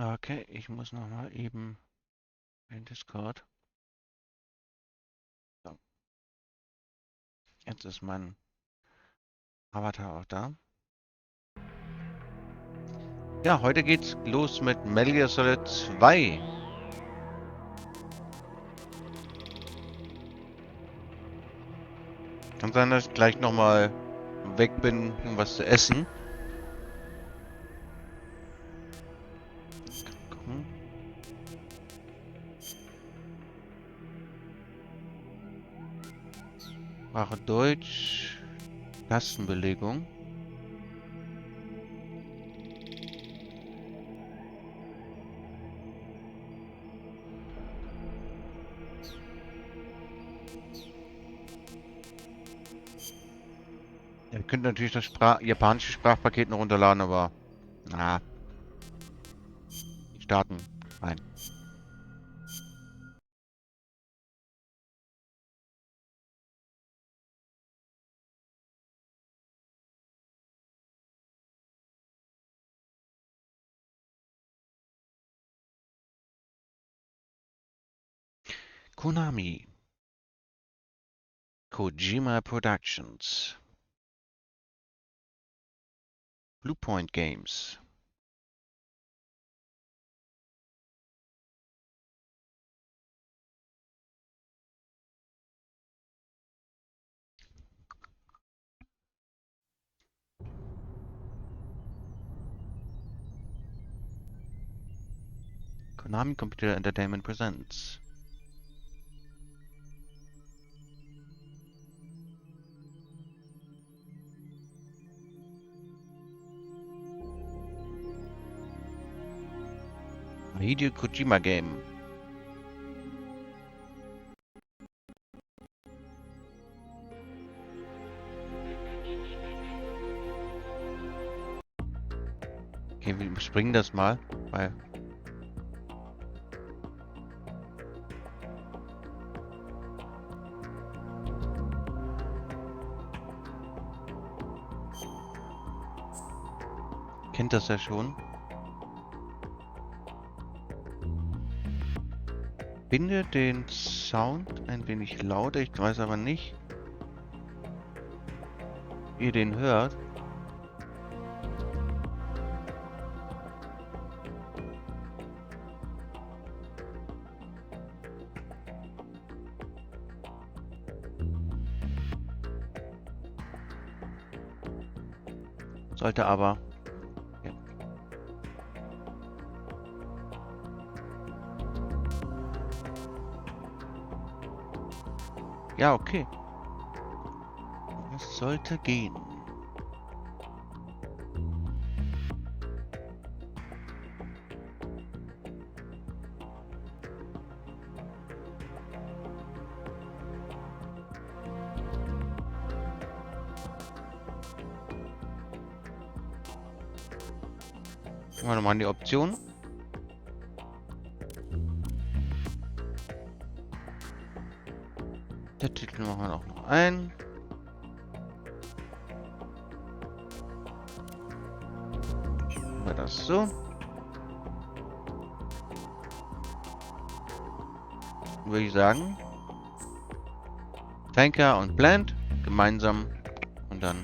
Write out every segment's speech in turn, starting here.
Okay, ich muss noch mal eben in Discord. So, jetzt ist mein Avatar auch da. Ja, heute geht's los mit Metal Gear Solid 2. Kann sein, dass ich gleich noch mal weg bin, um was zu essen. Gucken. Sprache Deutsch. Tastenbelegung. Ja, ihr könnt natürlich das japanische Sprachpaket noch runterladen, aber na, starten. Rein. Konami. Kojima Productions. Bluepoint Games. Konami Computer Entertainment presents. Hideo Kojima Game. Okay, wir überspringen das mal, weil kennt das ja schon. Finde den Sound ein wenig lauter, ich weiß aber nicht, wie ihr den hört. Sollte aber. Ja, ja, okay. Das sollte gehen. Gehen wir nochmal in die Option. Der Titel machen wir auch noch ein. Machen wir das so. Würde ich sagen. Tanker und Plant gemeinsam und dann.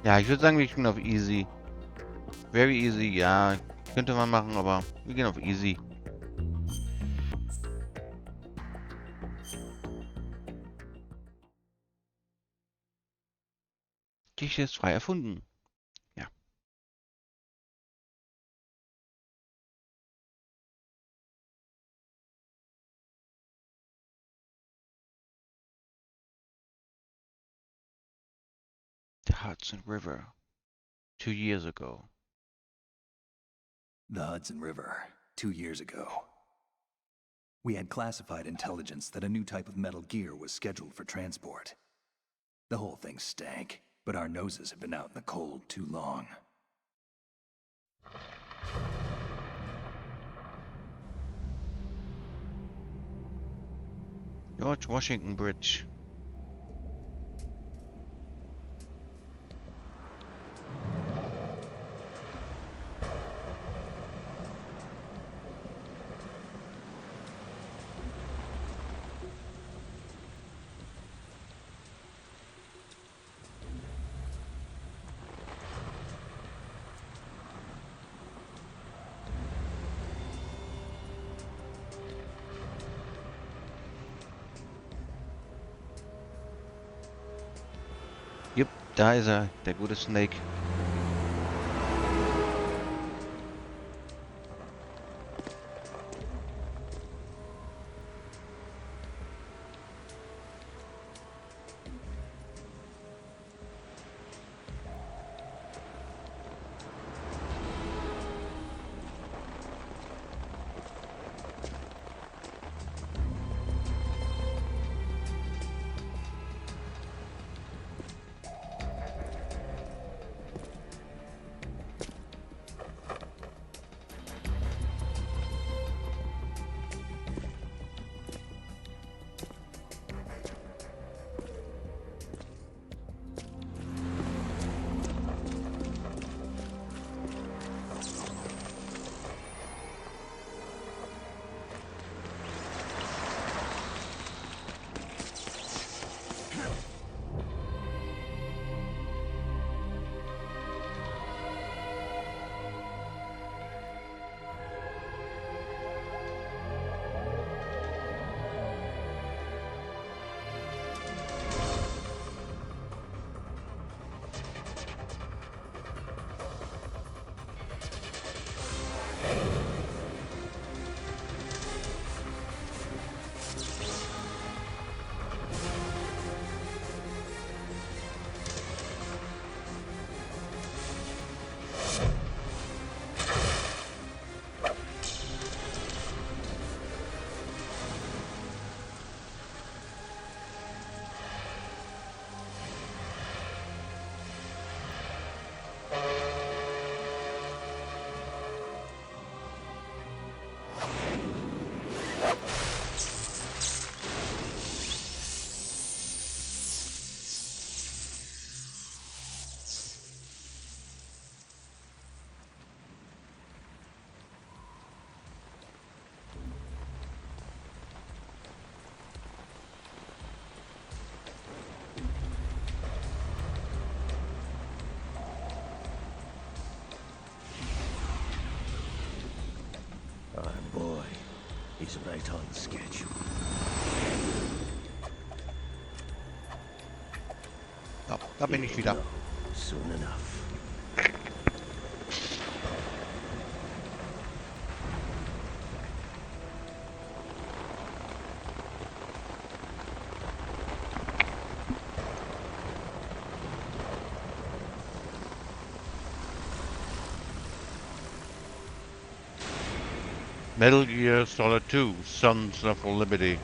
Ja, ich würde sagen, wir gehen auf Easy. Very easy, ja. Könnte man machen, aber wir gehen auf Easy. Geschichte ist frei erfunden. Ja. The Hudson River. 2 years ago. The Hudson River, 2 years ago. We had classified intelligence that a new type of metal gear was scheduled for transport. The whole thing stank, but our noses had been out in the cold too long. George Washington Bridge. Jupp, da ist er, der gute Snake. Boy, he's right on schedule. Da bin ich wieder. Soon enough. Metal Gear Solid 2, Sons of Liberty.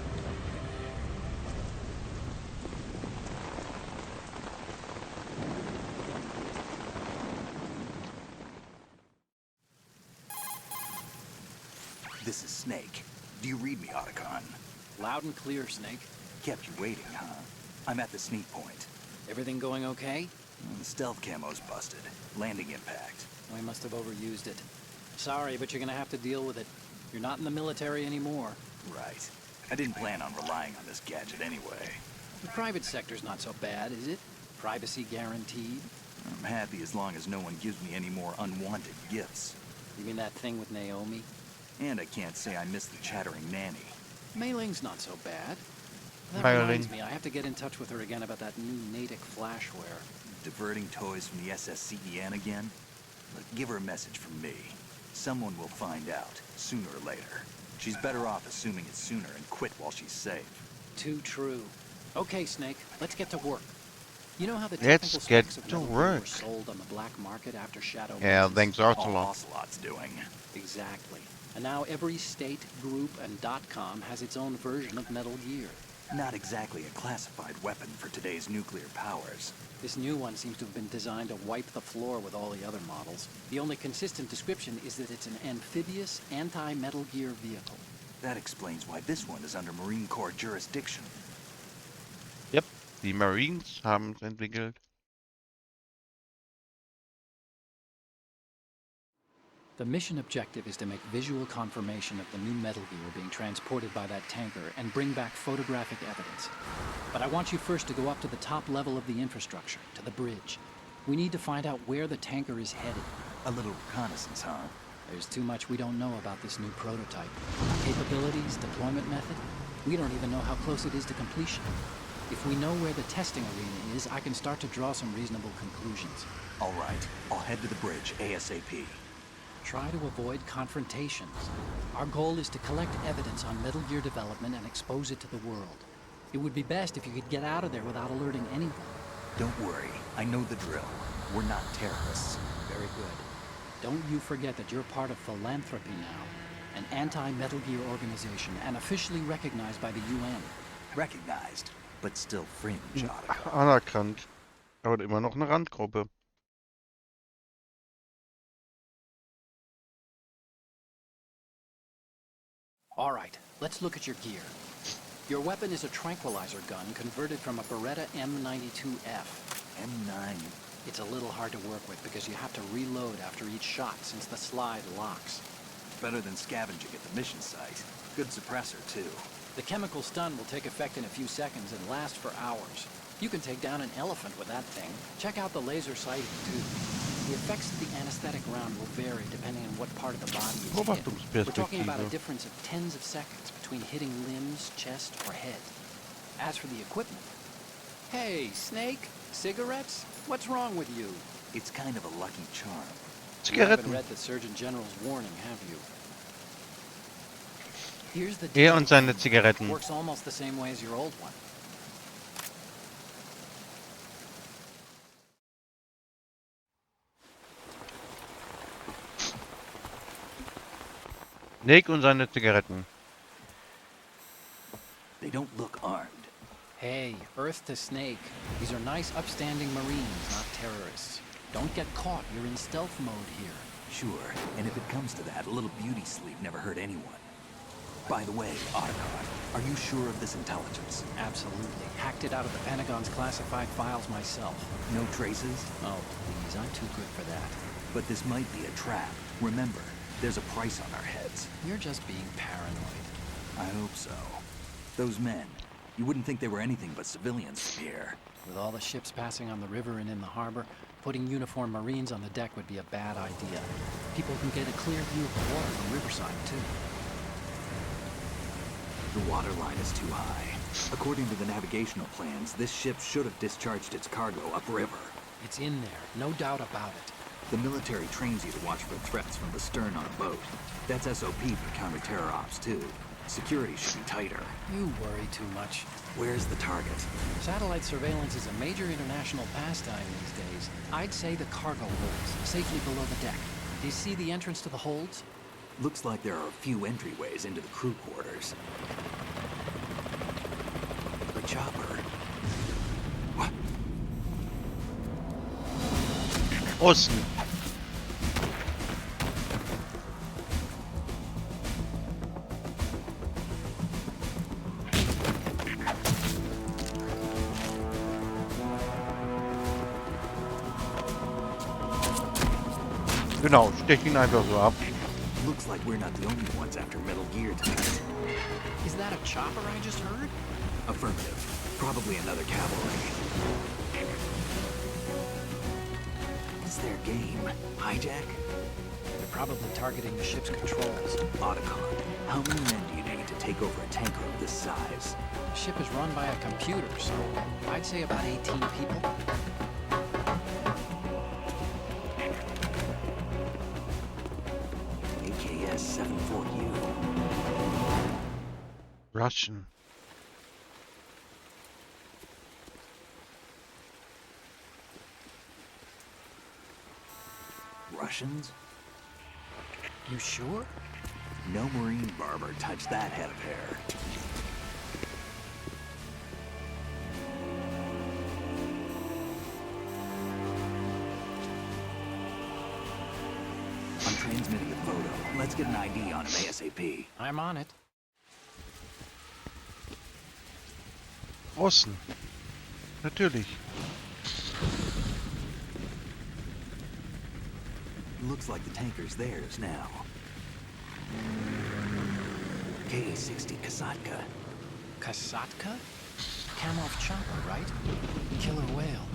This is Snake. Do you read me, Otacon? Loud and clear, Snake. Kept you waiting, huh? I'm at the sneak point. Everything going okay? The stealth camo's busted. Landing impact. We must have overused it. Sorry, but you're gonna have to deal with it. You're not in the military anymore. Right. I didn't plan on relying on this gadget anyway. The private sector's not so bad, is it? Privacy guaranteed? I'm happy as long as no one gives me any more unwanted gifts. You mean that thing with Naomi? And I can't say I miss the chattering nanny. Mei Ling's not so bad. That Mei reminds Ling. me, I have to get in touch with her again about that new Natick flashware. Diverting toys from the SSCEN again? Look, give her a message from me. Someone will find out, sooner or later. She's better off assuming it sooner and quit while she's safe. Too true. Okay, Snake, let's get to work. You know how the Let's technical get specs of to Metal Gear work. were sold on the black market after Shadow Yeah, Moses? thanks All Ocelot. Ocelot's doing. Exactly. And now every state, group, and .com has its own version of Metal Gear. Not exactly a classified weapon for today's nuclear powers. This new one seems to have been designed to wipe the floor with all the other models. The only consistent description is that it's an amphibious, anti-Metal Gear vehicle. That explains why this one is under Marine Corps jurisdiction. Yep, die Marines haben es entwickelt. The mission objective is to make visual confirmation of the new Metal Gear being transported by that tanker and bring back photographic evidence. But I want you first to go up to the top level of the infrastructure, to the bridge. We need to find out where the tanker is headed. A little reconnaissance, huh? There's too much we don't know about this new prototype. Capabilities, deployment method. We don't even know how close it is to completion. If we know where the testing arena is, I can start to draw some reasonable conclusions. All right, I'll head to the bridge ASAP. Try to avoid confrontations. Our goal is to collect evidence on Metal Gear development and expose it to the world. It would be best if you could get out of there without alerting anyone. Don't worry, I know the drill. We're not terrorists. Very good. Don't you forget that you're part of Philanthropy now, an anti-Metal Gear organization and officially recognized by the UN. Recognized, but still fringe, Otacon. Anerkannt. Aber immer noch eine Randgruppe. All right, let's look at your gear. Your weapon is a tranquilizer gun converted from a Beretta M92F. M9. It's a little hard to work with because you have to reload after each shot since the slide locks. Better than scavenging at the mission site. Good suppressor, too. The chemical stun will take effect in a few seconds and last for hours. You can take down an elephant with that thing. Check out the laser sighting, too. The effects of the anesthetic round will vary depending on what part of the body is hit. We're talking about a difference of tens of seconds between hitting limbs, chest, or head. As for the equipment... Hey, Snake, cigarettes? What's wrong with you? It's kind of a lucky charm. You haven't Zigaretten. read the Surgeon General's warning, have you? Here's the Er und seine deal. Zigaretten. Works almost the same way as your old one. Nick und seine Zigaretten. They don't look armed. Hey, Earth to Snake. These are nice, upstanding Marines, not terrorists. Don't get caught. You're in stealth mode here. Sure, and if it comes to that, a little beauty sleep never hurt anyone. By the way, Otacon, are you sure of this intelligence? Absolutely. Hacked it out of the Pentagon's classified files myself. No traces? Oh, please, I'm too good for that. But this might be a trap. Remember, there's a price on our heads. You're just being paranoid. I hope so. Those men, you wouldn't think they were anything but civilians here. With all the ships passing on the river and in the harbor, putting uniformed Marines on the deck would be a bad idea. People can get a clear view of the water from Riverside, too. The water line is too high. According to the navigational plans, this ship should have discharged its cargo upriver. It's in there, no doubt about it. The military trains you to watch for threats from the stern on a boat. That's SOP for counter-terror ops, too. Security should be tighter. You worry too much. Where's the target? Satellite surveillance is a major international pastime these days. I'd say the cargo holds, safely below the deck. Do you see the entrance to the holds? Looks like there are a few entryways into the crew quarters. The chopper. What? Osten. Genau, stech ihn einfach so ab. Looks like we're not the only ones after Metal Gear tonight. Is that a chopper I just heard? Affirmative. Probably another cavalry. What's their game? Hijack? They're probably targeting the ship's controls. Otacon, how many men do you need to take over a tanker of this size? The ship is run by a computer, so I'd say about 18 people. AKS 74U. Russian. Russians? You sure? No Marine barber touched that head of hair. I'm transmitting a photo. Let's get an ID on him ASAP. I'm on it. Außen. Natürlich. Looks like the tanker's theirs now. KA-60 Kasatka. Kasatka? Kamov chopper, right? Killer whale.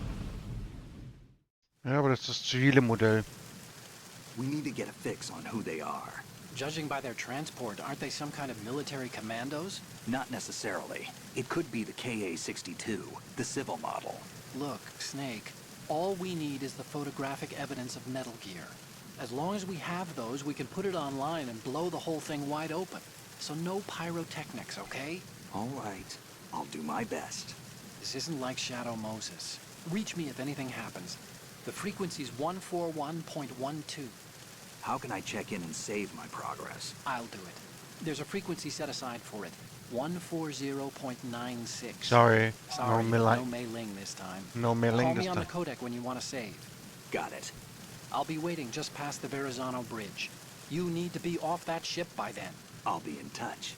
Ja, aber das ist das zivile Modell. We need to get a fix on who they are. Judging by their transport, aren't they some kind of military commandos? Not necessarily. It could be the KA-62, the civil model. Look, Snake, all we need is the photographic evidence of Metal Gear. As long as we have those, we can put it online and blow the whole thing wide open. So no pyrotechnics, okay? All right. I'll do my best. This isn't like Shadow Moses. Reach me if anything happens. The frequency's 141.12. How can I check in and save my progress? I'll do it. There's a frequency set aside for it. 140.96. Sorry. Sorry, No no mailing this time. No mailing Call this me on the time. codec when you want to save. Got it. I'll be waiting just past the Verrazano Bridge. You need to be off that ship by then. I'll be in touch.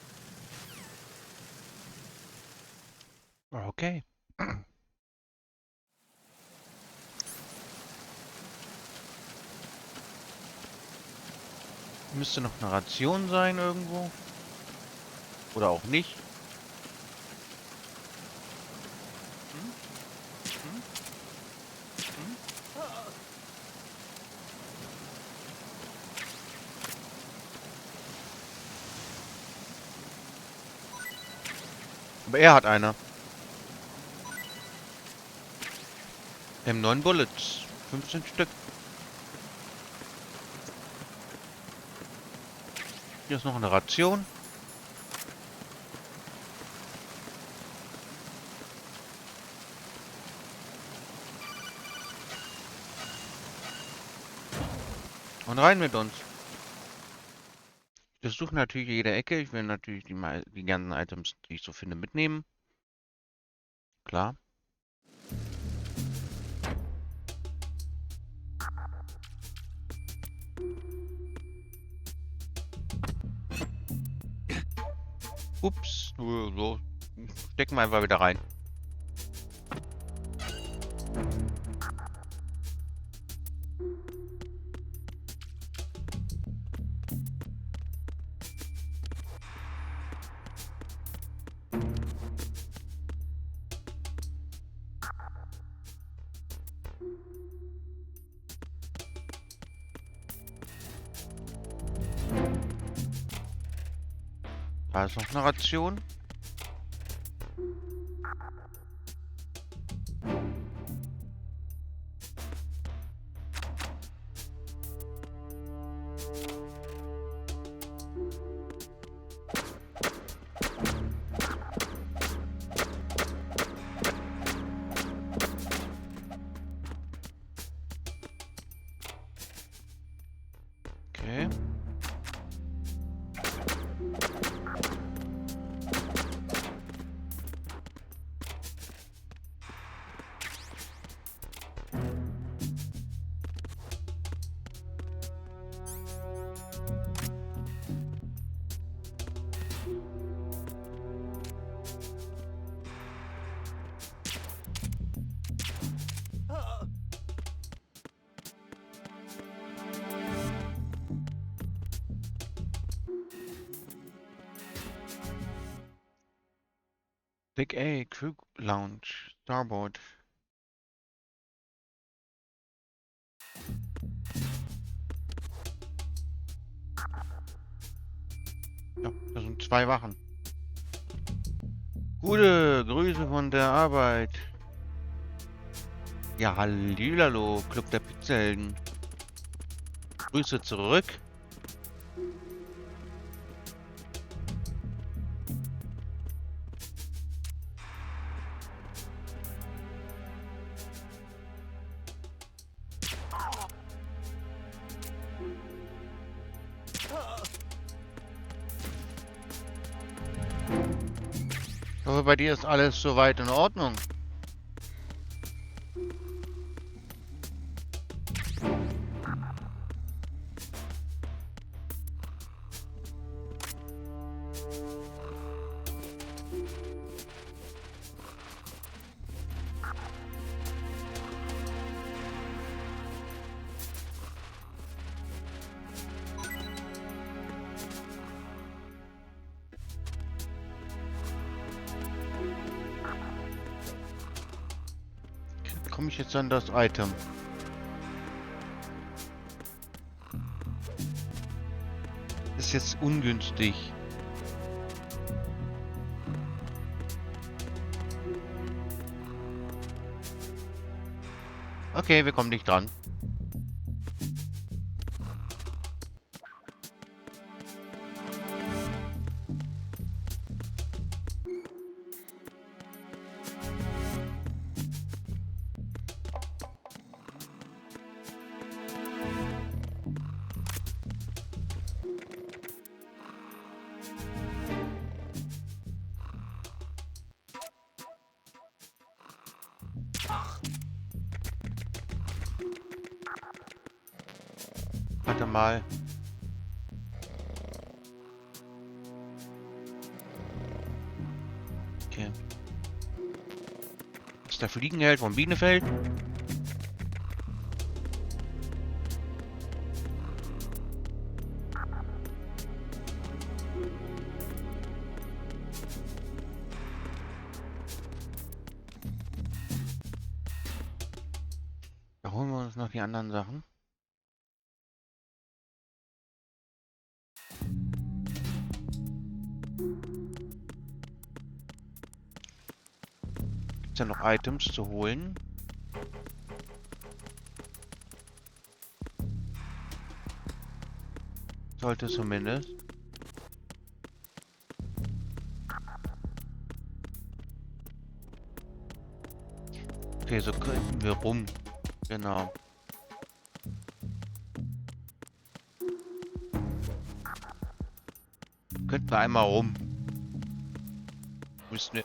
Okay. Müsste noch eine Ration sein irgendwo. Oder auch nicht. Aber er hat eine. M9 Bullets. 15 Stück. Hier ist noch eine Ration. Und rein mit uns. Ich durchsuche natürlich jede Ecke. Ich will natürlich die ganzen Items, die ich so finde, mitnehmen. Klar. Ups, so. Stecken wir einfach wieder rein. Da ist noch eine Ration. Okay. Big A, Crew Lounge, Starboard. Ja, das sind 2 Wachen. Gute Grüße von der Arbeit. Ja, hallihallo, Club der Pizzahelden. Grüße zurück. Ich hoffe, bei dir ist alles soweit in Ordnung. Wie komme ich jetzt an das Item? Ist jetzt ungünstig. Okay, wir kommen nicht dran. Warte mal. Okay. Ist der Fliegenheld von Bielefeld? Da holen wir uns noch die anderen Sachen. Gibt's ja noch Items zu holen? Sollte zumindest. Okay, so könnten wir rum. Genau. Könnten wir einmal rum. Müssen wir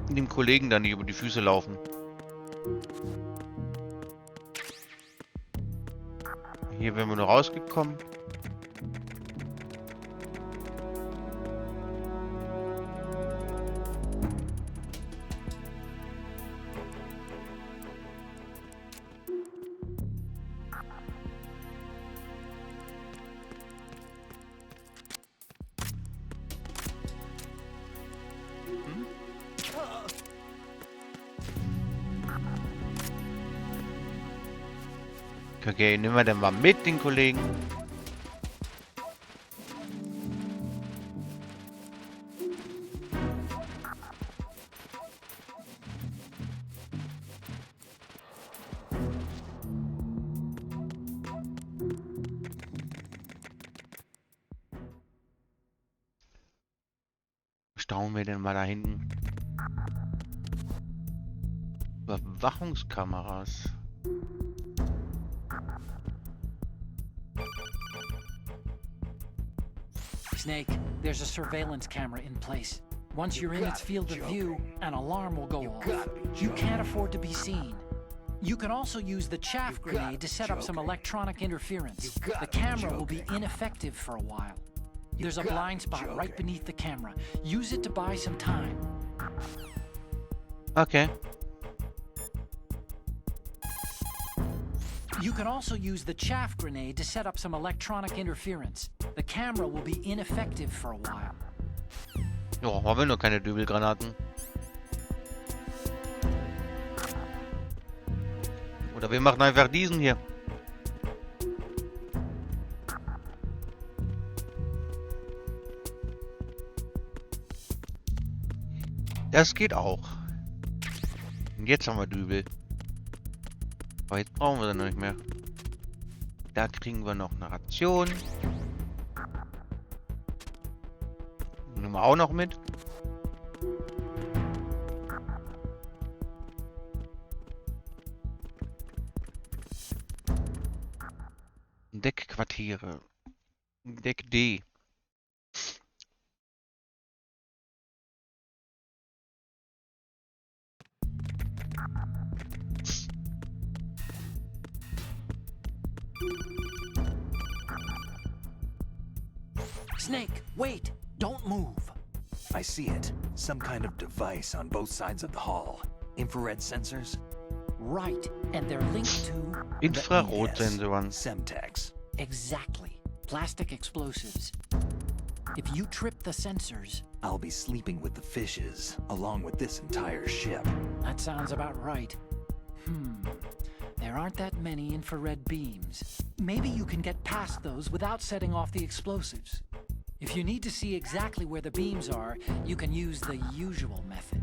dem Kollegen dann nicht über die Füße laufen. Hier wären wir nur rausgekommen. Okay, nehmen wir den mal mit, den Kollegen. Stauen wir denn mal da hinten? Überwachungskameras. Snake, there's a surveillance camera in place. Once you're in its field of view, an alarm will go off. You can't afford to be seen. You can also use the chaff grenade to set up some electronic interference. The camera will be ineffective for a while. There's a blind spot right beneath the camera. Use it to buy some time. Okay. You can also use the chaff grenade to set up some electronic interference. The camera will be ineffective for a while. Ja, haben wir nur keine Dübelgranaten. Oder wir machen einfach diesen hier. Das geht auch. Und jetzt haben wir Dübel. Aber jetzt brauchen wir sie noch nicht mehr. Da kriegen wir noch eine Ration. Nehmen wir auch noch mit. Deckquartiere. Deck D. Snake, wait! Don't move! I see it. Some kind of device on both sides of the hall. Infrared sensors? Right, and they're linked to... Infrarotsensoren. Semtex. Exactly. Plastic explosives. If you trip the sensors... I'll be sleeping with the fishes, along with this entire ship. That sounds about right. There aren't that many infrared beams. Maybe you can get past those without setting off the explosives. If you need to see exactly where the beams are, you can use the usual method.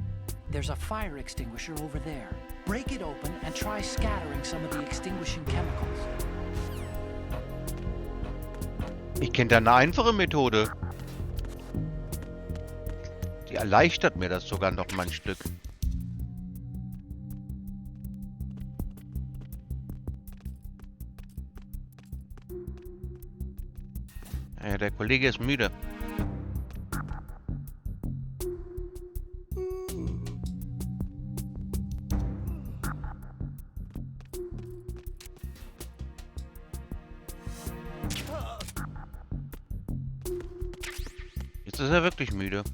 There's a fire extinguisher over there. Break it open and try scattering some of the extinguishing chemicals. Ich kenne da eine einfache Methode. Die erleichtert mir das sogar noch mal ein Stück. Ja, der Kollege ist müde. Jetzt ist er wirklich müde.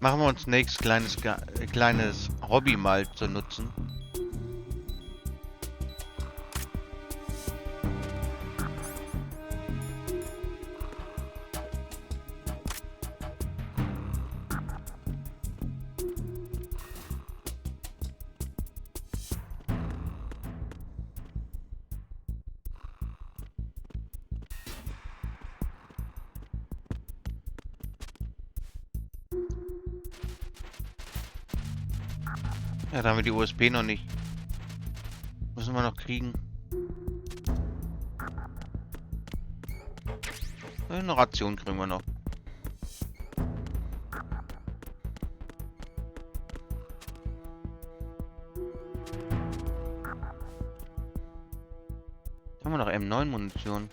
Machen wir uns nächstes kleines Hobby mal zu nutzen. Ja, da haben wir die USB noch nicht. Müssen wir noch kriegen. Eine Ration kriegen wir noch. Haben wir noch M9-Munition?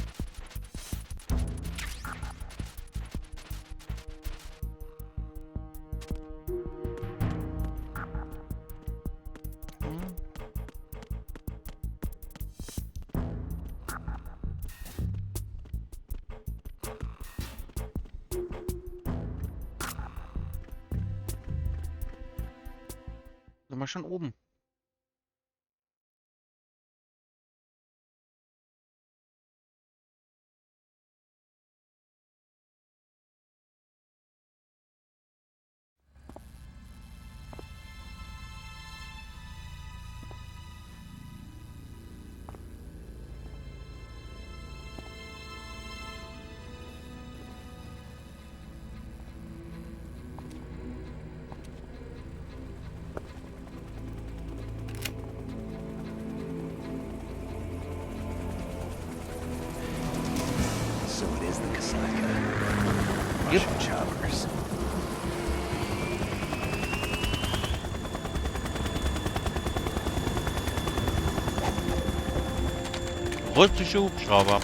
Sind wir schon oben? So it is the Kasaka. Yep. Russian choppers. Russische Hubschrauber.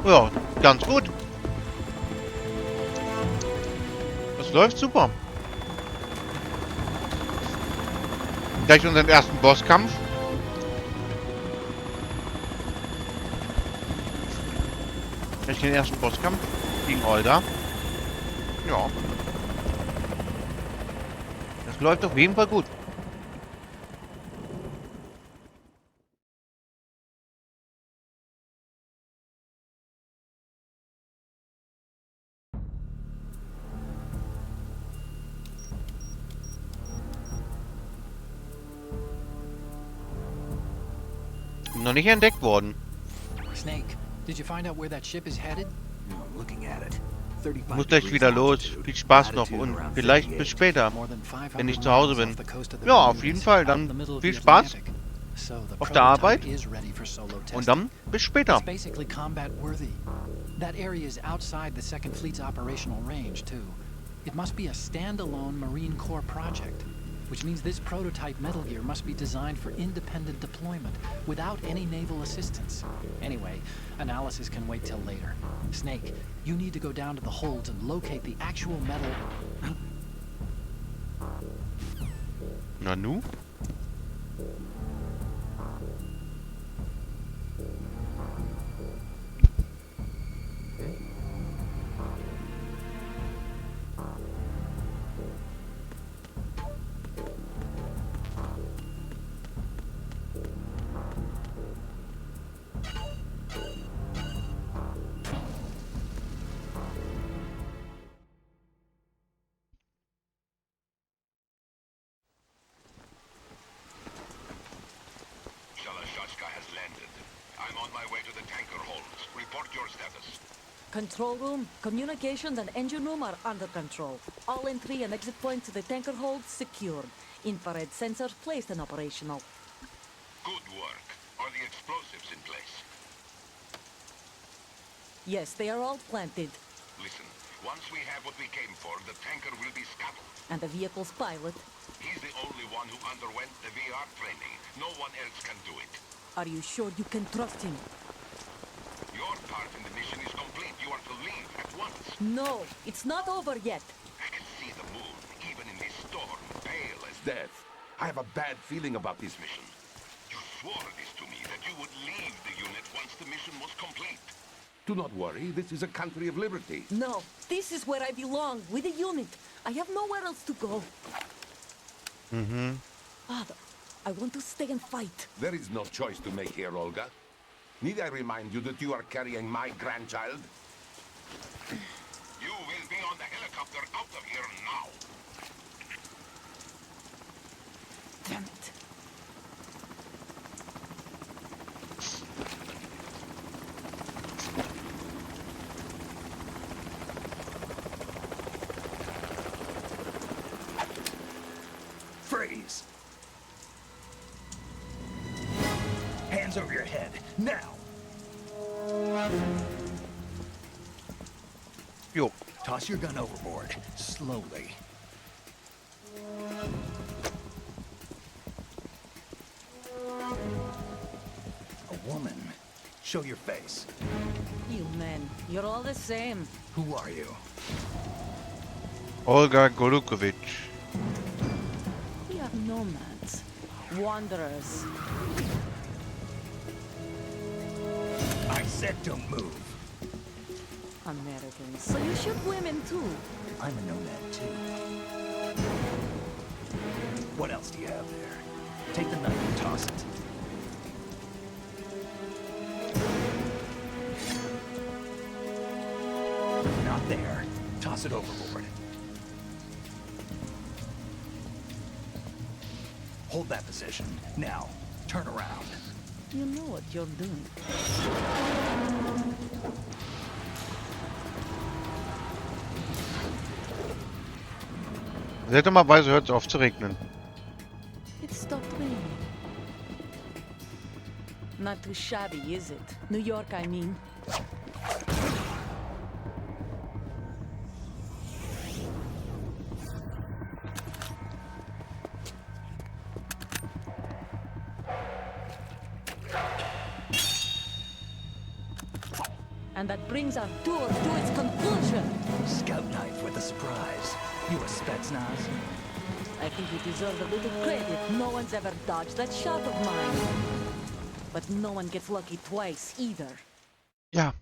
Ja, ganz gut. Das läuft super. Gleich unseren ersten Bosskampf. Gleich den ersten Bosskampf gegen Olga. Ja. Das läuft auf jeden Fall gut. Noch nicht entdeckt worden. Snake, did you find out where that ship is headed? No, I'm looking at it. Ich 35 muss gleich degrees wieder los. altitude, Viel Spaß noch latitude und around vielleicht 58. bis später, More than 500 wenn ich zu Hause miles bin. off the coast of the Ja, auf Bermudas, jeden Fall. out in the Dann middle of viel the Spaß Atlantic. So the auf der prototype Arbeit is ready for solo testing. und dann bis später. It's basically combat worthy. That area is outside the Second Fleet's operational range, too. It must be a standalone Marine Corps project, which means this prototype Metal Gear must be designed for independent deployment without any naval assistance. Anyway, analysis can wait till later. Snake, you need to go down to the holds and locate the actual metal... Nanu? has landed. I'm on my way to the tanker holds. Report your status. Control room, communications, and engine room are under control. All entry and exit points to the tanker hold secured. Infrared sensors placed and operational. Good work. Are the explosives in place? Yes, they are all planted. Listen, once we have what we came for, the tanker will be scuttled. And the vehicle's pilot. He's the only one who underwent the VR training. No one else can do it. Are you sure you can trust him? Your part in the mission is complete. You are to leave at once. No, it's not over yet. I can see the moon, even in this storm, pale as death. I have a bad feeling about this mission. You swore this to me, that you would leave the unit once the mission was complete. Do not worry, this is a country of liberty. No, this is where I belong, with the unit. I have nowhere else to go. Father, I want to stay and fight. There is no choice to make here, Olga. Need I remind you that you are carrying my grandchild? You will be on the helicopter out of here now. Damn it. Freeze! Hands over your head, now! Jo. Toss your gun overboard, slowly. A woman. Show your face. You men, you're all the same. Who are you? Olga Golukovic. We are nomads. Wanderers. I said don't move. Americans. So you shoot women too. I'm a nomad too. What else do you have there? Take the knife and toss it. Not there. Toss it overboard. Hold that position. Now, turn around. You know what you're doing. Seltsamerweise hört es auf zu regnen. It stopped raining. Not too shabby, is it? New York, I mean. And that brings our tour to its conclusion. Scout knife with a surprise. You a Spetsnaz? I think you deserve a little credit. No one's ever dodged that shot of mine. But no one gets lucky twice, either. Ja.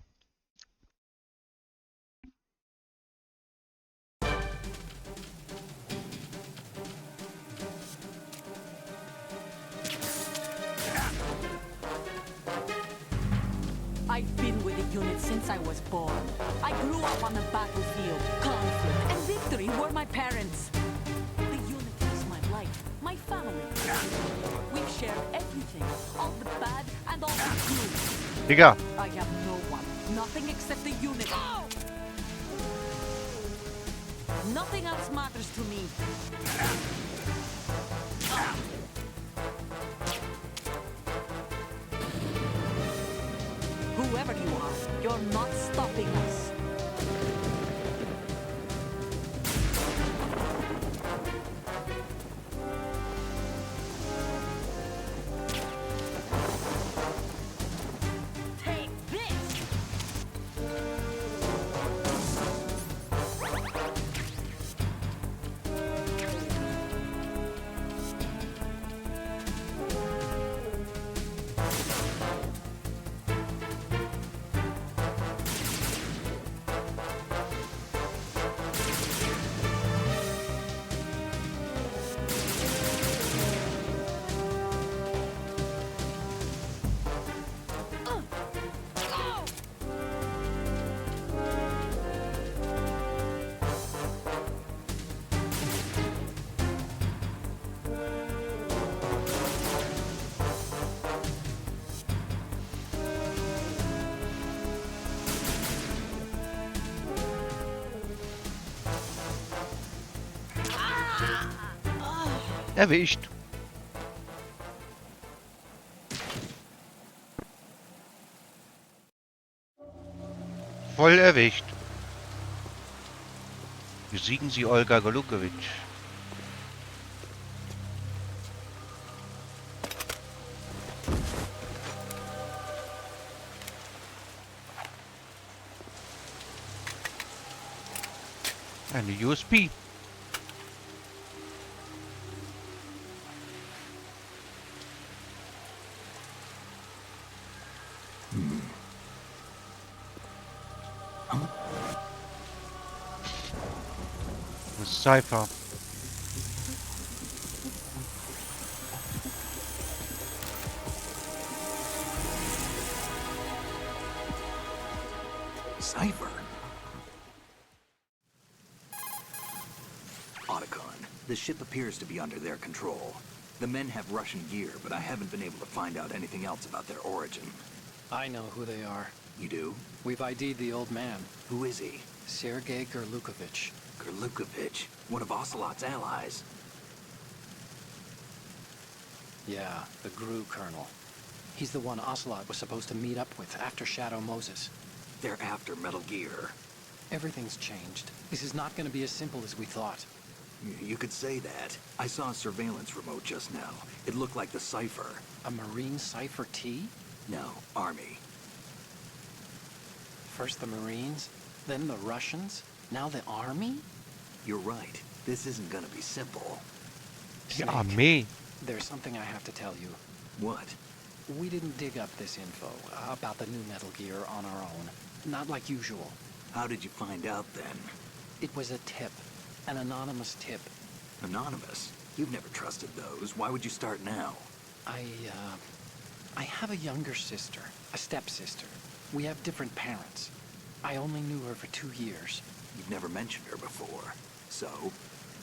I've been with the unit since I was born. I grew up on the battlefield. Conflict and victory were my parents. The unit is my life, my family. We've shared everything, all the bad and all the good. Digga. I have no one, nothing except the unit. Nothing else matters to me. Whoever you are, you're not stopping us. Erwischt. Voll erwischt. Besiegen Sie Olga Golukowitsch. Eine USP. Eine Cypher. Cipher. Otacon, the ship appears to be under their control. The men have Russian gear, but I haven't been able to find out anything else about their origin. I know who they are. You do? We've ID'd the old man, Who is he? Sergei Gerlukovich. Gerlukovich, one of Ocelot's allies. Yeah, the GRU colonel. He's the one Ocelot was supposed to meet up with after Shadow Moses. They're after Metal Gear. Everything's changed. This is not going to be as simple as we thought. You could say that. I saw a surveillance remote just now. It looked like the Cipher. A Marine Cipher T? No, Army. First the Marines, then the Russians, now the Army? You're right. This isn't gonna be simple. Die Armee. There's something I have to tell you. What? We didn't dig up this info about the new Metal Gear on our own. Not like usual. How did you find out then? It was a tip. An anonymous tip. Anonymous? You've never trusted those. Why would you start now? I have a younger sister, a stepsister. We have different parents. I only knew her for 2 years. You've never mentioned her before. So?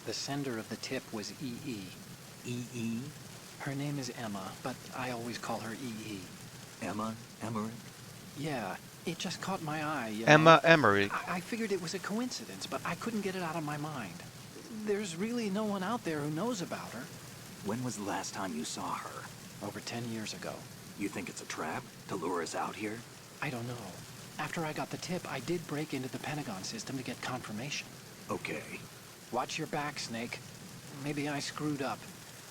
The sender of the tip was EE. E.E.? Her name is Emma, but I always call her EE. Emma? Emmerich? Yeah, it just caught my eye. Emma Emmerich. I figured it was a coincidence, but I couldn't get it out of my mind. There's really no one out there who knows about her. When was the last time you saw her? Over 10 years ago. You think it's a trap? To lure us out here? I don't know. After I got the tip, I did break into the Pentagon system to get confirmation. Okay. Watch your back, Snake. Maybe I screwed up.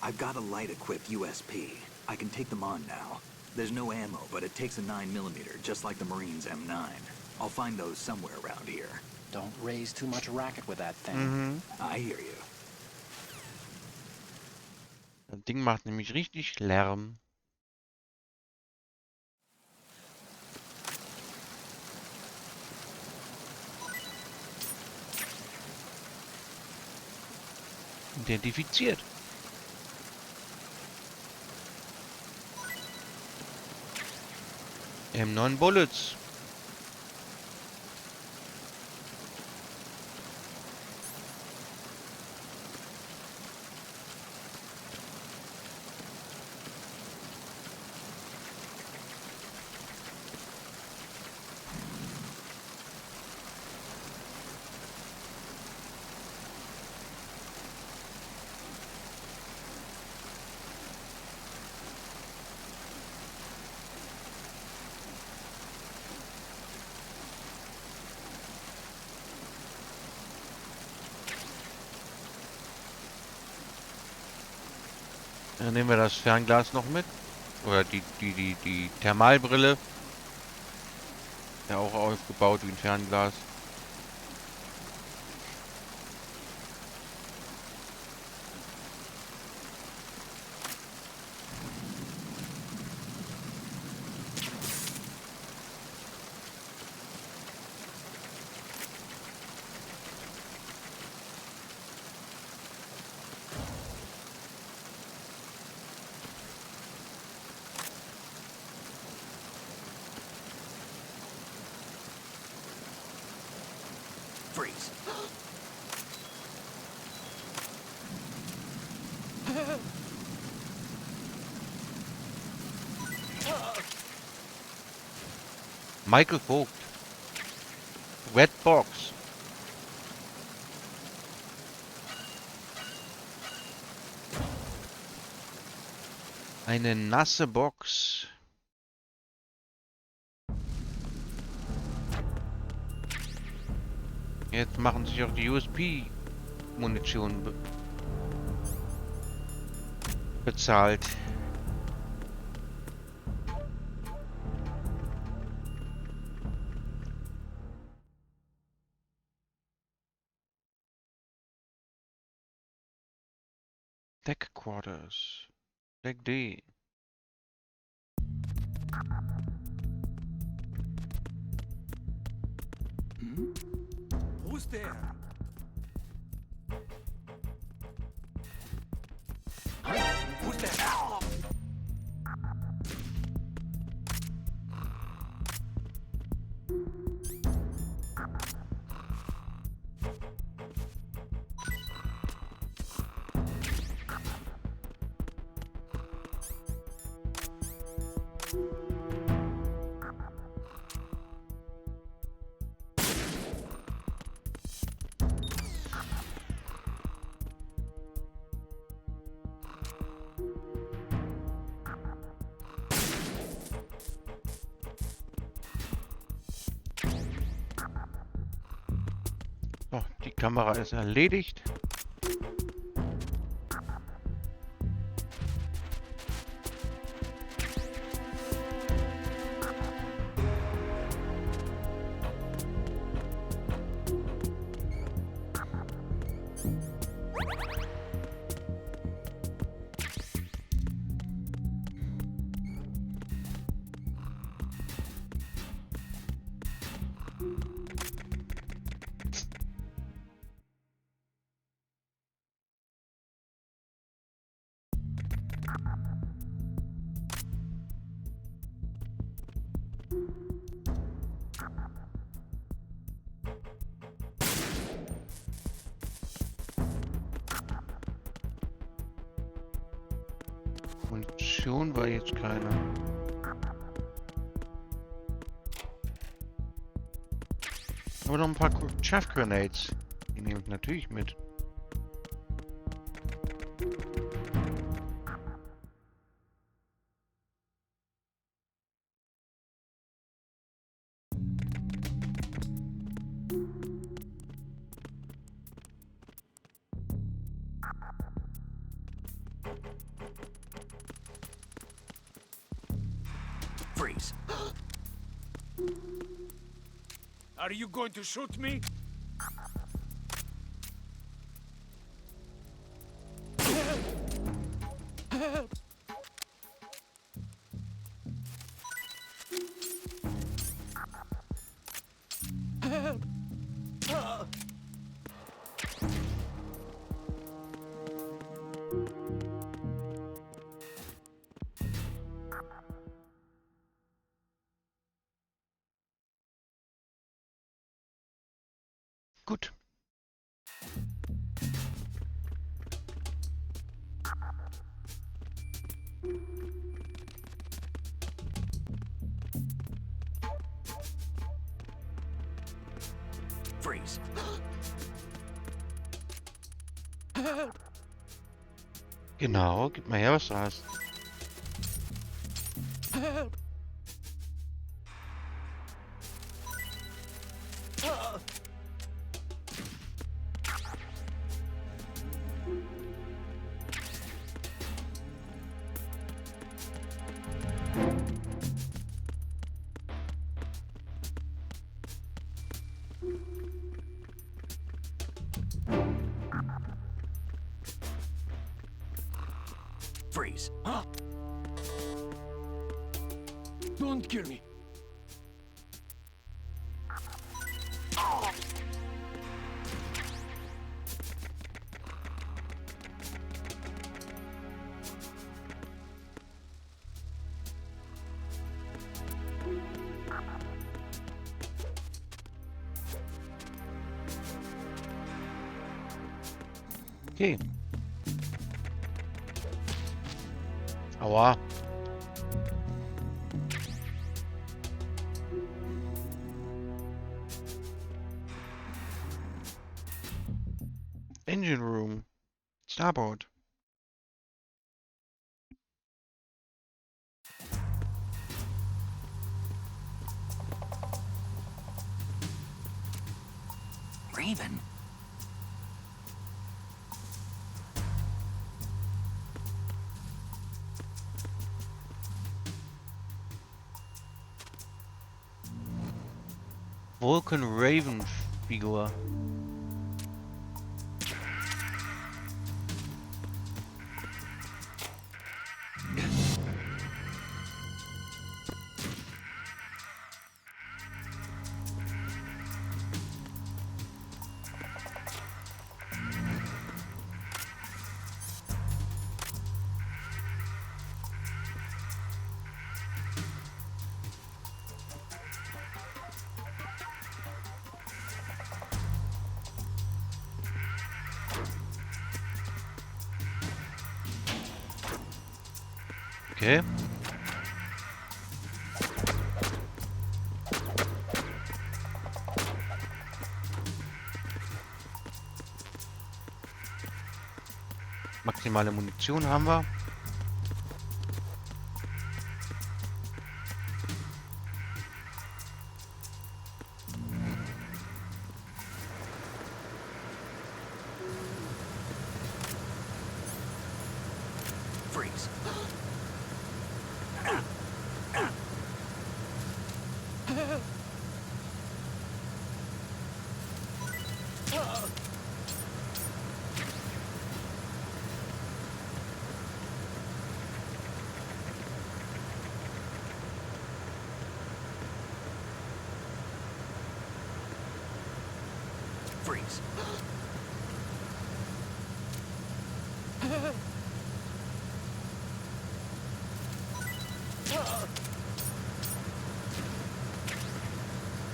I've got a light-equipped USP. I can take them on now. There's no ammo, but it takes a 9mm, just like the Marines' M9. I'll find those somewhere around here. Don't raise too much racket with that thing. I hear you. Das Ding macht nämlich richtig Lärm. Identifiziert. M9 Bullets. Dann nehmen wir das Fernglas noch mit. Oder die Thermalbrille. Ja, auch aufgebaut wie ein Fernglas. Freeze. Michael Vogt. Red Box. Eine nasse Box. Jetzt machen sich auch die USP-Munition bezahlt. Deck Quarters. Deck D. Who's there? Who's there? So, die Kamera ist erledigt. Munition war jetzt keine. Aber noch ein paar Chaff Grenades. Die nehme ich natürlich mit. Freeze. Are you going to shoot me? Gut. Freeze. Genau, gib mal her, was du hast. Freeze. Don't kill me. Okay. Aua. Engine room. Starboard. Raven? Vulcan Raven Figur. Okay. Maximale Munition haben wir. Freeze. Freeze.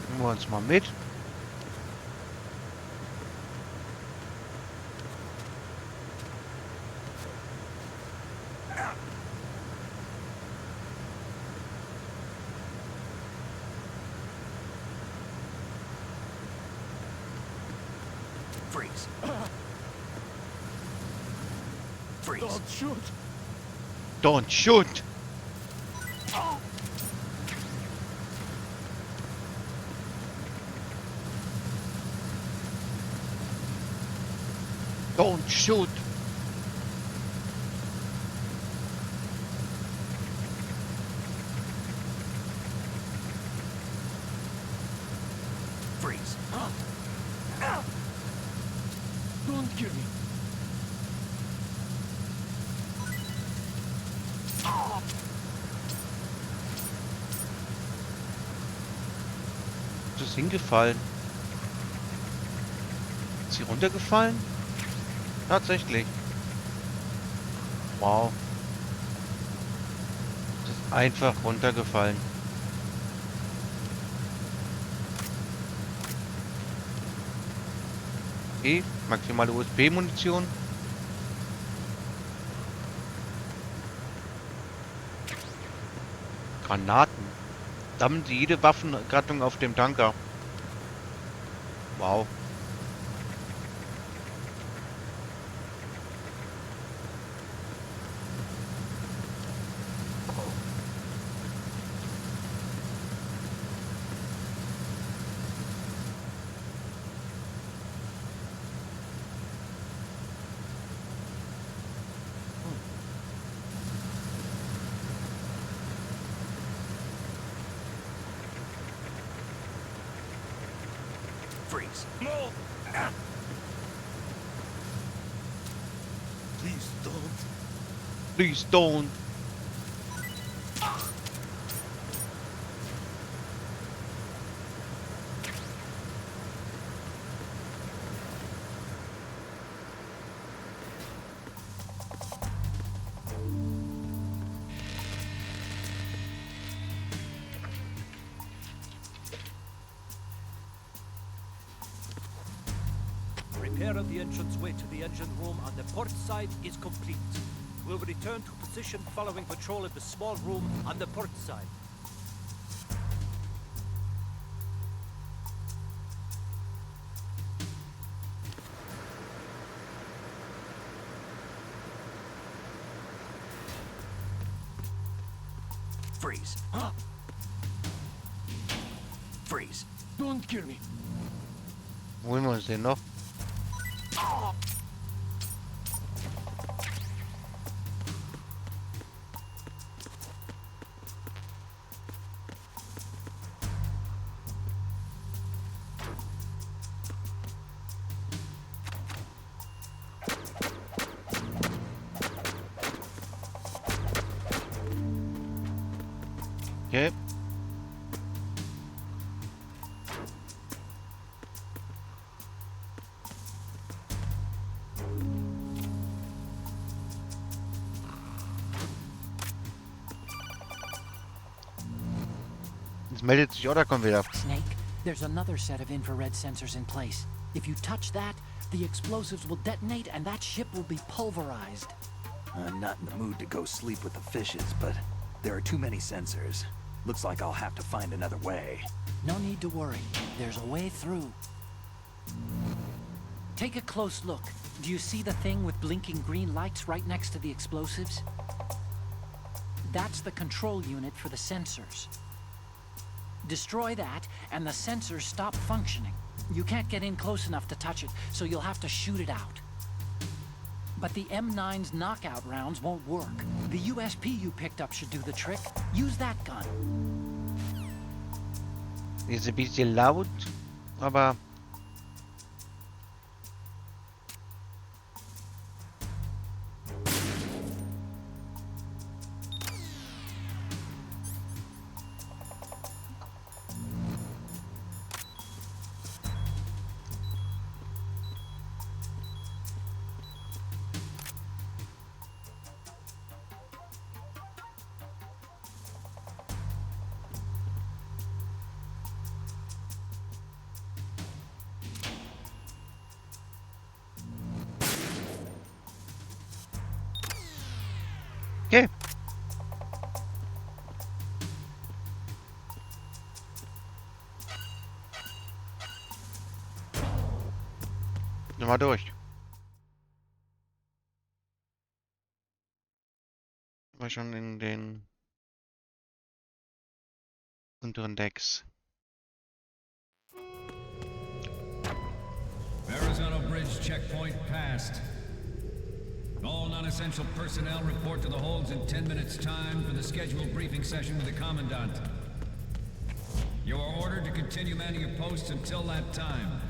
Nehmen wir uns mal mit. Freeze. Freeze. Don't shoot! Don't shoot! Don't shoot! Freeze. Don't kill me! Ist das hingefallen? Ist sie runtergefallen? Tatsächlich. Wow. Das ist einfach runtergefallen. Okay, maximale USB-Munition. Granaten. Damit jede Waffengattung auf dem Tanker. Wow. Freeze. No! Please don't. Please don't. Repair of the entranceway to the engine room on the port side is complete. We'll return to position following patrol of the small room on the port side. Freeze. Freeze. Don't kill me! Holen wir uns den noch? Okay. Jetzt meldet sich Otacon wieder. Snake, there's another set of infrared sensors in place. If you touch that, the explosives will detonate and that ship will be pulverized. I'm not in the mood to go sleep with the fishes, but there are too many sensors. Looks like I'll have to find another way. No need to worry. There's a way through. Take a close look. Do you see the thing with blinking green lights right next to the explosives? That's the control unit for the sensors. Destroy that, and the sensors stop functioning. You can't get in close enough to touch it, so you'll have to shoot it out. But the M9's knockout rounds won't work. The USP you picked up should do the trick. Use that gun. Ist ein bisschen laut, aber okay. Mal durch. War schon in den unteren Decks. Arizona Bridge checkpoint passed. All non-essential personnel report to the holds in 10 minutes' time for the scheduled briefing session with the Commandant. You are ordered to continue manning your posts until that time.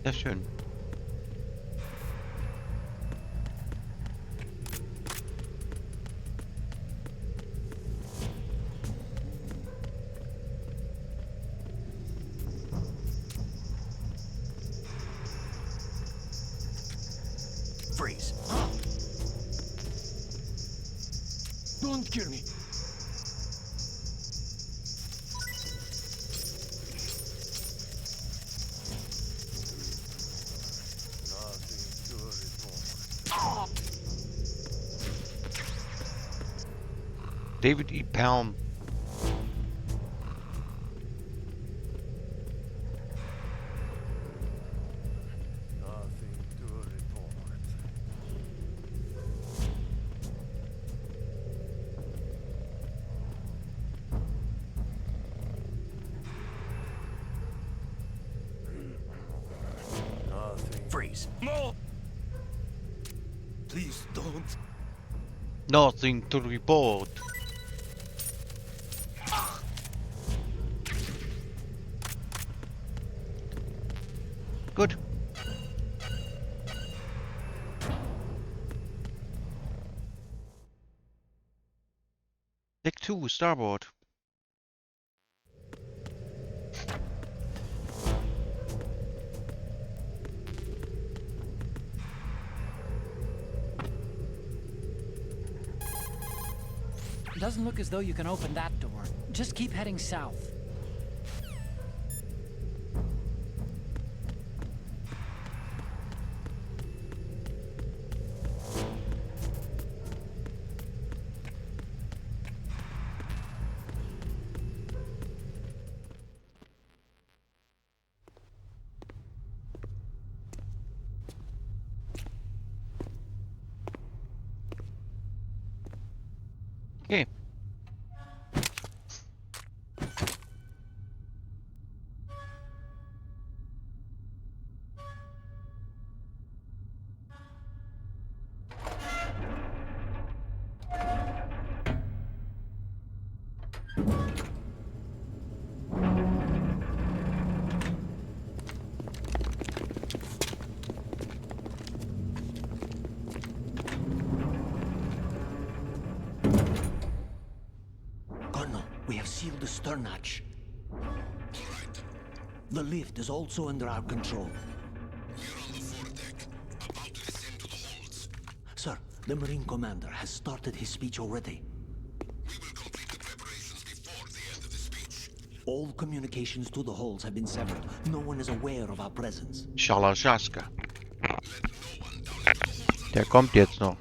Sehr schön. Freeze. Don't kill me. David E. Palm. Freeze. No! Please don't. Nothing to report. Gut. Deck 2, starboard. Doesn't look as though you can open that door. Just keep heading south. Okay. Colonel, we have sealed the stern hatch. The lift is also under our control. Sir, the Marine Commander has started his speech already. All communications to the holds have been severed. No one is aware of our presence. Shalashaska. Der kommt jetzt noch.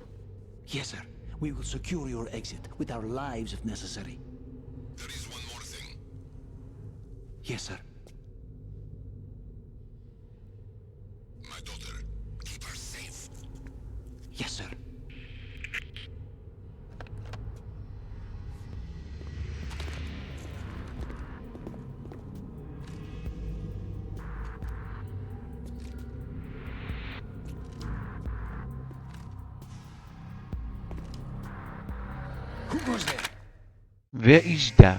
Yes, sir. We will secure your exit with our lives if necessary. There is one more thing. Yes, sir. My daughter. Keep her safe. Yes, sir. Who goes there? Wer ist da?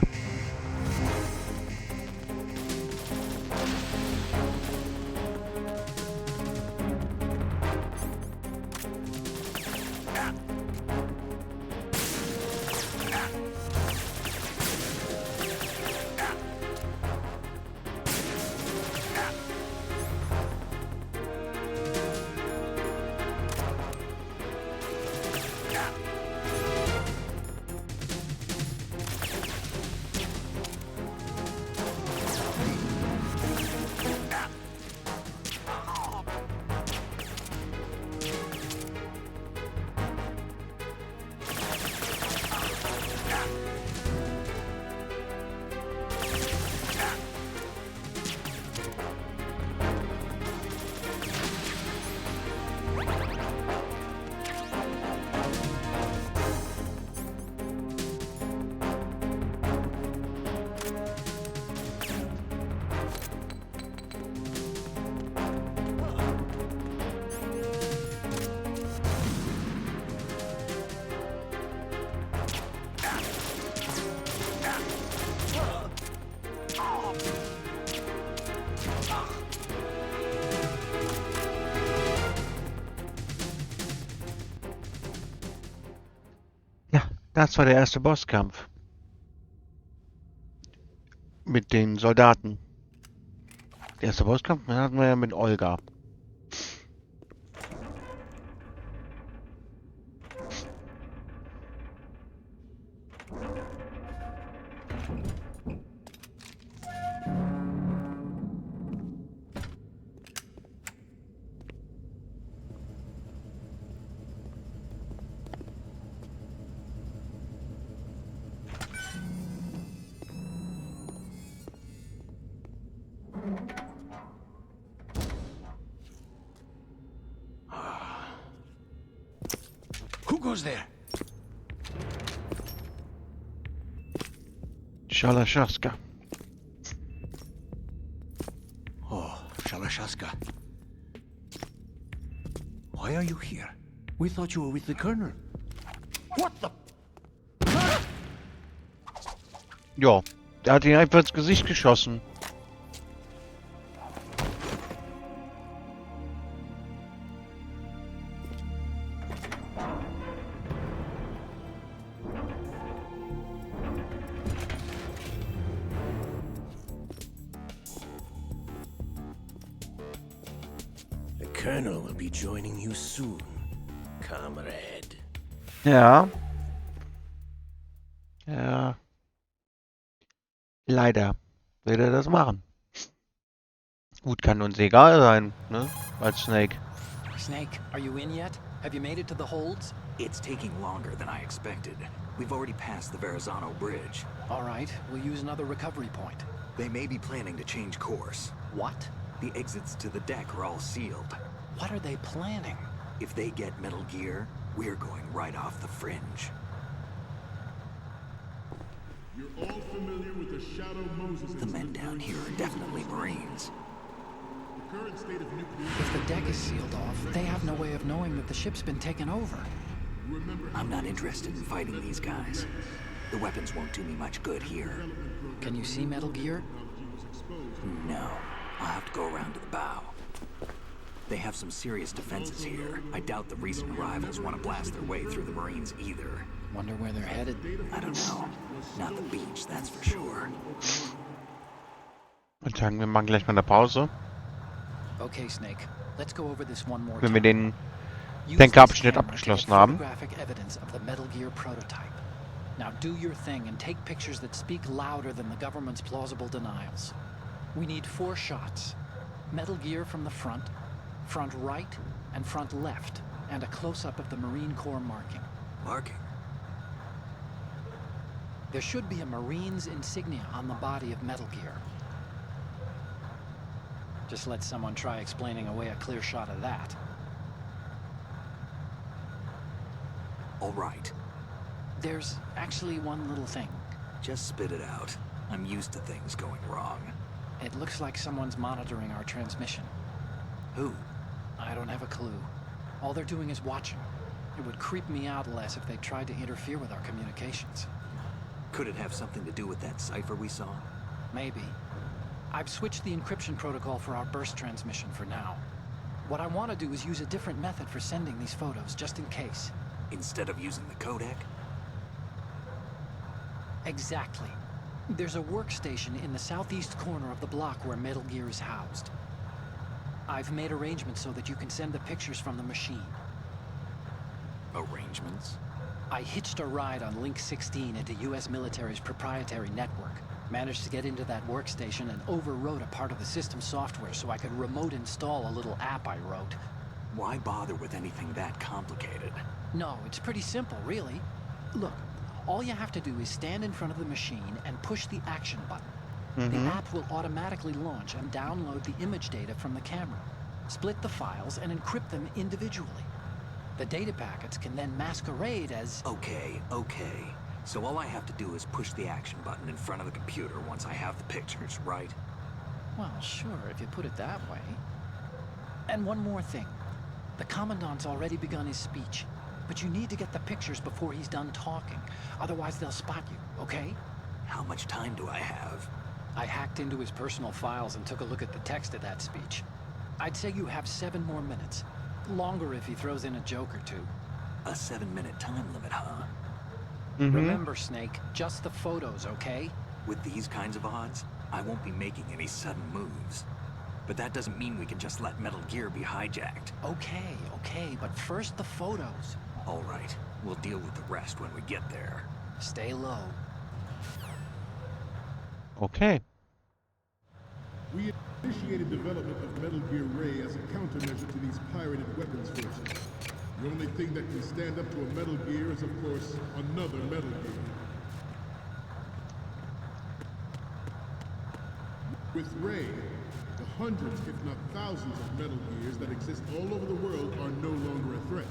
Das war der erste Bosskampf. Mit den Soldaten. Der erste Bosskampf hatten wir ja mit Olga. Who goes there? Shalashaska. Oh, Shalashaska. Why are you here? We thought you were with the Colonel. What the? Ja, der hat ihn einfach ins Gesicht geschossen. The Colonel will be joining you soon, comrade. Ja. Ja. Leider wird er das machen. Gut, kann uns egal sein, ne? Als Snake. Snake, are you in yet? Have you made it to the holds? It's taking longer than I expected. We've already passed the Verrazano Bridge. All right, we'll use another recovery point. They may be planning to change course. What? The exits to the deck are all sealed. What are they planning? If they get Metal Gear, we're going right off the fringe. You're all familiar with the Shadow Moses The men down here are definitely Marines. The current state of nuclear... If the deck is sealed off, they have no way of knowing that the ship's been taken over. I'm not interested in fighting these guys. The weapons won't do me much good here. Can you see Metal Gear? No. I'll have to go around to the bow. They have some serious defenses here. I doubt the recent arrivals want to blast their way through the Marines either. Wonder where they're headed. I don't know. Not the beach, that's for sure. Dann sagen wir mal gleich mal eine Pause, Okay, Snake. Let's go over this one more wenn wir time. den Use Denkerabschnitt this camera to abgeschlossen get haben. photographic evidence of the Metal Gear prototype. Now do your thing and take pictures that speak louder than the government's plausible denials. We need 4 shots. Metal Gear from the front right, and front left, and a close-up of the Marine Corps marking. Marking? There should be a Marine's insignia on the body of Metal Gear. Just let someone try explaining away a clear shot of that. All right. There's actually one little thing. Just spit it out. I'm used to things going wrong. It looks like someone's monitoring our transmission. Who? I don't have a clue. All they're doing is watching. It would creep me out less if they tried to interfere with our communications. Could it have something to do with that cipher we saw? Maybe. I've switched the encryption protocol for our burst transmission for now. What I want to do is use a different method for sending these photos, just in case. Instead of using the codec? Exactly. There's a workstation in the southeast corner of the block where Metal Gear is housed. I've made arrangements so that you can send the pictures from the machine. Arrangements? I hitched a ride on Link 16 into US military's proprietary network. Managed to get into that workstation and overwrote a part of the system software so I could remote install a little app I wrote. Why bother with anything that complicated? No, it's pretty simple, really. Look, all you have to do is stand in front of the machine and push the action button. The app will automatically launch and download the image data from the camera, split the files, and encrypt them individually. The data packets can then masquerade as... Okay. So all I have to do is push the action button in front of the computer once I have the pictures, right? Well, sure, if you put it that way. And one more thing. The Commandant's already begun his speech, but you need to get the pictures before he's done talking. Otherwise, they'll spot you, okay? How much time do I have? I hacked into his personal files and took a look at the text of that speech. I'd say you have 7 more minutes. Longer if he throws in a joke or two. A 7-minute time limit, huh? Remember, Snake, just the photos, okay? With these kinds of odds, I won't be making any sudden moves. But that doesn't mean we can just let Metal Gear be hijacked. Okay, but first the photos. All right, we'll deal with the rest when we get there. Stay low. Okay. We initiated development of Metal Gear Ray as a countermeasure to these pirated weapons forces. The only thing that can stand up to a Metal Gear is, of course, another Metal Gear. With Ray, the hundreds, if not thousands, of Metal Gears that exist all over the world are no longer a threat.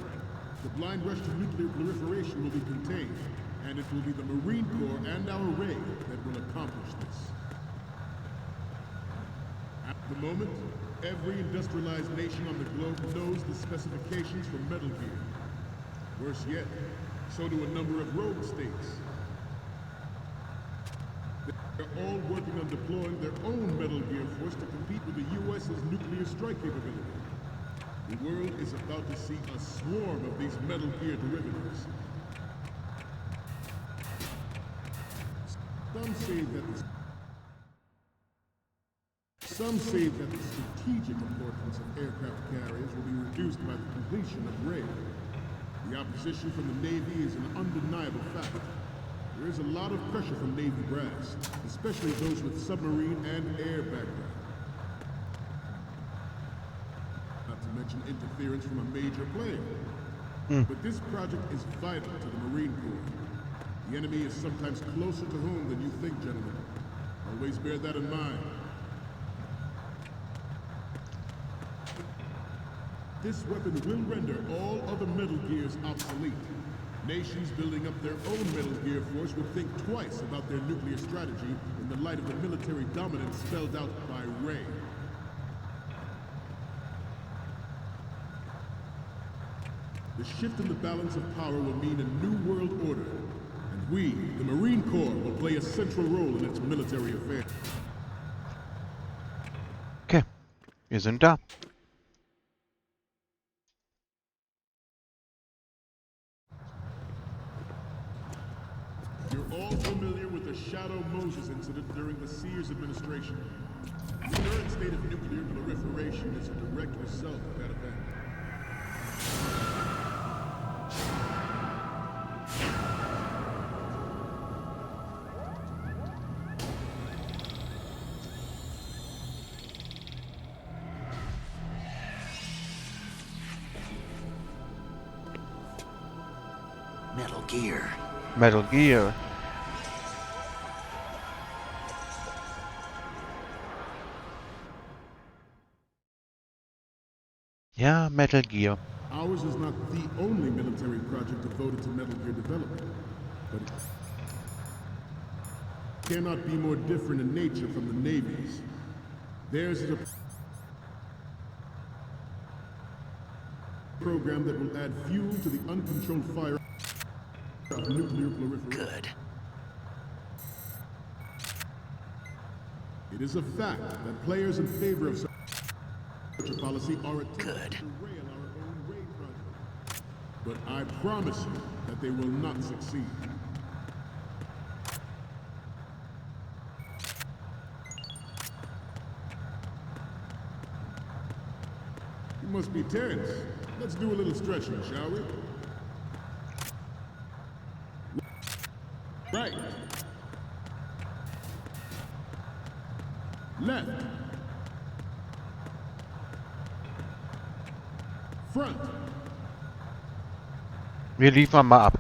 The blind rush to nuclear proliferation will be contained, and it will be the Marine Corps and our Ray that will accomplish this. At the moment, every industrialized nation on the globe knows the specifications for Metal Gear. Worse yet, so do a number of rogue states. They're all working on deploying their own Metal Gear force to compete with the U.S.'s nuclear strike capability. The world is about to see a swarm of these Metal Gear derivatives. Some say that the strategic importance of aircraft carriers will be reduced by the completion of Ray. The opposition from the Navy is an undeniable fact. There is a lot of pressure from Navy brass, especially those with submarine and air background. Not to mention interference from a major player. But this project is vital to the Marine Corps. The enemy is sometimes closer to home than you think, gentlemen. Always bear that in mind. This weapon will render all other Metal Gears obsolete. Nations building up their own Metal Gear force would think twice about their nuclear strategy in the light of the military dominance spelled out by Rein. The shift in the balance of power will mean a new world order, and we, the Marine Corps, will play a central role in its military affairs. Okay, wir sind da. You're all familiar with the Shadow Moses incident during the Sears administration. The current state of nuclear proliferation is a direct result of that event. Metal Gear. Metal Gear. Ja, Metal Gear. Ours is not the only military project devoted to Metal Gear development, but it cannot be more different in nature from the Navy's. Theirs is a program that will add fuel to the uncontrolled fire of nuclear proliferation. Good. It is a fact that players in favor of such a policy are attempting to derail our own raid project. But I promise you that they will not succeed. You must be tense. Let's do a little stretching, shall we? Right. Left. Front. Wir liefern mal ab.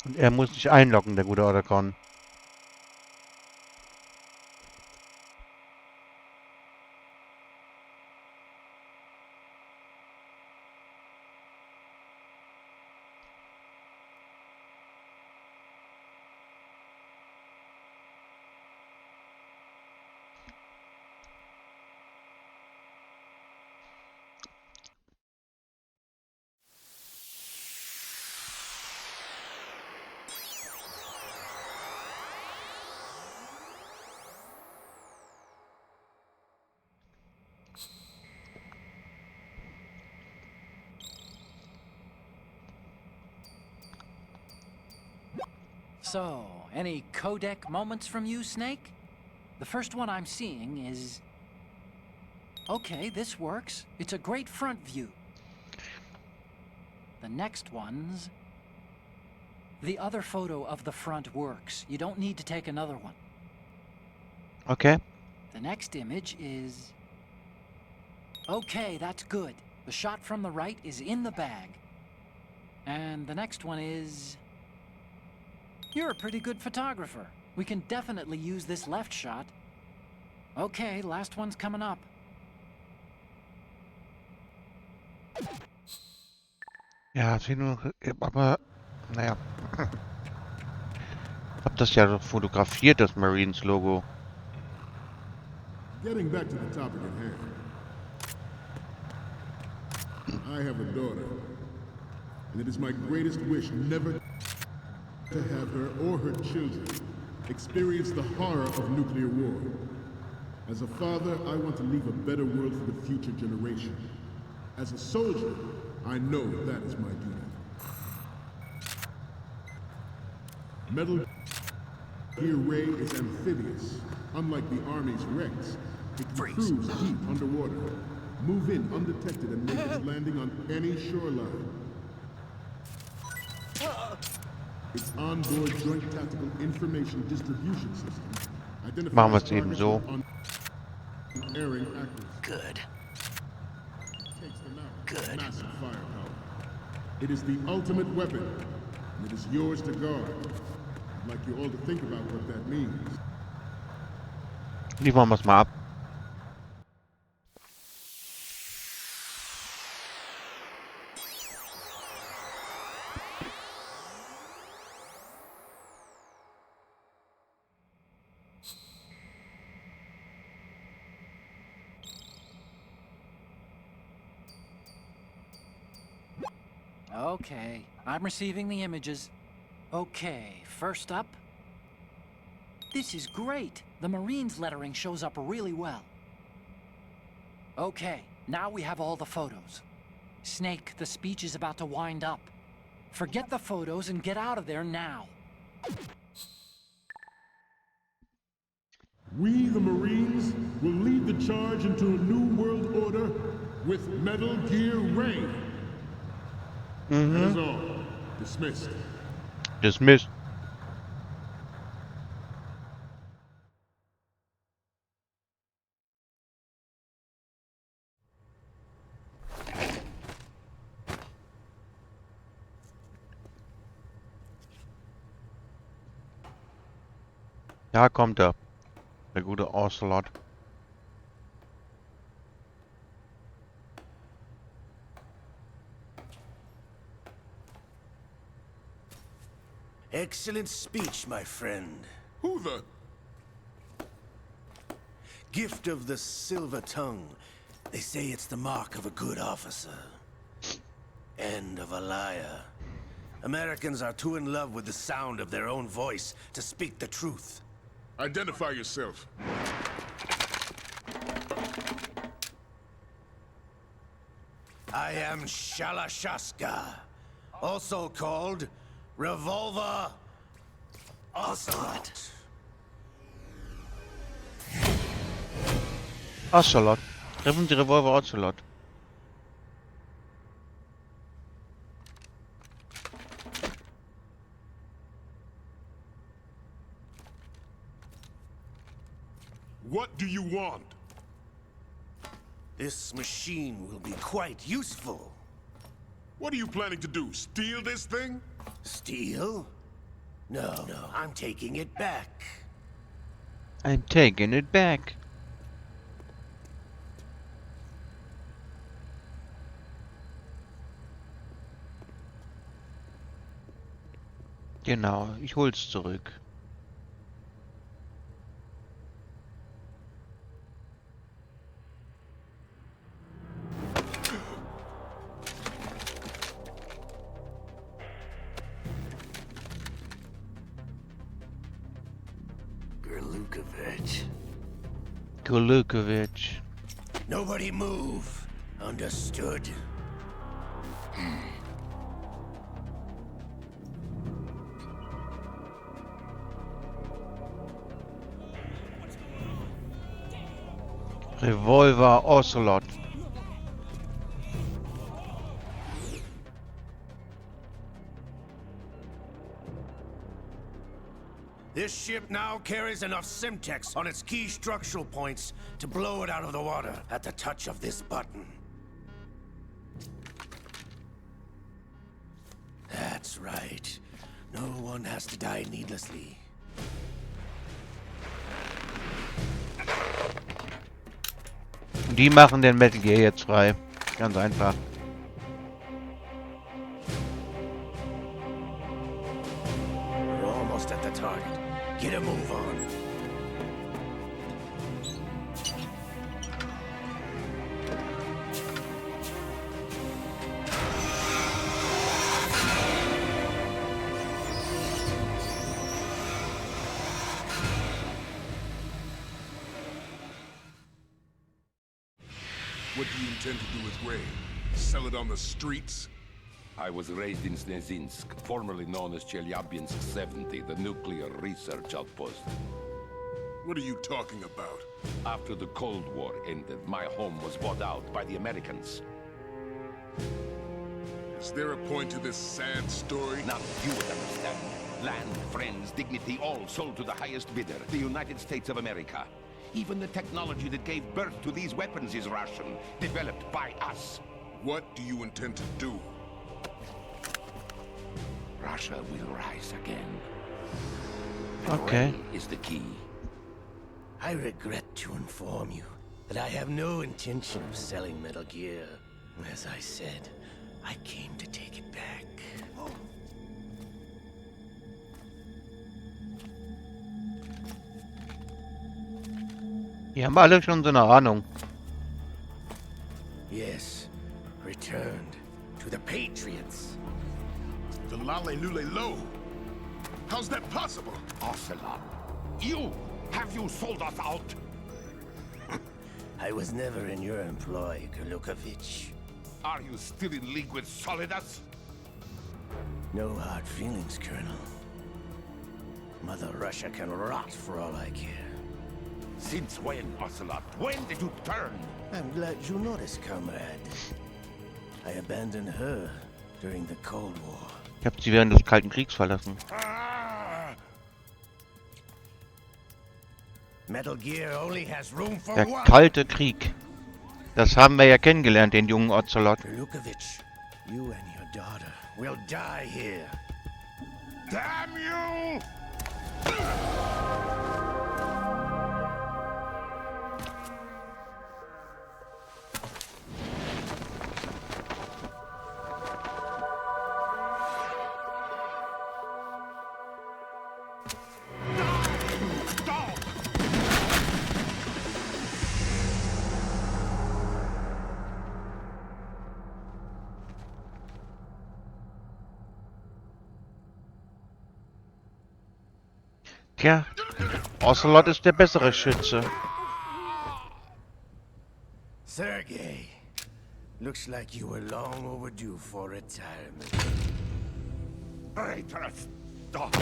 Und er muss sich einloggen, der gute Otacon. So, any codec moments from you, Snake? The first one I'm seeing is... Okay, this works. It's a great front view. The next one's... The other photo of the front works. You don't need to take another one. Okay. The next image is... Okay, that's good. The shot from the right is in the bag. And the next one is... You're a pretty good photographer. We can definitely use this left shot. Okay, last one's coming up. Ja, aber naja. Hab das ja fotografiert, das Marines-Logo. Getting back to the topic at hand. I have a daughter, and it is my greatest wish never to have her or her children experience the horror of nuclear war. As a father, I want to leave a better world for the future generation. As a soldier, I know that is my duty. Metal Gear Ray is amphibious. Unlike the Army's Rex, it can cruise deep underwater, move in undetected and make its landing on any shoreline. Its onboard joint tactical information distribution system Machen wir identifies es eben so. unerring accuracy. Good. Takes them out with Good. massive firepower. It is the ultimate weapon, and it is yours to guard. I'd like you all to think about what that means. Liefern wir es mal ab. Okay, I'm receiving the images. Okay, first up. This is great. The Marines lettering shows up really well. Okay, now we have all the photos. Snake, the speech is about to wind up. Forget the photos and get out of there now. We, the Marines, will lead the charge into a new world order with Metal Gear Rein. That is all. Dismissed. Dismissed. Da kommt er. Der gute Ocelot. Excellent speech, my friend. Who the... Gift of the silver tongue. They say it's the mark of a good officer. And of a liar. Americans are too in love with the sound of their own voice to speak the truth. Identify yourself. I am Shalashaska, also called Revolver Ocelot. Ocelot. Treffen Sie Revolver Ocelot. What do you want? This machine will be quite useful. What are you planning to do? Steal this thing? Steal? No, I'm taking it back. I'm taking it back. Genau, ich hol's zurück. Golukovich. Nobody move. Understood? Revolver Ocelot. This ship now carries enough Simtex on its key structural points to blow it out of the water at the touch of this button. That's right. No one has to die needlessly. Und die machen den Metal Gear jetzt frei. Ganz einfach. We're almost at the target. Get a move on. What do you intend to do with Ray? Sell it on the streets? I was raised in Snezinsk, formerly known as Chelyabinsk 70, the nuclear research outpost. What are you talking about? After the Cold War ended, my home was bought out by the Americans. Is there a point to this sad story? Now you would understand. Land, friends, dignity, all sold to the highest bidder, the United States of America. Even the technology that gave birth to these weapons is Russian, developed by us. What do you intend to do? Russia will rise again. Okay. Ray is the key. I regret to inform you that I have no intention of selling Metal Gear. As I said, I came to take it back. Die haben alle schon so eine Ahnung. Yes, returned to the Patriots. The Lale Lule Lo. How's that possible? Ocelot, have you sold us out? I was never in your employ, Golukovich. Are you still in league with Solidus? No hard feelings, Colonel. Mother Russia can rot for all I care. Since when, Ocelot? When did you turn? I'm glad you noticed, comrade. I abandoned her during the Cold War. Ich habe sie während des Kalten Kriegs verlassen. Metal Gear only has room for Der one. Kalte Krieg. Das haben wir ja kennengelernt, den jungen Ocelot. Golukovich, you and your daughter will die here. Damn you! Tja, Ocelot ist der bessere Schütze. Sergei, looks like you were long overdue for retirement. Traitors! Stop!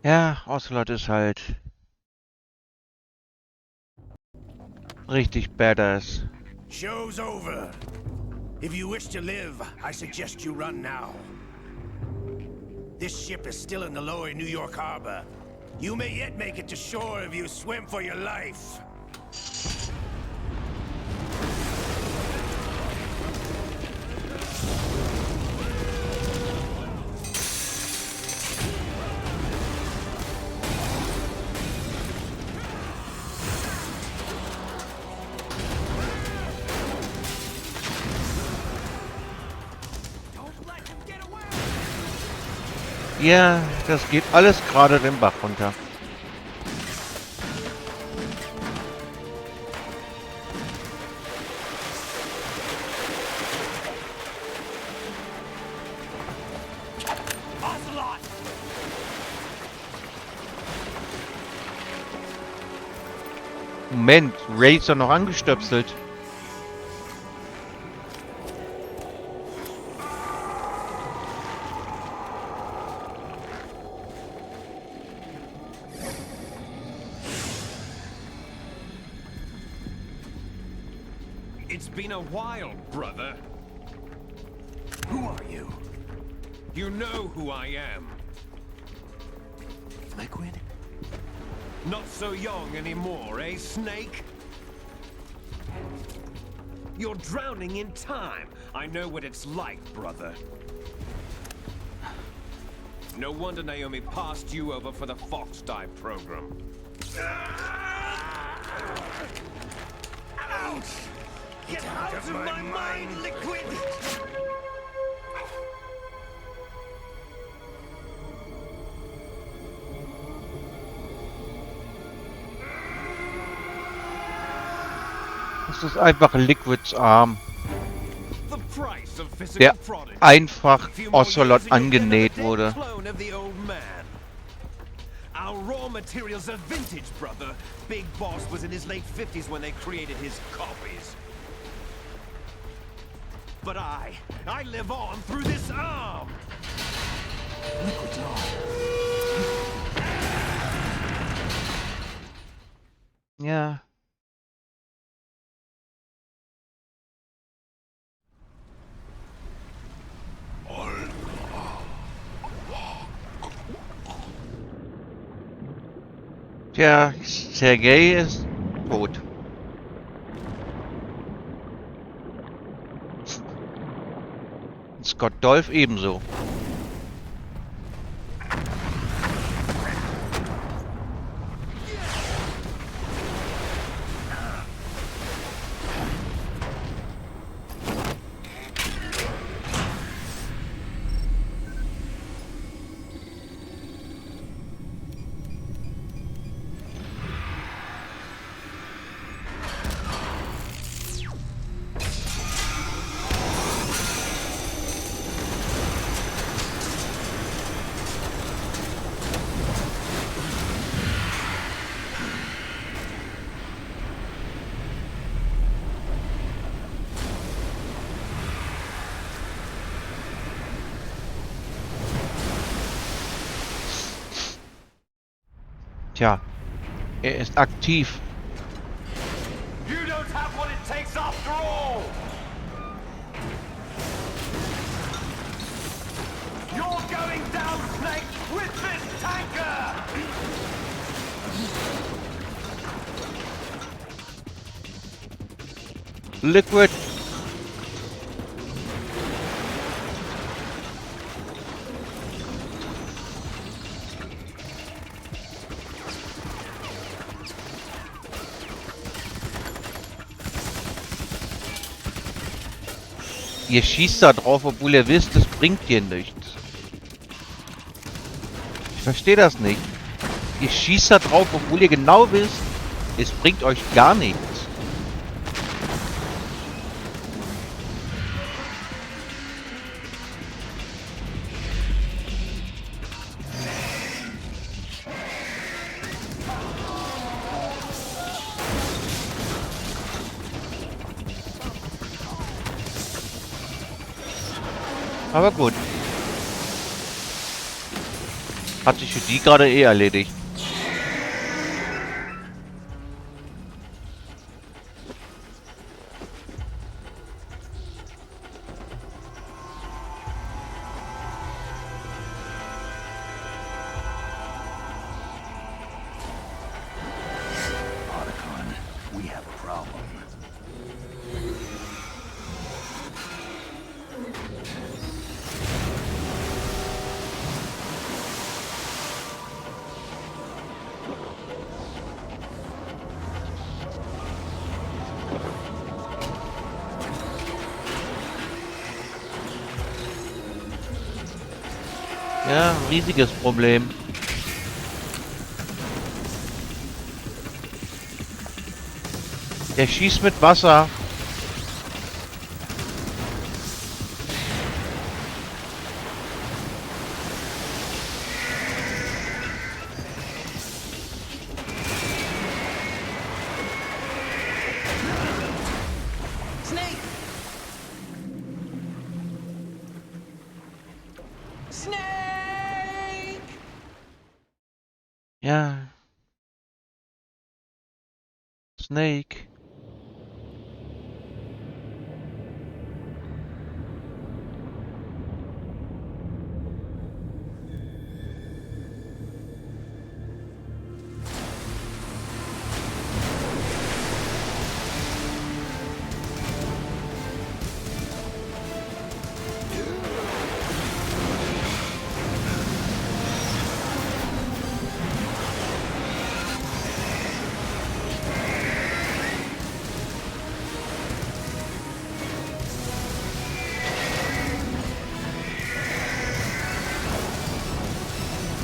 Ja, Ocelot ist halt richtig badass. Show's over. If you wish to live, I suggest you run now. This ship is still in the lower New York harbor. You may yet make it to shore if you swim for your life. Ja, das geht alles gerade den Bach runter. Moment, Ray ist doch noch angestöpselt. It's been a while, brother. Who are you? You know who I am. Liquid? Not so young anymore, eh, Snake? You're drowning in time. I know what it's like, brother. No wonder Naomi passed you over for the Fox Dive program. Ouch! Get out of my mind, Liquid! Das ist einfach Liquids Arm, The price of physical der prodigy. einfach Few more Ocelot years and you'll get angenäht a dead wurde. clone of the old man. Our raw materials are vintage, brother. Big Boss was in his late 50s when they created his copies. But I live on through this arm. Liquid's on. Ja. Tja, Sergei ist tot. Scott Dolph ebenso. Tja, er ist aktiv. You don't have what it takes after all! You're going down, Snake, with this tanker! Liquid. Ihr schießt da drauf, obwohl ihr wisst, es bringt dir nichts. Ich verstehe das nicht. Ihr schießt da drauf, obwohl ihr genau wisst, es bringt euch gar nichts. Aber gut. Hat sich für die gerade eh erledigt. Otacon, we have a problem. Ja, riesiges Problem. Der schießt mit Wasser. Snake! Snake! Ja. Snake.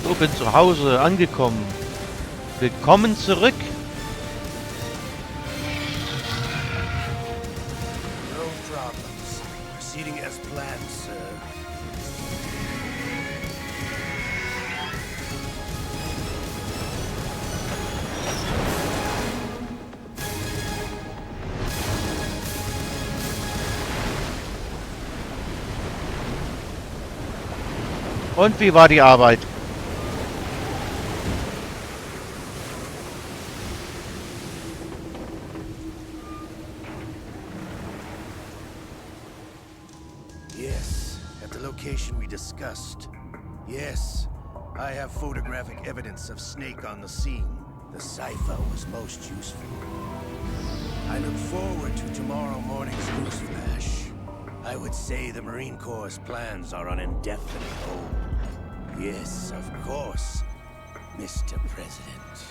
So, bin zu Hause angekommen. Willkommen zurück. No problems. Proceeding as planned, sir. Und wie war die Arbeit? Yes, at the location we discussed. Yes, I have photographic evidence of Snake on the scene. The cipher was most useful. I look forward to tomorrow morning's news flash. I would say the Marine Corps' plans are on indefinite hold. Yes, of course, Mr. President.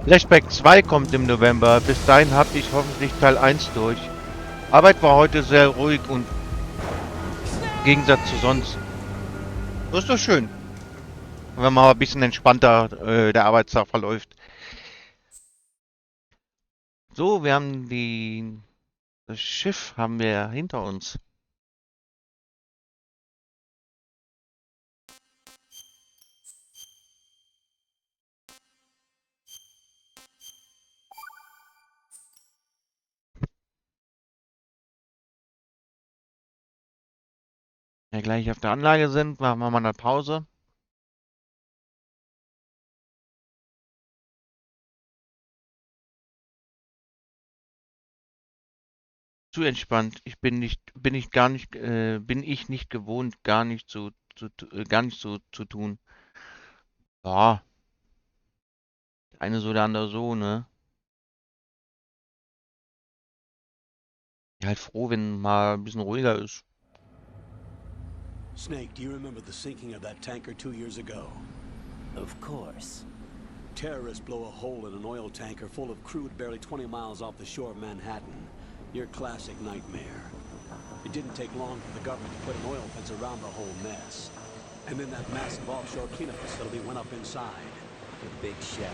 Flashback 2 kommt im November. Bis dahin habe ich hoffentlich Teil 1 durch. Arbeit war heute sehr ruhig und im Gegensatz zu sonst. Das ist doch schön. Wenn mal ein bisschen entspannter der Arbeitstag verläuft. So, wir haben das Schiff haben wir hinter uns. Wenn wir gleich auf der Anlage sind, machen wir mal eine Pause. Zu entspannt. Bin ich nicht gewohnt, gar nicht gar nicht so zu tun. Ja, der eine so, der andere so, ne? Ja, halt froh, wenn mal ein bisschen ruhiger ist. Snake, do you remember the sinking of that tanker 2 years ago? Of course. Terrorists blow a hole in an oil tanker full of crude barely 20 miles off the shore of Manhattan. Your classic nightmare. It didn't take long for the government to put an oil fence around the whole mess. And then that massive offshore cleanup facility went up inside. The big shell.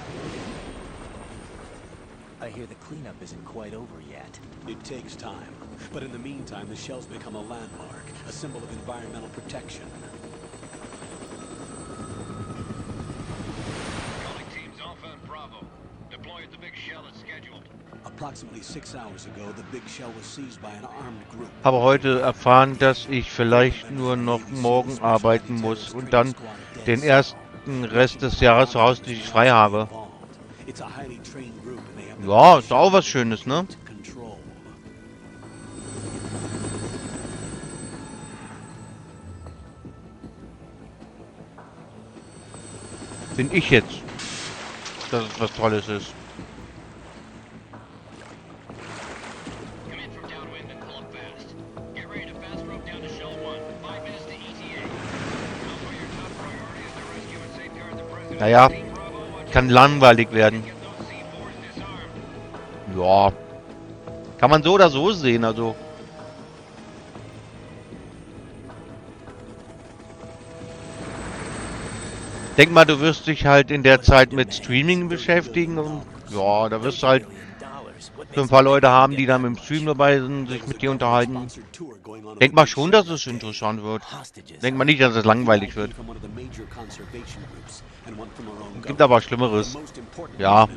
I hear the cleanup isn't quite over yet. It takes time. But in the meantime, the shell's become a landmark, a symbol of environmental protection. Calling teams Alpha and Bravo. Deploy at the big shell as scheduled. Approximately 6 hours ago, the big shell was seized by an armed group. Habe heute erfahren, dass ich vielleicht nur noch morgen arbeiten muss und dann den ersten Rest des Jahres voraussichtlich frei habe. Ja, ist auch was Schönes, ne? Bin ich jetzt, dass es was Tolles ist. Naja, kann langweilig werden. Ja, kann man so oder so sehen, also. Denk mal, du wirst dich halt in der Zeit mit Streaming beschäftigen und ja, da wirst du halt so ein paar Leute haben, die dann mit dem Stream dabei sind, sich mit dir unterhalten. Denk mal schon, dass es interessant wird. Denk mal nicht, dass es langweilig wird. Gibt aber Schlimmeres. Ja.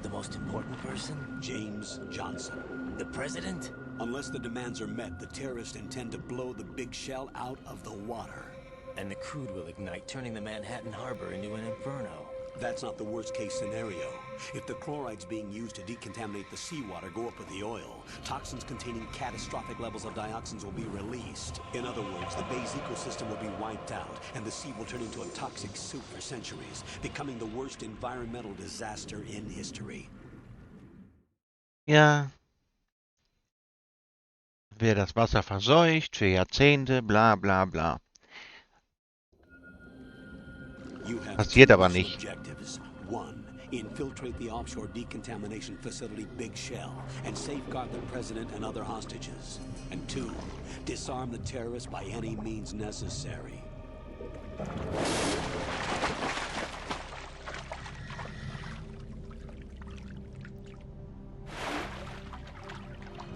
The most important person? James Johnson. The president? Unless the demands are met, the terrorists intend to blow the big shell out of the water. And the crude will ignite, turning the Manhattan Harbor into an inferno. That's not the worst-case scenario. If the chlorides being used to decontaminate the seawater go up with the oil, toxins containing catastrophic levels of dioxins will be released. In other words, the bay's ecosystem will be wiped out, and the sea will turn into a toxic soup for centuries, becoming the worst environmental disaster in history. Ja. Wer das Wasser verseucht für Jahrzehnte, bla bla bla. Passiert aber nicht. One, infiltrate the offshore decontamination facility Big Shell and safeguard the president and other hostages. And two, disarm the terrorists by any means necessary.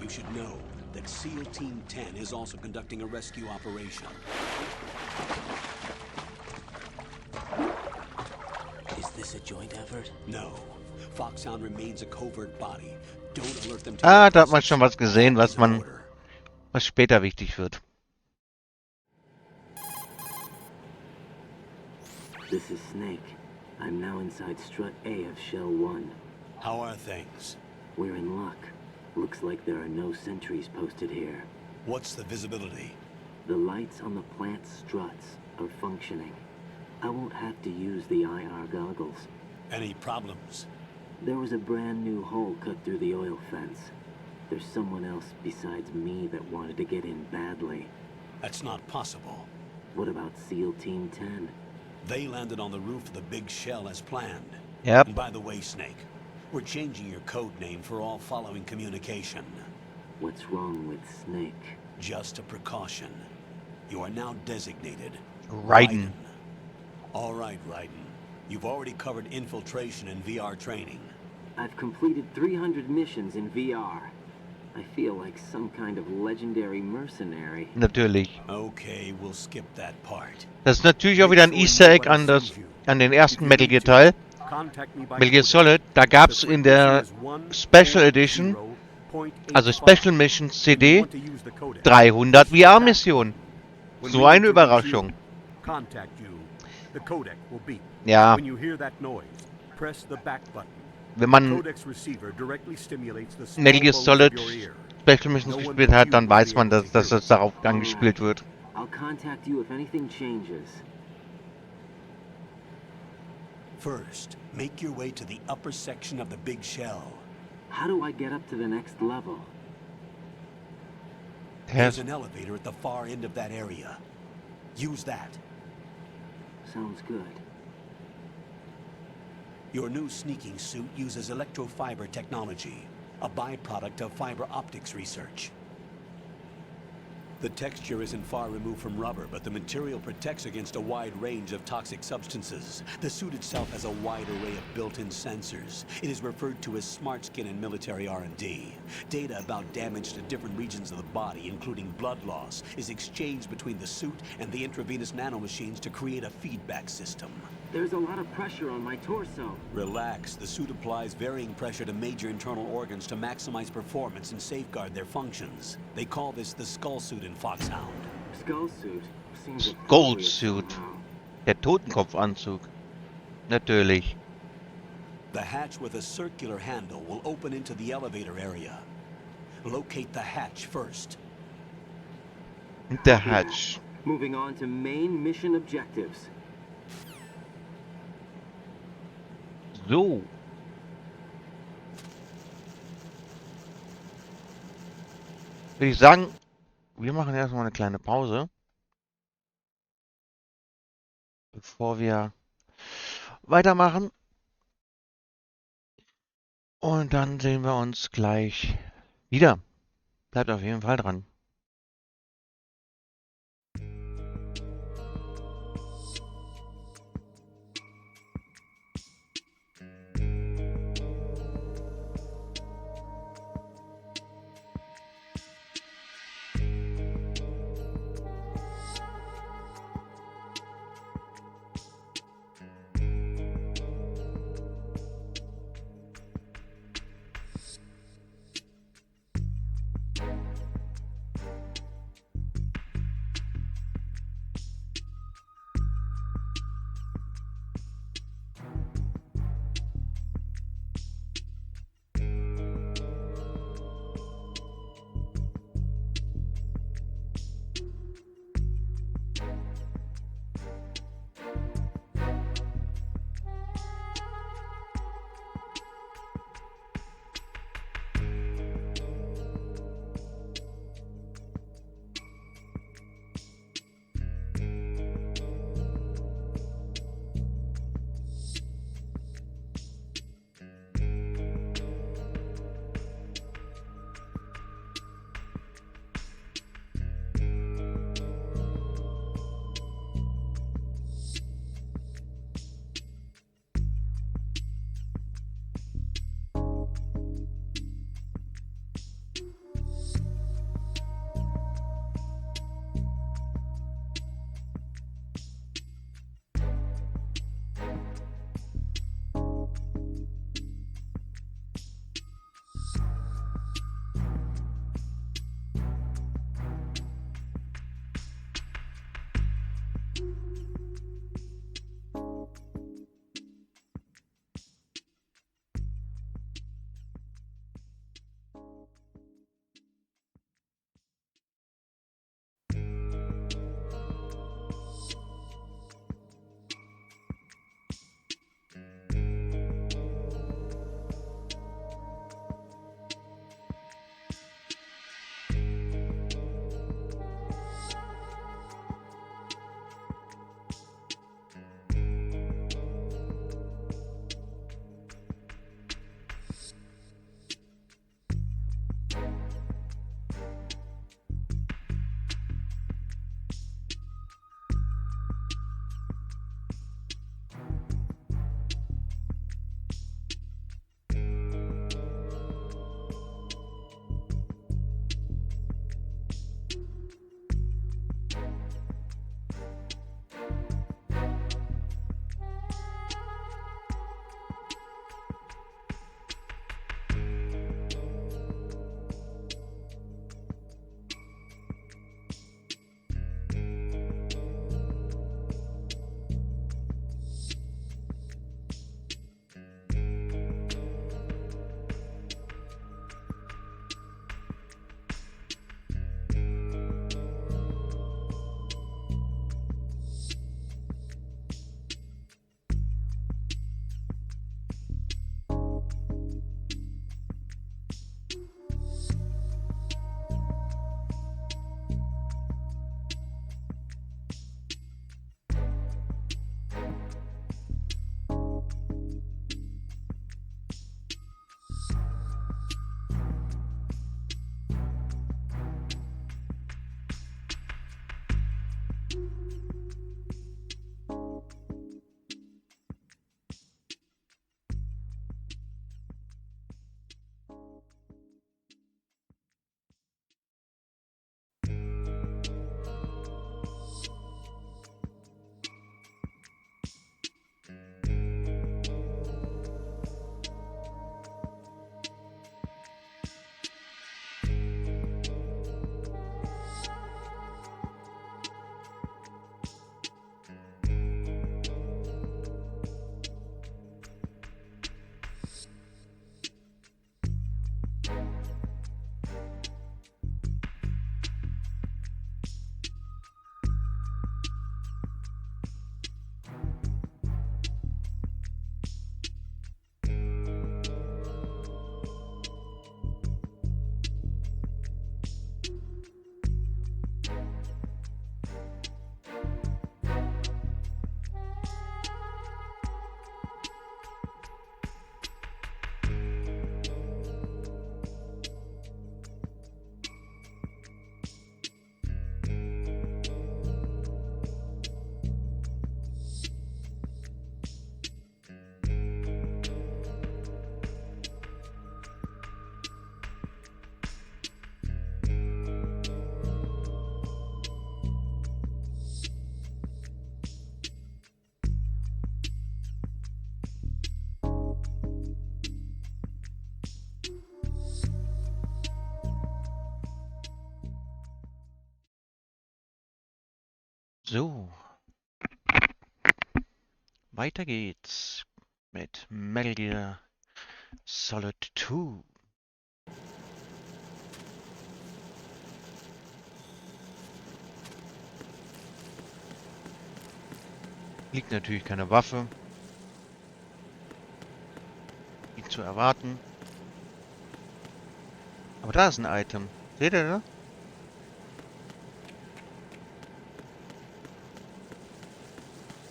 You should know that SEAL Team 10 is also conducting a rescue operation. Is this a joint effort? No. Foxhound remains a covert body. Don't alert them to Ah, da hat man schon was gesehen, was später wichtig wird. This is Snake. I'm now inside Strut A of Shell 1. How are things? We're in luck. Looks like there are no sentries posted here. What's the visibility? The lights on the plant's struts are functioning. I won't have to use the IR goggles. Any problems? There was a brand new hole cut through the oil fence. There's someone else besides me that wanted to get in badly. That's not possible. What about SEAL Team 10? They landed on the roof of the big shell as planned. Yep. And by the way, Snake, we're changing your code name for all following communication. What's wrong with Snake? Just a precaution. You are now designated Rein. All right, Raiden. You've already covered infiltration and VR training. I've completed 300 missions in VR. I feel like some kind of legendary mercenary. Natürlich. Okay, we'll skip that part. Das ist natürlich auch wieder ein Easter Egg an den ersten Metal Gear Teil. Metal Gear Solid, da gab es in der Special Edition, also Special Mission CD, 300 VR-Missionen. So eine Überraschung. Ja. Wenn man Metal Gear Solid Special Missions gespielt hat, dann weiß man, dass das darauf angespielt wird. I'll contact you if anything changes. First, make your way to the upper section of the big shell. How do I get up to the next level? There's an elevator at the far end of that area. Use that. Sounds good. Your new sneaking suit uses electrofiber technology, a byproduct of fiber optics research. The texture isn't far removed from rubber, but the material protects against a wide range of toxic substances. The suit itself has a wide array of built-in sensors. It is referred to as smart skin in military R&D. Data about damage to different regions of the body, including blood loss, is exchanged between the suit and the intravenous nanomachines to create a feedback system. There's a lot of pressure on my torso. Relax. The suit applies varying pressure to major internal organs to maximize performance and safeguard their functions. They call this the skull suit in Foxhound. Skull suit? Seems Gold Suit. Der Totenkopfanzug. Natürlich. The hatch with a circular handle will open into the elevator area. Locate the hatch first. Der Hatch. Moving on to main mission objectives. So. Würde ich sagen, wir machen erstmal eine kleine Pause, bevor wir weitermachen. Und dann sehen wir uns gleich wieder. Bleibt auf jeden Fall dran. So, weiter geht's mit Metal Gear Solid 2. Liegt natürlich keine Waffe. Wie zu erwarten. Aber da ist ein Item. Seht ihr das?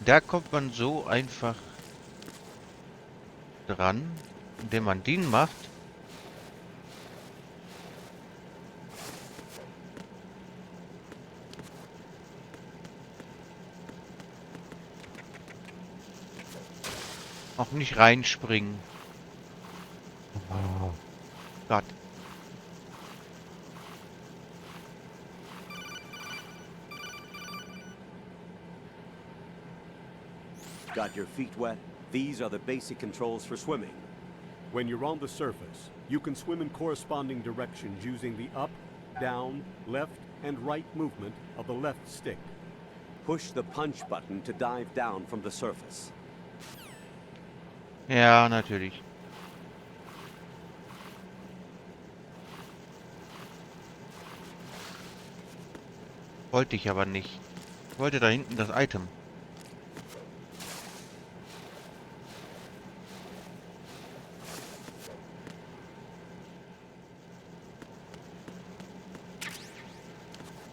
Da kommt man so einfach dran, indem man den macht. Auch nicht reinspringen. Oh Gott. Got your feet wet? These are the basic controls for swimming. When you're on the surface, you can swim in corresponding directions using the up, down, left, and right movement of the left stick. Push the punch button to dive down from the surface. Ja, natürlich. Wollte ich aber nicht. Ich wollte da hinten das Item.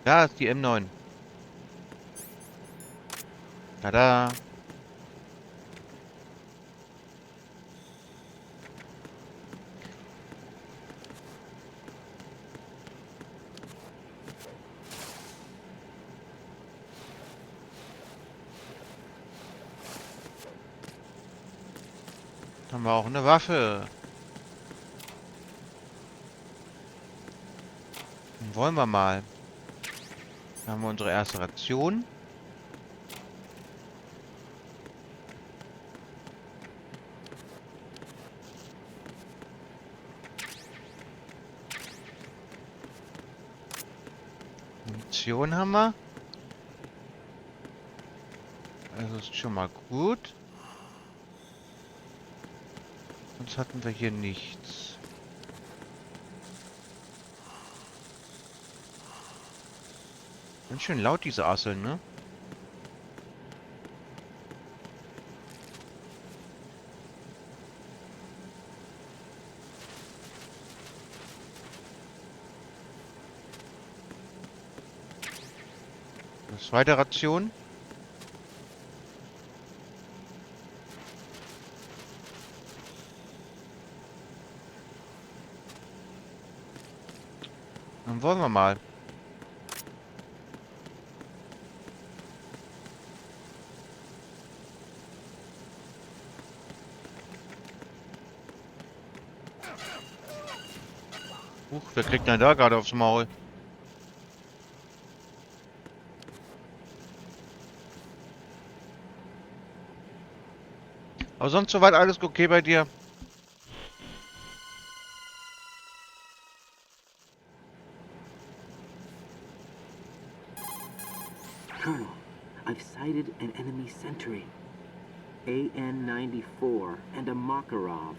Da ist die M9. Tada. Haben wir auch eine Waffe. Dann wollen wir mal. Dann haben wir unsere erste Ration. Munition haben wir. Also ist schon mal gut. Sonst hatten wir hier nichts. Ganz schön laut, diese Asseln, ne? Das zweite Ration. Dann wollen wir mal. Wer kriegt denn da gerade aufs Maul? Aber sonst soweit alles okay bei dir? Colonel, I've sighted an enemy sentry. AN-94 and a Makarov.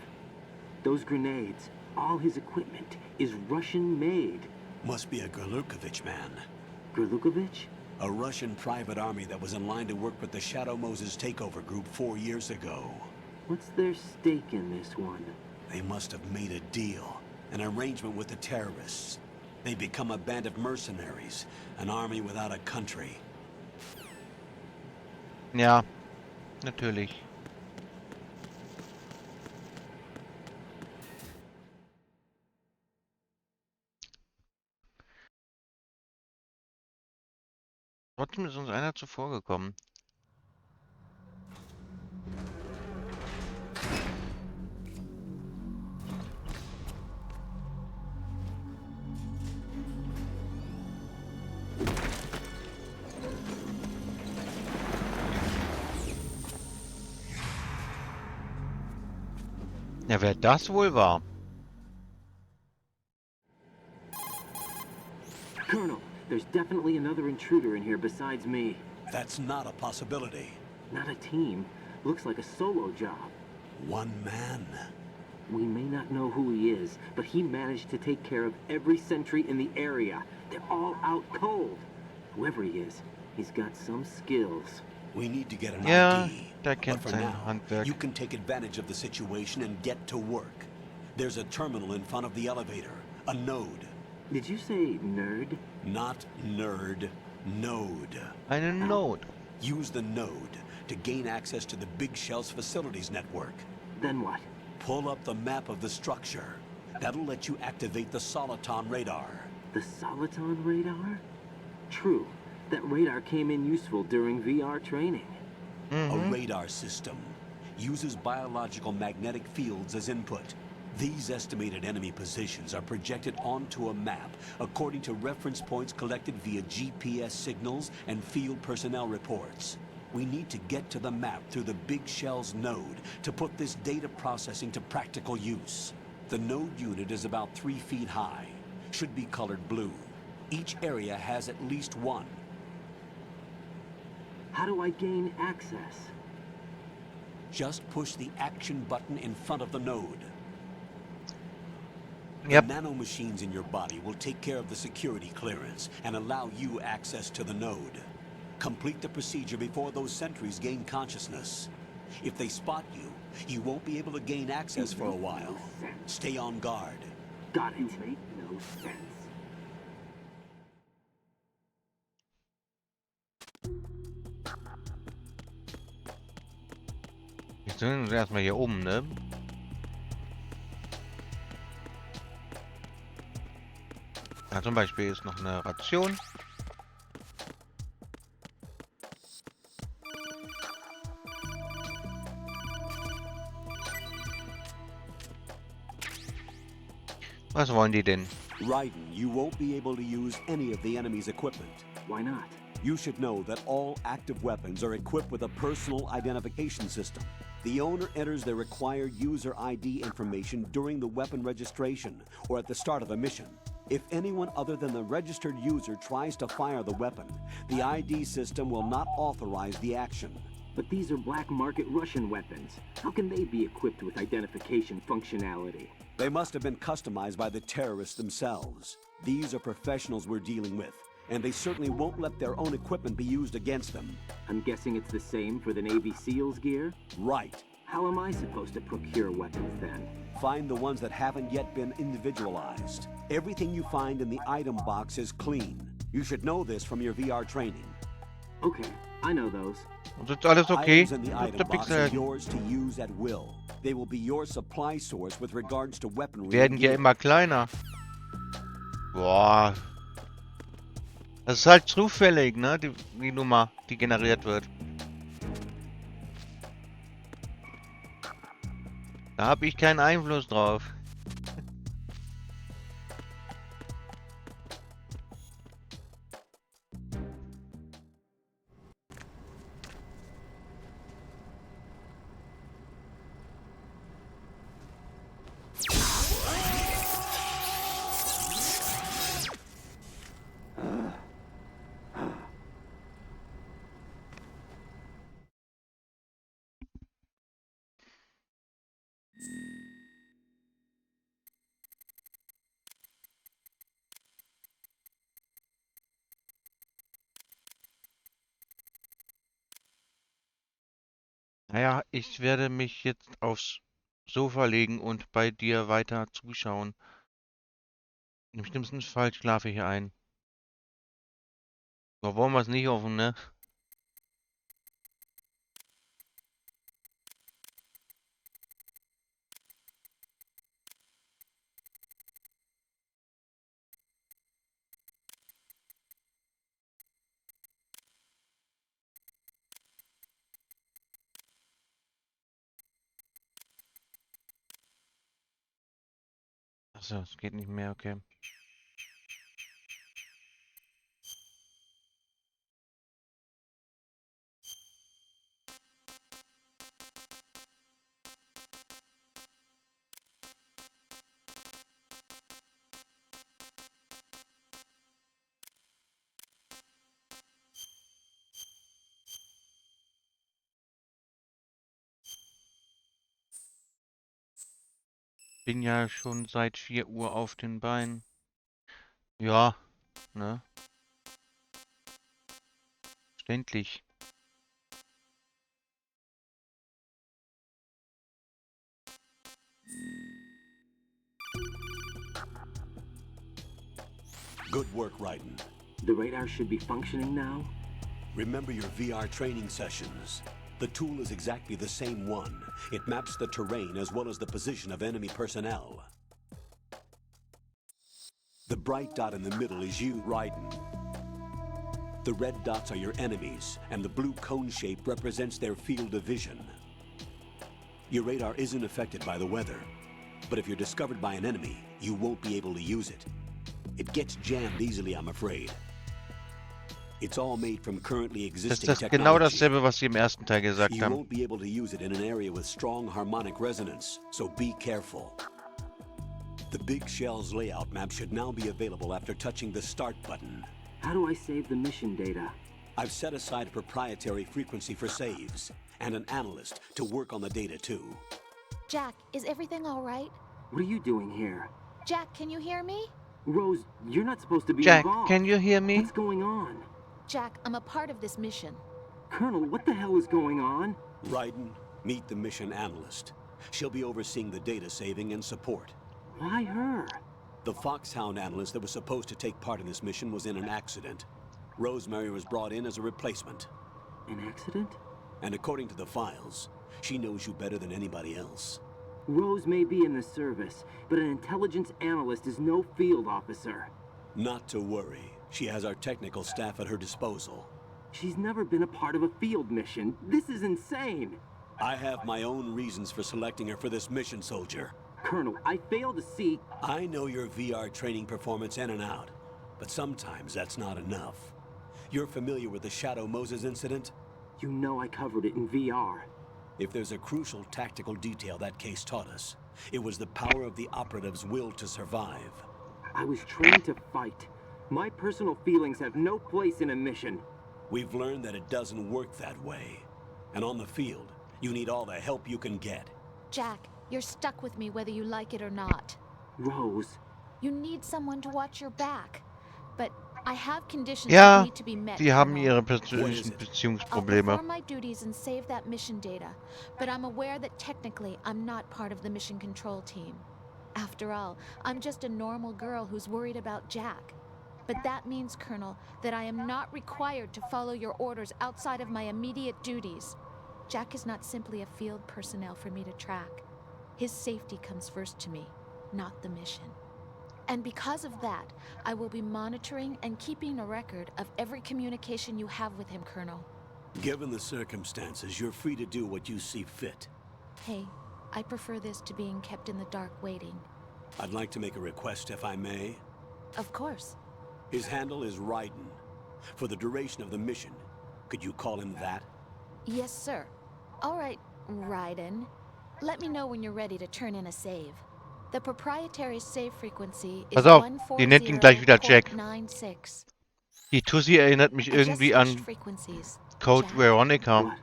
Those grenades, all his equipment, is Russian-made. Must be a Gerlukovich man. Gerlukovich? A Russian private army that was in line to work with the Shadow Moses takeover group 4 years ago. What's their stake in this one? They must have made a deal, an arrangement with the terrorists. They become a band of mercenaries, an army without a country. Ja, natürlich. Trotzdem ist uns einer zuvor gekommen. Ja, wer das wohl war? Colonel, there's definitely another intruder in here besides me. That's not a possibility. Not a team. Looks like a solo job. One man. We may not know who he is, but he managed to take care of every sentry in the area. They're all out cold. Whoever he is, he's got some skills. We need to get an Ja, ID. der But kennt for sein now, Handwerk. you can take advantage of the situation and get to work. There's a terminal in front of the elevator. A node. Did you say nerd? Not nerd. Node. Eine Node. Use the node to gain access to the Big Shell's facilities network. Then what? Pull up the map of the structure. That'll let you activate the Soliton radar. The Soliton radar? True. That radar came in useful during VR training. A radar system uses biological magnetic fields as input. These estimated enemy positions are projected onto a map according to reference points collected via GPS signals and field personnel reports. We need to get to the map through the Big Shell's node to put this data processing to practical use. The node unit is about 3 feet high. Should be colored blue. Each area has at least one. How do I gain access? Just push the action button in front of the node. Yep. The nanomachines in your body will take care of the security clearance and allow you access to the node. Complete the procedure before those sentries gain consciousness. If they spot you, you won't be able to gain access for a while. Stay on guard. Got it. Make no sense. Jetzt sind wir uns erstmal hier oben, ne? Ja, zum Beispiel ist noch eine Ration. Was wollen die denn? Rein, you won't be able to use any of the enemy's equipment. Why not? You should know that all active weapons are equipped with a personal identification system. The owner enters their required user ID information during the weapon registration or at the start of a mission. If anyone other than the registered user tries to fire the weapon, the ID system will not authorize the action. But these are black market Russian weapons. How can they be equipped with identification functionality? They must have been customized by the terrorists themselves. These are professionals we're dealing with, and they certainly won't let their own equipment be used against them. I'm guessing it's the same for the Navy SEALs gear? Right. How am I supposed to procure weapons then? Find the ones that haven't yet been individualized. Everything you find in the item box is clean. You should know this from your VR training. Okay, I know those. Und ist alles okay? Items in the Der item box are Pixel yours to use at will. They will be your supply source with regards to weaponry. werden and ja gear. immer kleiner. Boah. Das ist halt zufällig, ne? Die Nummer, die generiert wird. Da habe ich keinen Einfluss drauf. Naja, ich werde mich jetzt aufs Sofa legen und bei dir weiter zuschauen. Im schlimmsten Fall schlafe ich ein. Aber wollen wir es nicht hoffen, ne? Achso, es geht nicht mehr, okay. Bin ja schon seit 4 Uhr auf den Beinen. Ja, ne? Verständlich. Good work, Rein. The radar should be functioning now? Remember your VR training sessions. The tool is exactly the same one. It maps the terrain as well as the position of enemy personnel. The bright dot in the middle is you, Raiden. The red dots are your enemies, and the blue cone shape represents their field of vision. Your radar isn't affected by the weather, but if you're discovered by an enemy, you won't be able to use it. It gets jammed easily, I'm afraid. It's all made from currently existing Das ist technology. genau dasselbe, was Sie im ersten Teil gesagt You haben. won't be able to use it in an area with strong harmonic resonance, so be careful. The Big Shell's layout map should now be available after touching the Start button. How do I save the mission data? I've set aside a proprietary frequency for saves, and an analyst to work on the data too. Jack, is everything all right? What are you doing here? Jack, can you hear me? Rose, you're not supposed to be Jack, involved. can you hear me? What's going on? Jack, I'm a part of this mission. Colonel, what the hell is going on? Raiden, meet the mission analyst. She'll be overseeing the data saving and support. Why her? The Foxhound analyst that was supposed to take part in this mission was in an accident. Rosemary was brought in as a replacement. An accident? And according to the files, she knows you better than anybody else. Rose may be in the service, but an intelligence analyst is no field officer. Not to worry. She has our technical staff at her disposal. She's never been a part of a field mission. This is insane. I have my own reasons for selecting her for this mission, soldier. Colonel, I fail to see... I know your VR training performance in and out, but sometimes that's not enough. You're familiar with the Shadow Moses incident? You know I covered it in VR. If there's a crucial tactical detail that case taught us, it was the power of the operative's will to survive. I was trained to fight. My personal feelings have no place in a mission. We've learned that it doesn't work that way. And on the field, you need all the help you can get. Jack, you're stuck with me whether you like it or not. Rose. You need someone to watch your back. But I have conditions Ja, that need to be met. die haben Colonel. ihre persönlichen I'll Beziehungsprobleme. perform my duties and save that mission data, but I'm aware that technically I'm not part of the mission control team. After all, I'm just a normal girl who's worried about Jack. But that means, Colonel, that I am not required to follow your orders outside of my immediate duties. Jack is not simply a field personnel for me to track. His safety comes first to me, not the mission. And because of that, I will be monitoring and keeping a record of every communication you have with him, Colonel. Given the circumstances, you're free to do what you see fit. Hey, I prefer this to being kept in the dark waiting. I'd like to make a request, if I may. Of course. His handle is Raiden. For the duration of the mission, could you call him that? Yes, sir. All right, Raiden. Let me know when you're ready to turn in a save. The proprietary save frequency is Pass auf, die nennt ihn gleich wieder Jack. 140.96. Die Tussi erinnert mich I just irgendwie an switched frequencies. Code Jack, Veronica.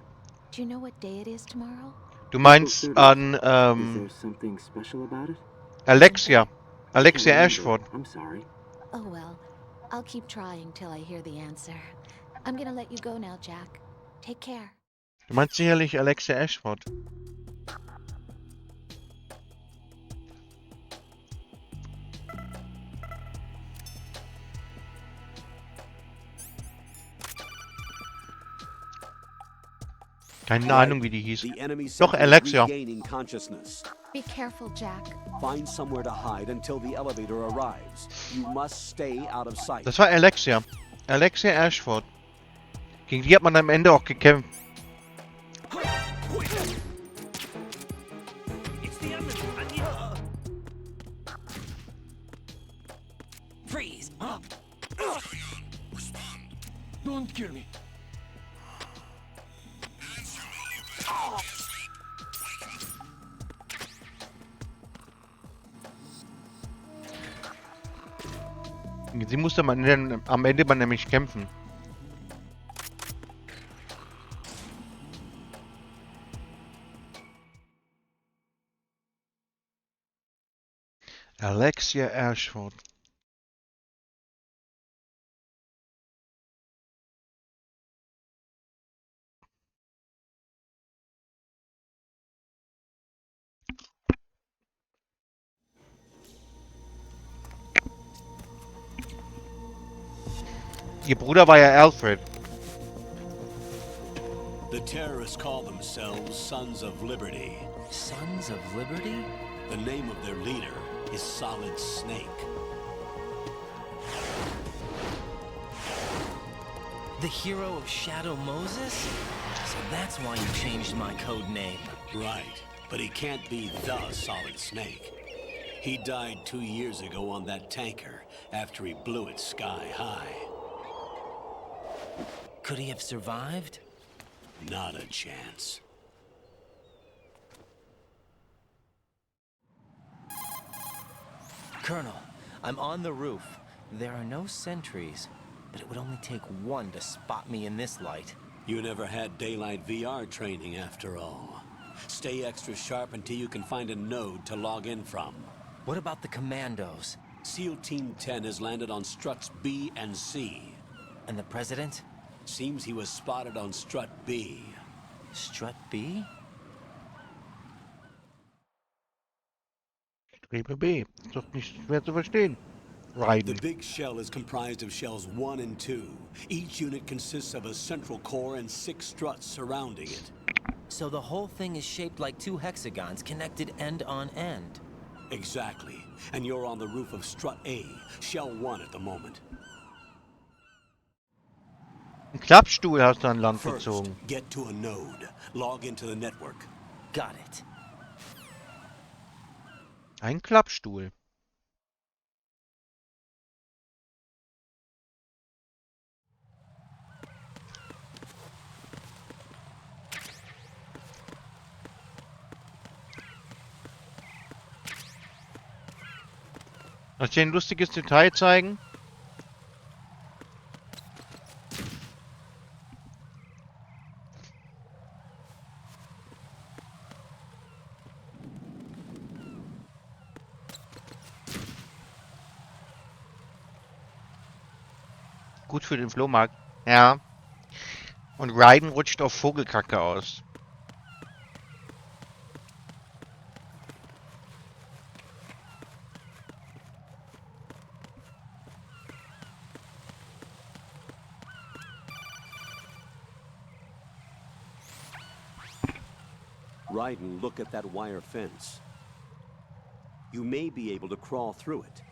do you know what day it is tomorrow? Du meinst an Is there something special about it? Alexia. Alexia Ashford. I'm sorry. Oh well, I'll keep trying till I hear the answer. I'm gonna let you go now, Jack. Take care. Du meinst sicherlich Alexia Ashford. Keine Ahnung, wie die hieß. The enemy Doch, center is Alexia. regaining consciousness. Be careful, Jack. Find somewhere to hide until the elevator arrives. You must stay out of sight. Das war Alexia. Alexia Ashford. Gegen die hat man am Ende auch gekämpft. Freeze! Don't kill me. Sie musste man am Ende nämlich kämpfen. Alexia Ashford. Ihr Bruder war ja Alfred. The terrorists call themselves Sons of Liberty. Sons of Liberty? The name of their leader is Solid Snake. The hero of Shadow Moses? So that's why you changed my code name. Right, but he can't be the Solid Snake. He died 2 years ago on that tanker after he blew it sky high. Could he have survived? Not a chance. Colonel, I'm on the roof. There are no sentries, but it would only take one to spot me in this light. You never had daylight VR training after all. Stay extra sharp until you can find a node to log in from. What about the commandos? SEAL Team 10 has landed on struts B and C. And the President? Seems he was spotted on strut B. Strut B? Strebe B. Ist doch nicht schwer zu verstehen. Rein. The big shell is comprised of shells 1 and 2. Each unit consists of a central core and 6 struts surrounding it. So the whole thing is shaped like 2 hexagons connected end on end. Exactly. And you're on the roof of strut A, shell 1 at the moment. Ein Klappstuhl hast du an Land First, gezogen. get to a node. Log into the network. Got it. Ein Klappstuhl. Soll ich dir ein lustiges Detail zeigen? Gut für den Flohmarkt. Ja. Und Rein rutscht auf Vogelkacke aus. Ryden, look at that wire fence. You may be able to crawl through it.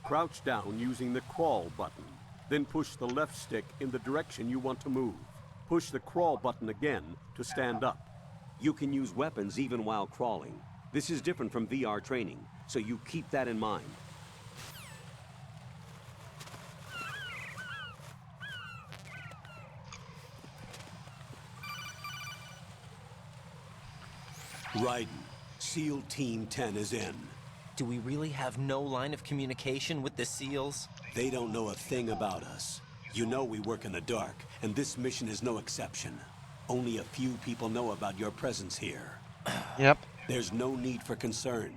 Crouch down using the crawl button. Then push the left stick in the direction you want to move. Push the crawl button again to stand up. You can use weapons even while crawling. This is different from VR training, so you keep that in mind. Ryden, SEAL Team 10 is in. Do we really have no line of communication with the SEALs? They don't know a thing about us. You know we work in the dark, and this mission is no exception. Only a few people know about your presence here. Yep. There's no need for concern.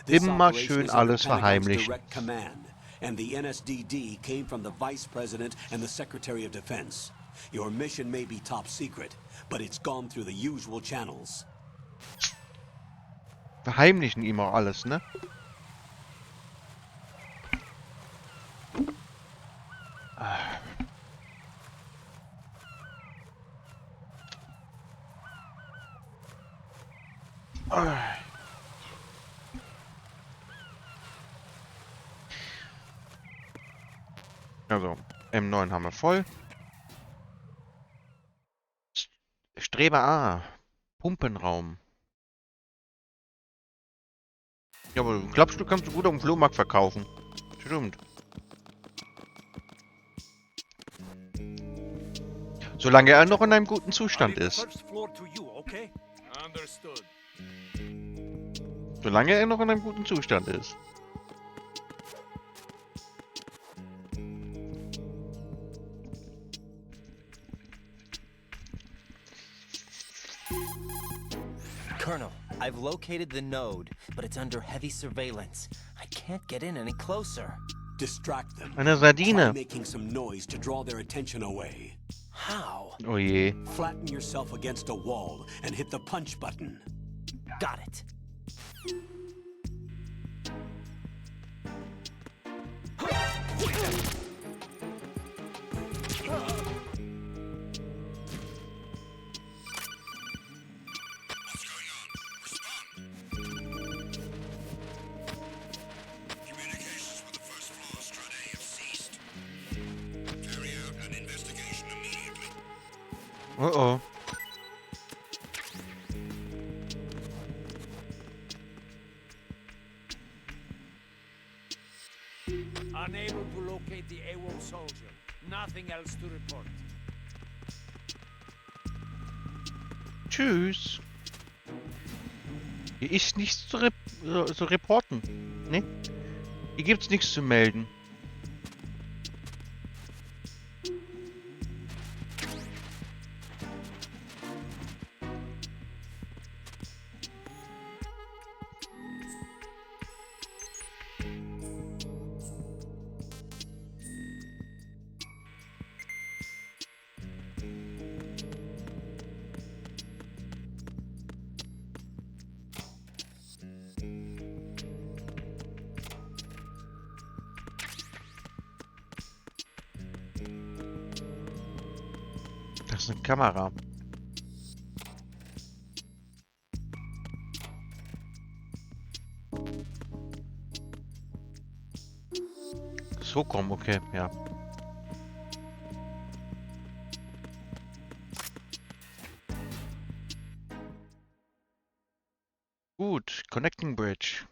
This Immer operation schön is under alles Pentagon's verheimlichen. direct command, and the NSDD came from the Vice President and the Secretary of Defense. Your mission may be top secret, but it's gone through the usual channels. Verheimlichen ihm auch alles, ne? Also, M9 haben wir voll. Strebe A. Pumpenraum. Ja, aber glaubst du, kannst du gut auf dem Flohmarkt verkaufen? Stimmt. Solange er noch in einem guten Zustand ist. Solange er noch in einem guten Zustand ist. Colonel, I've located the node. but it's under heavy surveillance. I can't get in any closer. Distract them. Eine Try Sardine. making some noise to draw their attention away. How? Oh je. Flatten yourself against a wall and hit the punch button. Got it. Oh oh. Unable to locate the AWOL soldier. Nothing else to report. Tschüss. Hier ist nichts zu reporten. Ne? Hier gibt's nichts zu melden. Das ist eine Kamera. So, komm, okay, ja. Gut, Connecting Bridge.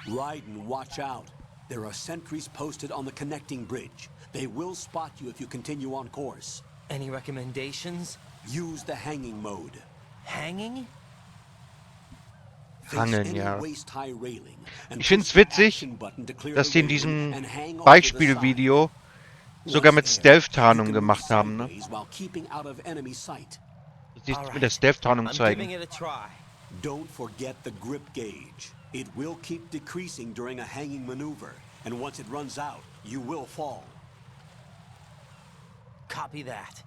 Rein, watch out. There are sentries posted on the connecting bridge. They will spot you if you continue on course. Any recommendations? Use the hanging mode. Hanging? Hangeln, ja. Ich finde es witzig, dass die in diesem Beispielvideo sogar mit Stealth-Tarnung gemacht haben, ne? Die mit der Stealth-Tarnung zeigen. Don't forget the grip gauge. It will keep decreasing during a hanging maneuver, and once it runs out, you will fall. Copy that.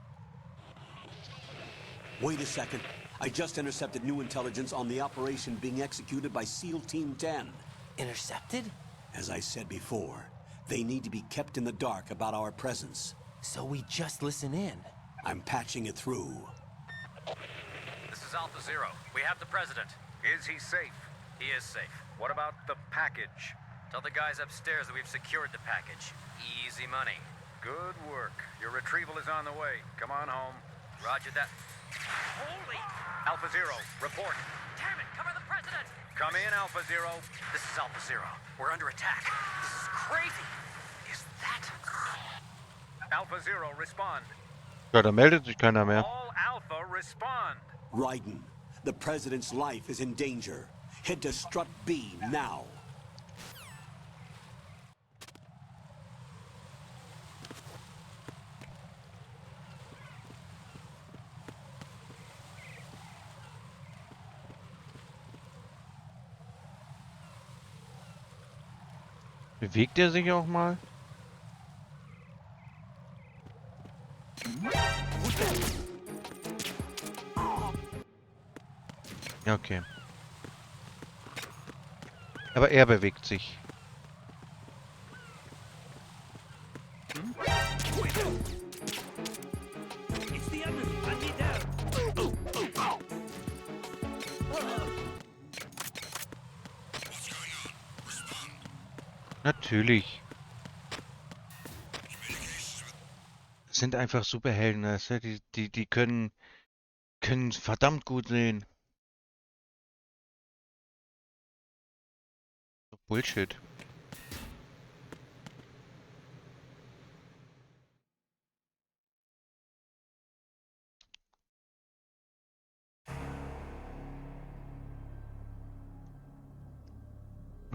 Wait a second. I just intercepted new intelligence on the operation being executed by SEAL Team 10. Intercepted? As I said before, they need to be kept in the dark about our presence. So we just listen in. I'm patching it through. This is Alpha Zero. We have the president. Is he safe? He is safe. What about the package? Tell the guys upstairs that we've secured the package. Easy money. Good work. Your retrieval is on the way. Come on home. Roger that. Holy! Alpha Zero, report. Damn it, cover the president! Come in, Alpha Zero. This is Alpha Zero. We're under attack. This is crazy. Is that... Alpha Zero, respond. Ja, da meldet sich keiner mehr. All Alpha, respond. Raiden, the president's life is in danger. Head to Strut B now. Bewegt er sich auch mal? Ja, okay. Aber er bewegt sich. Natürlich. Das sind einfach Superhelden, weißt du? Die können verdammt gut sehen. Bullshit.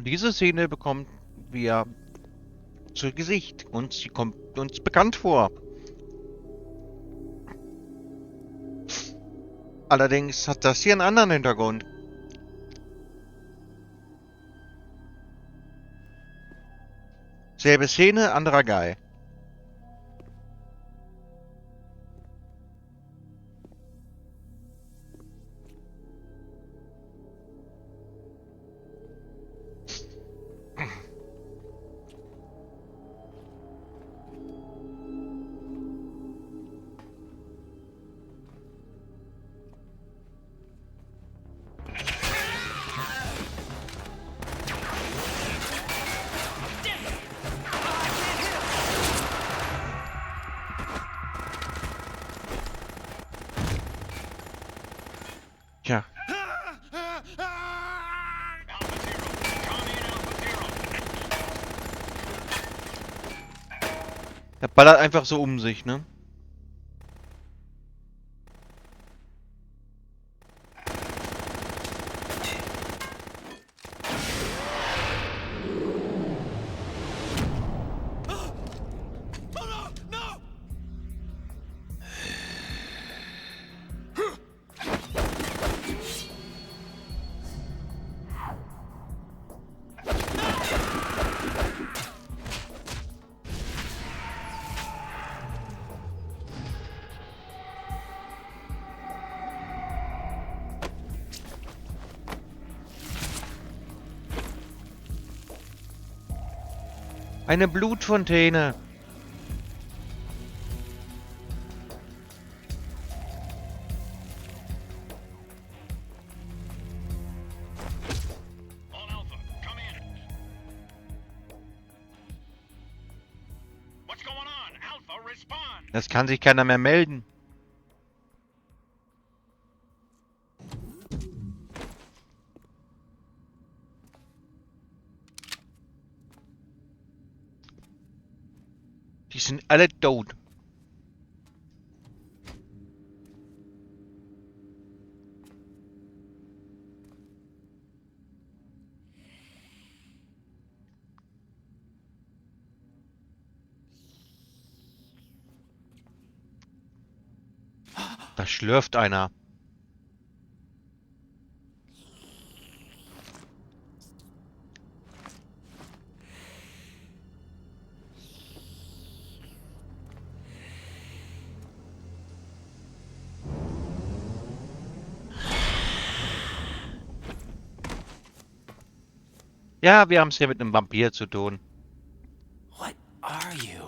Und diese Szene bekommen wir zu Gesicht und sie kommt uns bekannt vor. Allerdings hat das hier einen anderen Hintergrund. Selbe Szene, anderer Guy. Tja. Er ballert einfach so um sich, ne? Eine Blutfontäne. Das kann sich keiner mehr melden. Die sind alle tot. Da schlürft einer. Ja, wir haben es hier mit einem Vampir zu tun. What are you?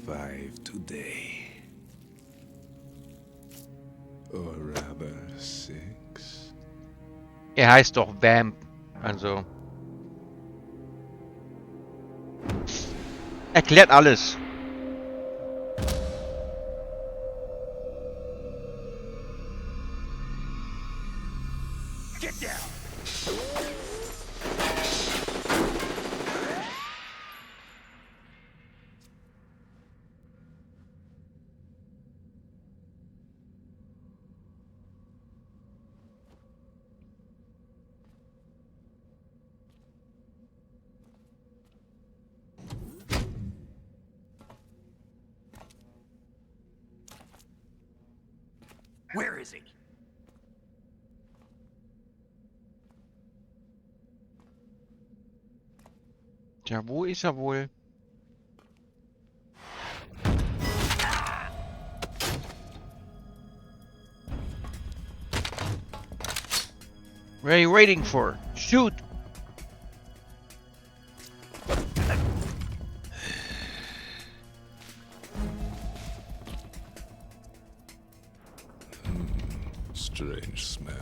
Five today. Or rather 6. Er heißt doch Vamp. Also. Erklärt alles. Get down! Where is he? Tja, wo ist er wohl? What are you waiting for? Shoot! Strange smell.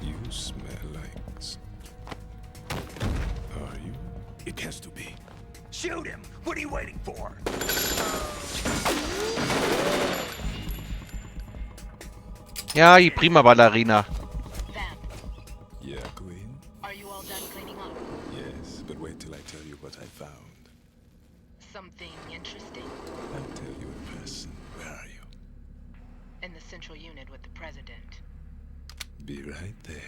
You smell like... Are you? It has to be. Shoot him! What are you waiting for? Ja, die Prima Ballerina. Yeah, Queen? Are you all done cleaning up? Wait till I tell you what I found. Something interesting? I'll tell you in person. Where are you? In the central unit with the president. Be right there.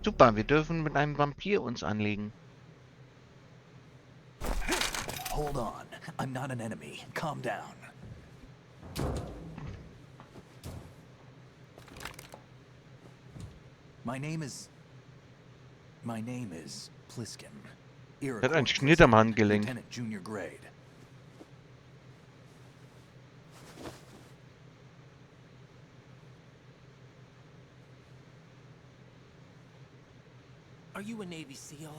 Super, wir dürfen mit einem Vampir uns anlegen. Hold on. I'm not an enemy. Calm down. My name is Pliskin. Er hat einen Schnitt am Handgelenk. Lieutenant Junior Grade. Are you a Navy SEAL?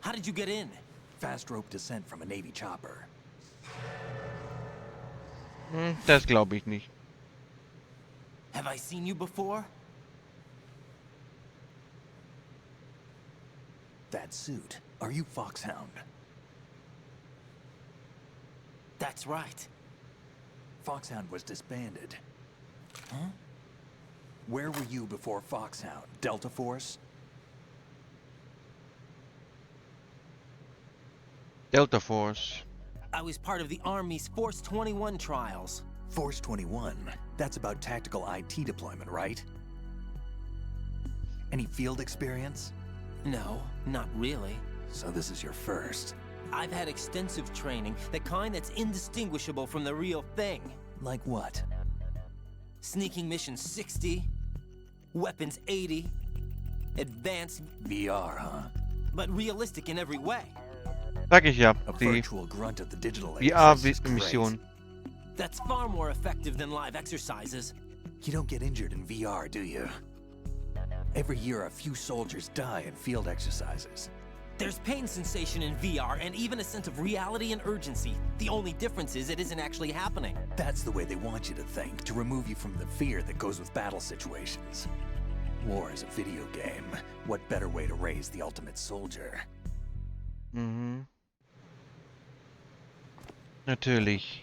How did you get in? Fast rope descent from a Navy chopper. Das glaube ich nicht. Have I seen you before? That suit. Are you Foxhound? That's right. Foxhound was disbanded. Huh? Where were you before Foxhound? Delta Force? Delta Force. I was part of the Army's Force 21 trials. Force 21? That's about tactical IT deployment, right? Any field experience? No, not really. So this is your first. I've had extensive training, the kind that's indistinguishable from the real thing. Like what? Sneaking mission 60, weapons 80, advanced VR, huh? But realistic in every way. Sag ich ja, A die virtual grunt of the digital age. VR-Mission. That's far more effective than live exercises. You don't get injured in VR, do you? Every year, a few soldiers die in field exercises. There's pain sensation in VR and even a sense of reality and urgency. The only difference is it isn't actually happening. That's the way they want you to think, to remove you from the fear that goes with battle situations. War is a video game. What better way to raise the ultimate soldier? Mhm. Natürlich.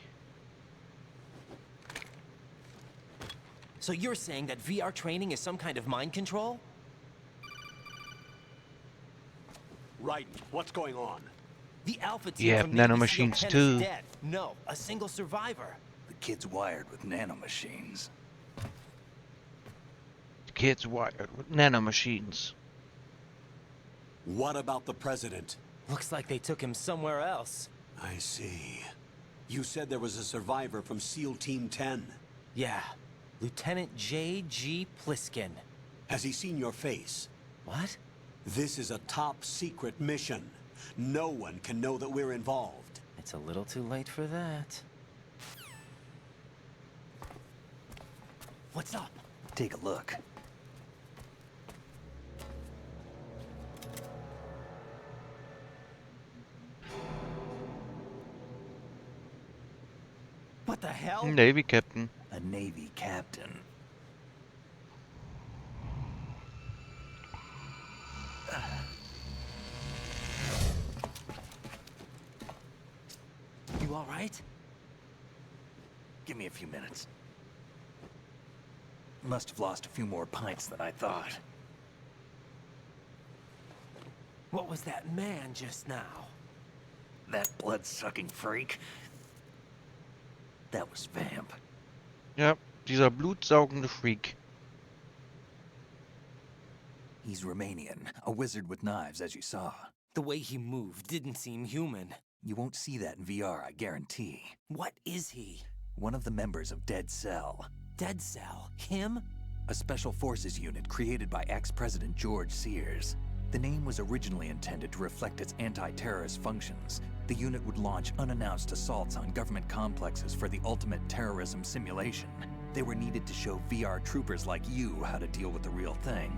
So you're saying that VR training is some kind of mind control? Right, what's going on? The Alpha team You have from Navy SEAL nanomachines 10 is too. dead. No, a single survivor. The kid's wired with nanomachines. The kid's wired with nanomachines. What about the president? Looks like they took him somewhere else. I see. You said there was a survivor from SEAL Team 10. Yeah, Lieutenant J.G. Pliskin. Has he seen your face? What? This is a top secret mission. No one can know that we're involved. It's a little too late for that. What's up? Take a look. What the hell? Navy Captain. A Navy captain. You all right? Give me a few minutes. Must have lost a few more pints than I thought. What was that man just now? That blood-sucking freak. That was Vamp. Ja, dieser blutsaugende Freak. He's Romanian, a wizard with knives, as you saw. The way he moved didn't seem human. You won't see that in VR, I guarantee. What is he? One of the members of Dead Cell. Dead Cell? Him? A special forces unit created by ex-President George Sears. The name was originally intended to reflect its anti-terrorist functions. The unit would launch unannounced assaults on government complexes for the ultimate terrorism simulation. They were needed to show VR troopers like you how to deal with the real thing.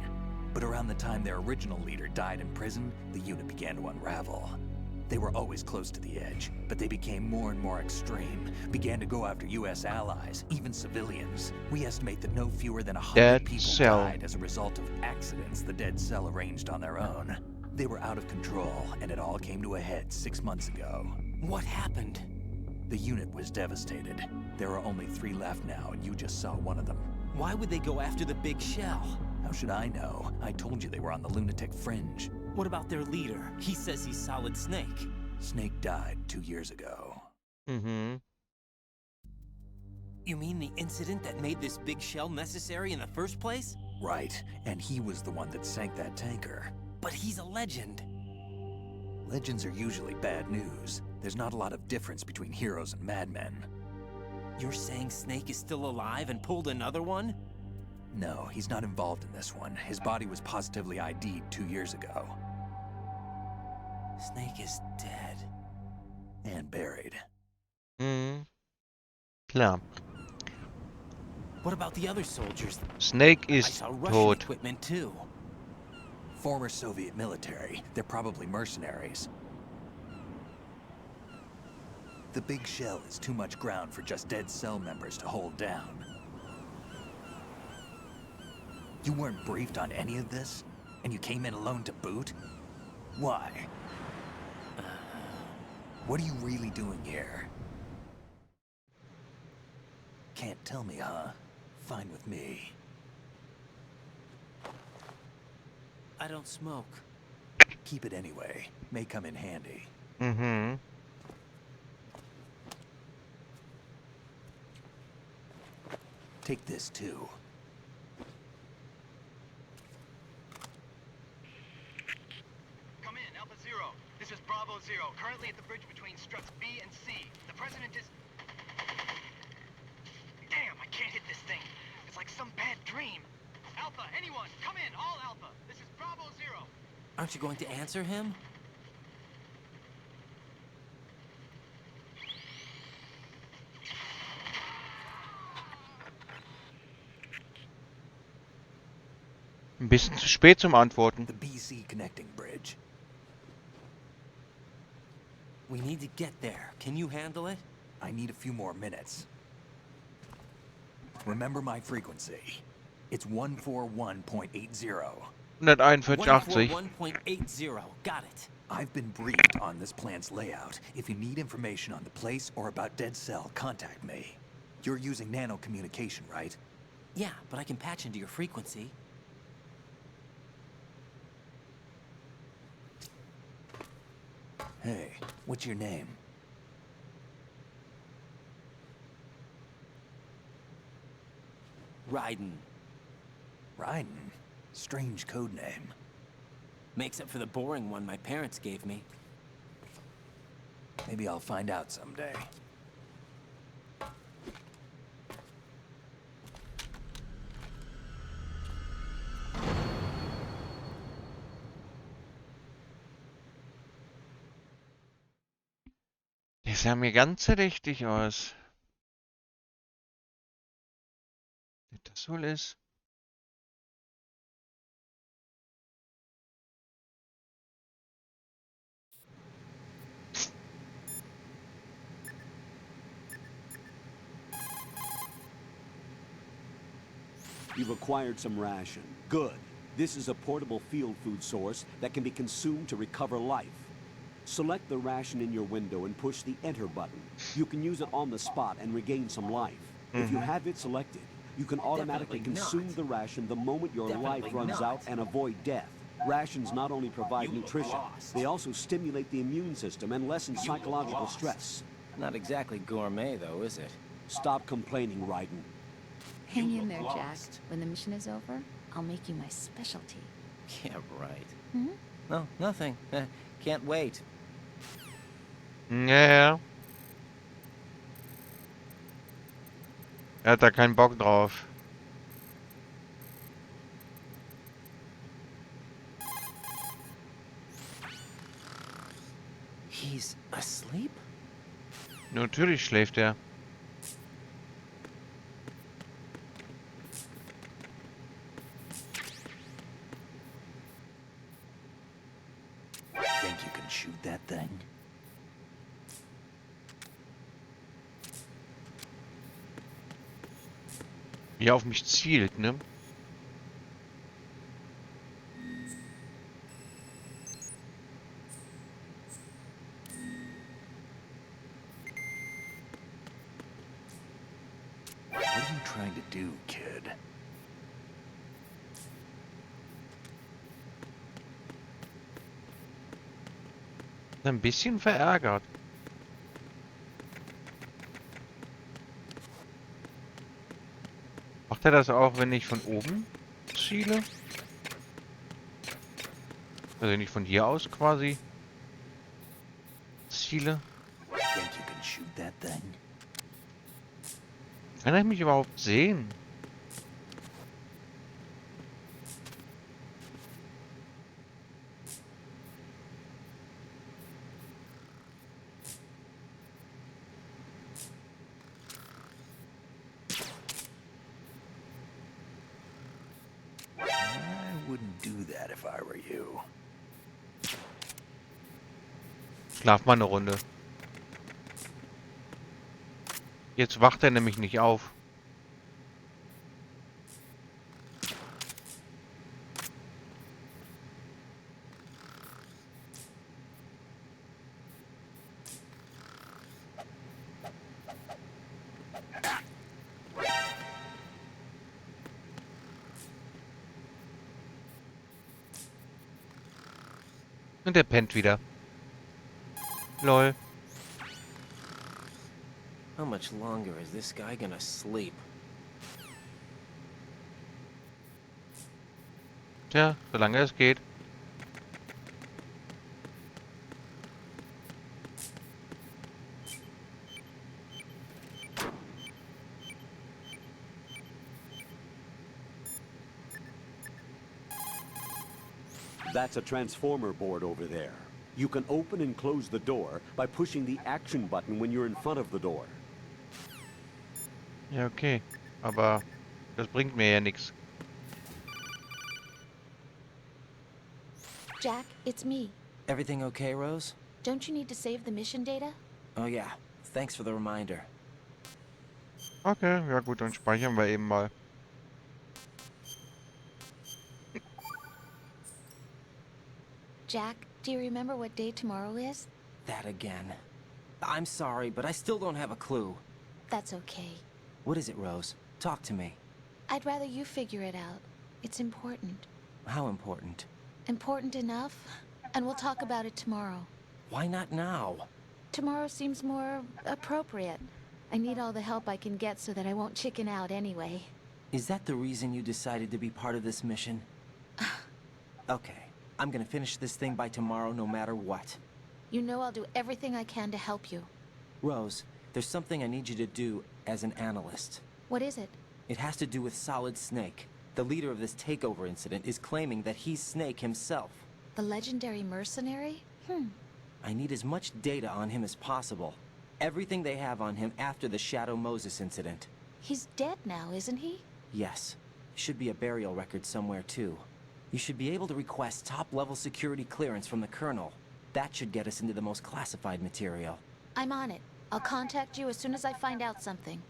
But around the time their original leader died in prison, the unit began to unravel. They were always close to the edge, but they became more and more extreme, began to go after U.S. allies, even civilians. We estimate that no fewer than 100 people died as a result of accidents the Dead Cell arranged on their own. They were out of control, and it all came to a head 6 months ago. What happened? The unit was devastated. There are only 3 left now, and you just saw one of them. Why would they go after the big shell? How should I know? I told you they were on the lunatic fringe. What about their leader? He says he's Solid Snake. Snake died 2 years ago. Mm-hmm. You mean the incident that made this big shell necessary in the first place? Right, and he was the one that sank that tanker. But he's a legend. Legends are usually bad news. There's not a lot of difference between heroes and madmen. You're saying Snake is still alive and pulled another one? No, he's not involved in this one. His body was positively ID'd 2 years ago. Snake is dead. And buried. Klar. What about the other soldiers? Snake I ist saw Russian tot. equipment too. Former Soviet military. They're probably mercenaries. The big shell is too much ground for just dead cell members to hold down. You weren't briefed on any of this? And you came in alone to boot? Why? What are you really doing here? Can't tell me, huh? Fine with me. I don't smoke. Keep it anyway. May come in handy. Mhm. Take this too. Come in, Alpha Zero. This is Bravo Zero, currently at the bridge between struts B and C. The President is... Damn, I can't hit this thing. It's like some bad dream. Alpha, anyone, come in, all Alpha. This is Bravo Zero. Aren't you going to answer him? Ein bisschen zu spät zum Antworten. The BC connecting bridge. We need to get there. Can you handle it? I need a few more minutes. Remember my frequency. It's 141.80. 141,80. 141.80. Got it. I've been briefed on this plant's layout. If you need information on the place or about Dead Cell, contact me. You're using nano communication, right? Yeah, but I can patch into your frequency. Hey, what's your name? Rein. Rein? Strange code name. Makes up for the boring one my parents gave me. Maybe I'll find out someday. Der sah mir ganz richtig aus. Wer das wohl ist? You've acquired some ration. Good. This is a portable field food source that can be consumed to recover life. Select the ration in your window and push the Enter button. You can use it on the spot and regain some life. If you have it selected, you can automatically consume the ration the moment your life runs out and avoid death. Rations not only provide nutrition, they also stimulate the immune system and lessen psychological stress. Not exactly gourmet, though, is it? Stop complaining, Raiden. Hang in there, Jack. When the mission is over, I'll make you my specialty. Yeah, right. Hmm? No, nothing. Can't wait. Ja. Er hat da keinen Bock drauf. He's asleep? Natürlich schläft er. Think you can shoot that thing? Wie er auf mich zielt, ne? trying to do, kid? Ein bisschen verärgert. Macht er das auch, wenn ich von oben ziele? Also nicht von hier aus quasi ziele? Think you can shoot that thing? Kann er mich überhaupt sehen? I wouldn't do that if I were you. Schlaf mal eine Runde. Jetzt wacht er nämlich nicht auf. Und der pennt wieder. Lol. How much longer is this guy gonna sleep? Tja, solange es geht. That's a transformer board over there. You can open and close the door by pushing the action button when you're in front of the door. Ja, okay. Aber das bringt mir ja nichts. Jack, it's me. Everything okay, Rose? Don't you need to save the mission data? Oh yeah, thanks for the reminder. Okay, ja gut, dann speichern wir eben mal. Jack, do you remember what day tomorrow is? That again. I'm sorry, but I still don't have a clue. That's okay. What is it, Rose? Talk to me. I'd rather you figure it out. It's important. How important? Important enough? And we'll talk about it tomorrow. Why not now? Tomorrow seems more appropriate. I need all the help I can get so that I won't chicken out anyway. Is that the reason you decided to be part of this mission? Okay, I'm gonna finish this thing by tomorrow no matter what. You know I'll do everything I can to help you. Rose, there's something I need you to do as an analyst. What is it? It has to do with Solid Snake. The leader of this takeover incident is claiming that he's Snake himself. The legendary mercenary? I need as much data on him as possible. Everything they have on him after the Shadow Moses incident. He's dead now, isn't he? Yes. Should be a burial record somewhere, too. You should be able to request top-level security clearance from the Colonel. That should get us into the most classified material. I'm on it. I'll contact you as soon as I find out something.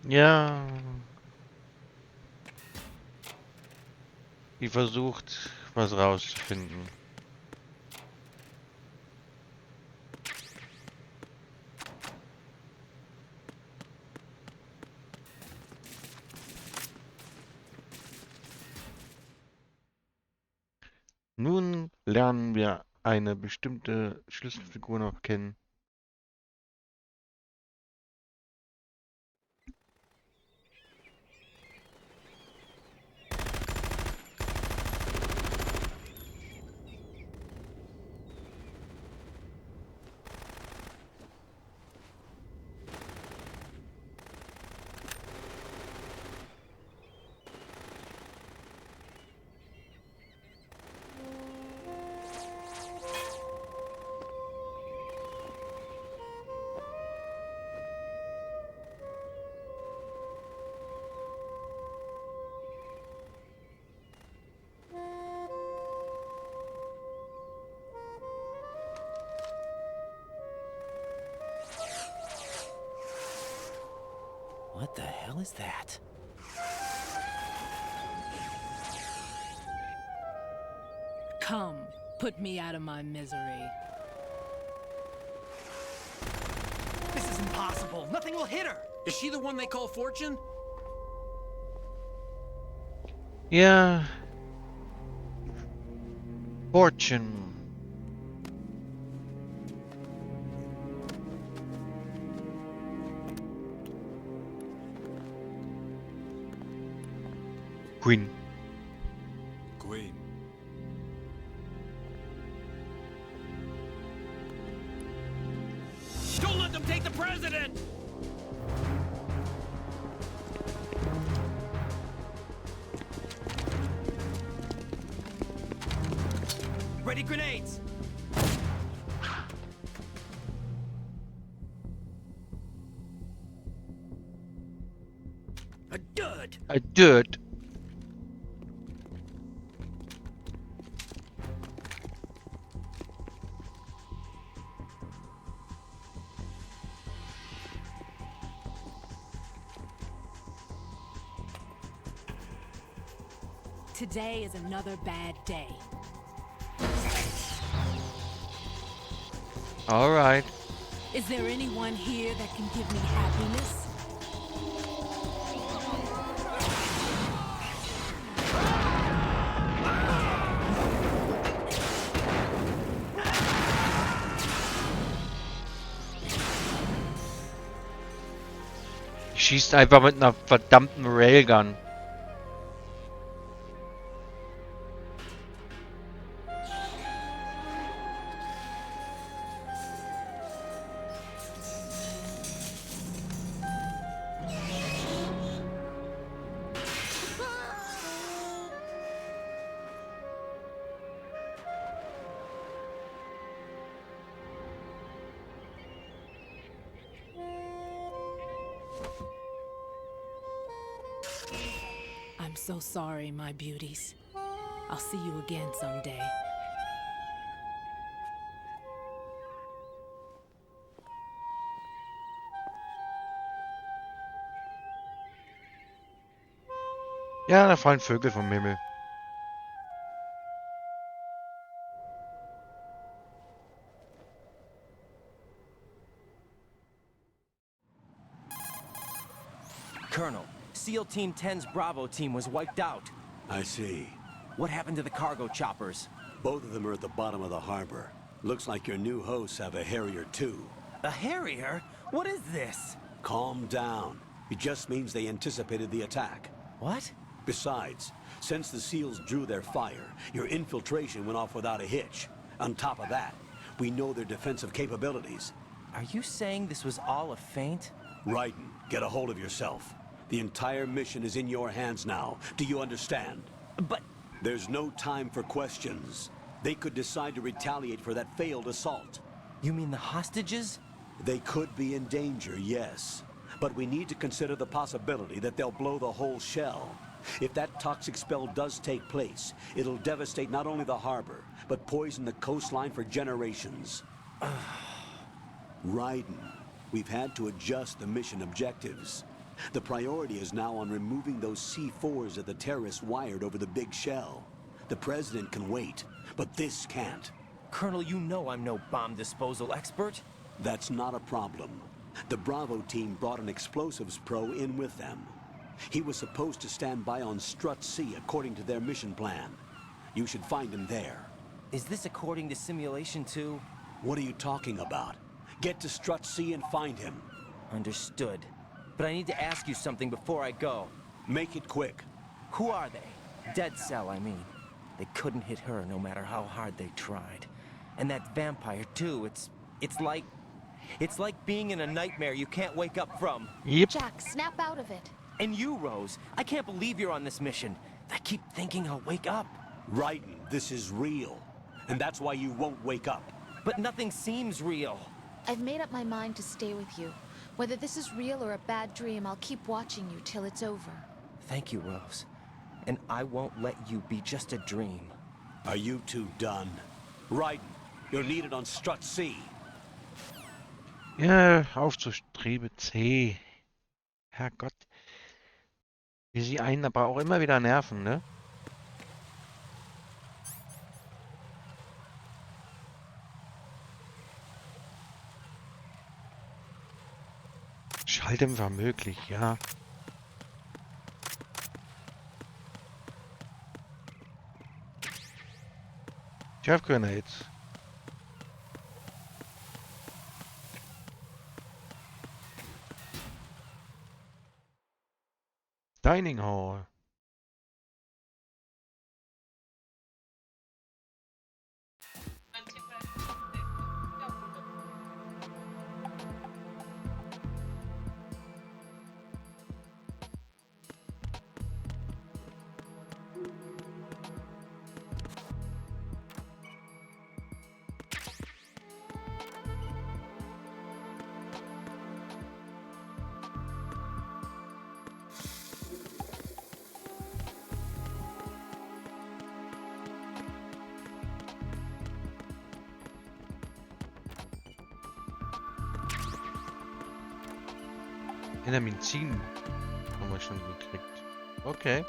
Ja. Die versucht, was rauszufinden. Nun lernen wir eine bestimmte Schlüsselfigur noch kennen. What the hell is that? Come, put me out of my misery. This is impossible. Nothing will hit her. Is she the one they call Fortune? Yeah. Fortune. Queen. Queen. Don't let them take the president! Ready grenades! A dud! I did. Today is another bad day. All right. Is there anyone here that can give me happiness? Schießt einfach mit einer verdammten Railgun. I'm so sorry, my beauties. I'll see you again someday. Ja, da fallen Vögel vom Himmel. Colonel, SEAL Team 10's Bravo team was wiped out. I see. What happened to the cargo choppers? Both of them are at the bottom of the harbor. Looks like your new hosts have a Harrier too. A Harrier? What is this? Calm down. It just means they anticipated the attack. What? Besides, since the SEALs drew their fire, your infiltration went off without a hitch. On top of that, we know their defensive capabilities. Are you saying this was all a feint? Rein, get a hold of yourself. The entire mission is in your hands now. Do you understand? But... There's no time for questions. They could decide to retaliate for that failed assault. You mean the hostages? They could be in danger, yes. But we need to consider the possibility that they'll blow the whole shell. If that toxic spell does take place, it'll devastate not only the harbor, but poison the coastline for generations. Raiden, we've had to adjust the mission objectives. The priority is now on removing those C4s that the terrorists wired over the big shell. The president can wait, but this can't. Colonel, you know I'm no bomb disposal expert. That's not a problem. The Bravo team brought an explosives pro in with them. He was supposed to stand by on Strut C according to their mission plan. You should find him there. Is this according to simulation too? What are you talking about? Get to Strut C and find him. Understood. But I need to ask you something before I go. Make it quick. Who are they? Dead Cell, I mean. They couldn't hit her no matter how hard they tried. And that vampire too, it's like being in a nightmare you can't wake up from. Yep. Jack, snap out of it. And you, Rose, I can't believe you're on this mission. I keep thinking I'll wake up. Raiden, this is real. And that's why you won't wake up. But nothing seems real. I've made up my mind to stay with you. Whether this is real or a bad dream, I'll keep watching you till it's over. Thank you, Rose. And I won't let you be just a dream. Are you two done? Raiden, you're needed on Strut C. Ja, auf zur Strebe C. Herrgott. Wie sie einen aber auch immer wieder nerven, ne? Schalldämpfer möglich, ja. Chaff Grenades. Dining Hall. In der Medizin haben wir schon gekriegt. Okay.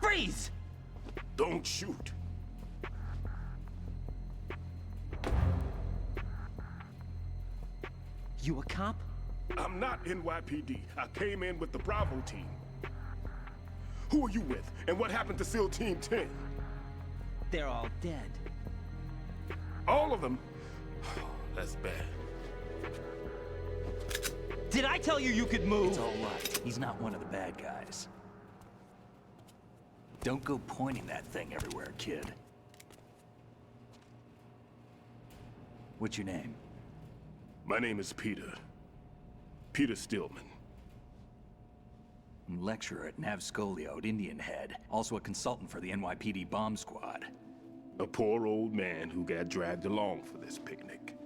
Freeze! Don't shoot. You a cop? I'm not NYPD. I came in with the Bravo team. Who are you with? And what happened to SEAL Team 10? They're all dead. All of them? That's bad. Did I tell you you could move? It's all right. He's not one of the bad guys. Don't go pointing that thing everywhere, kid. What's your name? My name is Peter. Peter Stillman. I'm lecturer at Navscolio at Indian Head. Also a consultant for the NYPD bomb squad. A poor old man who got dragged along for this picnic.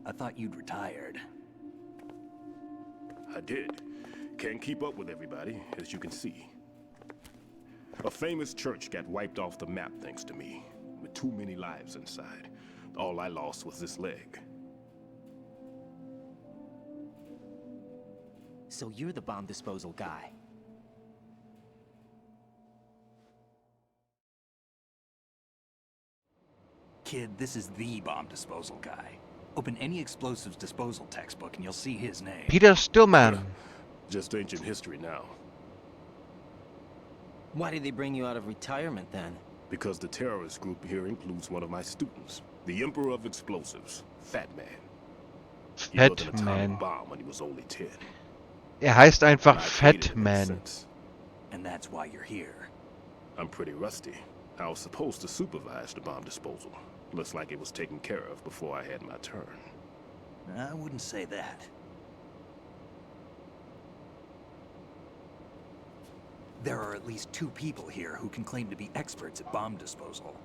I thought you'd retired. I did. Can't keep up with everybody, as you can see. A famous church got wiped off the map thanks to me, with too many lives inside. All I lost was this leg. So you're the bomb disposal guy. Kid, this is the bomb disposal guy. Open any explosives disposal textbook and you'll see his name. Peter Stillman. Just ancient history now. Why did they bring you out of retirement then? Because the terrorist group here includes one of my students, the Emperor of Explosives, Fat Man. He built an atomic bomb when he was only 10. Heißt einfach Fat Man. And that's why you're here. I'm pretty rusty. I was supposed to supervise the bomb disposal. Looks like it was taken care of before I had my turn. I wouldn't say that. There are at least 2 people here who can claim to be experts at bomb disposal.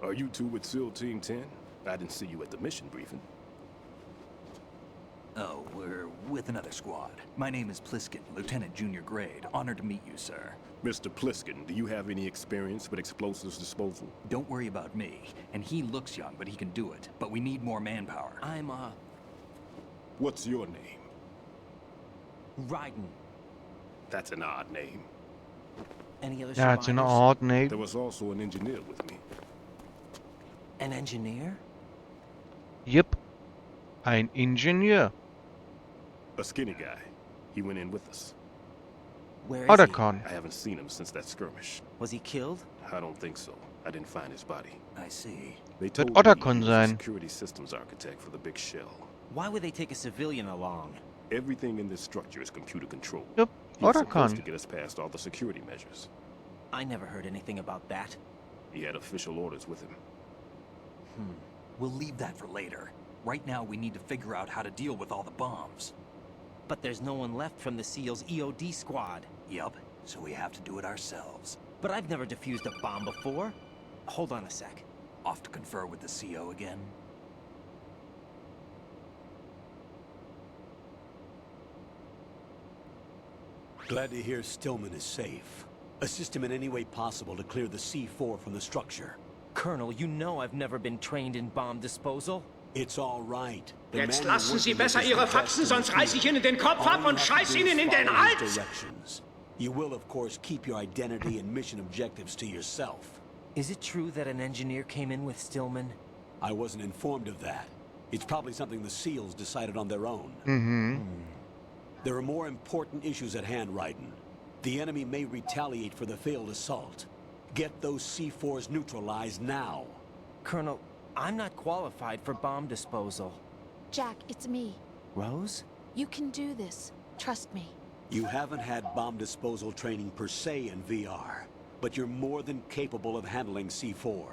Are you two with SEAL Team 10? I didn't see you at the mission briefing. Oh, we're with another squad. My name is Pliskin, Lieutenant Junior Grade. Honored to meet you, sir. Mr. Pliskin, do you have any experience with explosives disposal? Don't worry about me. And he looks young, but he can do it. But we need more manpower. I'm, What's your name? Rein. That's an odd name. Any other Yeah, it's an survivors? odd name. There was also an engineer with me. An engineer? Yep. Ein Ingenieur. A skinny guy. He went in with us. Where is Otacon. I haven't seen him since that skirmish. Was he killed? I don't think so. I didn't find his body. I see. They Wird told me he Otacon was the sein. security systems architect for the big shell. Why would they take a civilian along? Everything in this structure is computer controlled. Yep. He was supposed Otacon. to get us past all the security measures. I never heard anything about that. He had official orders with him. We'll leave that for later. Right now, we need to figure out how to deal with all the bombs. But there's no one left from the SEAL's EOD squad. Yup, so we have to do it ourselves. But I've never defused a bomb before. Hold on a sec. Off to confer with the CO again? Glad to hear Stillman is safe. Assist him in any way possible to clear the C4 from the structure. Colonel, you know I've never been trained in bomb disposal. It's all right. Jetzt lassen Sie besser Ihre Faxen, sonst reiß ich Ihnen den Kopf ab und scheiß Ihnen in den Hals! You will, of course, keep your identity and mission objectives to yourself. Is it true that an engineer came in with Stillman? I wasn't informed of that. It's probably something the SEALs decided on their own. There are more important issues at hand, Rein. The enemy may retaliate for the failed assault. Get those C4s neutralized now. Colonel, I'm not qualified for bomb disposal. Jack, it's me. Rose? You can do this. Trust me. You haven't had bomb disposal training per se in VR, but you're more than capable of handling C4.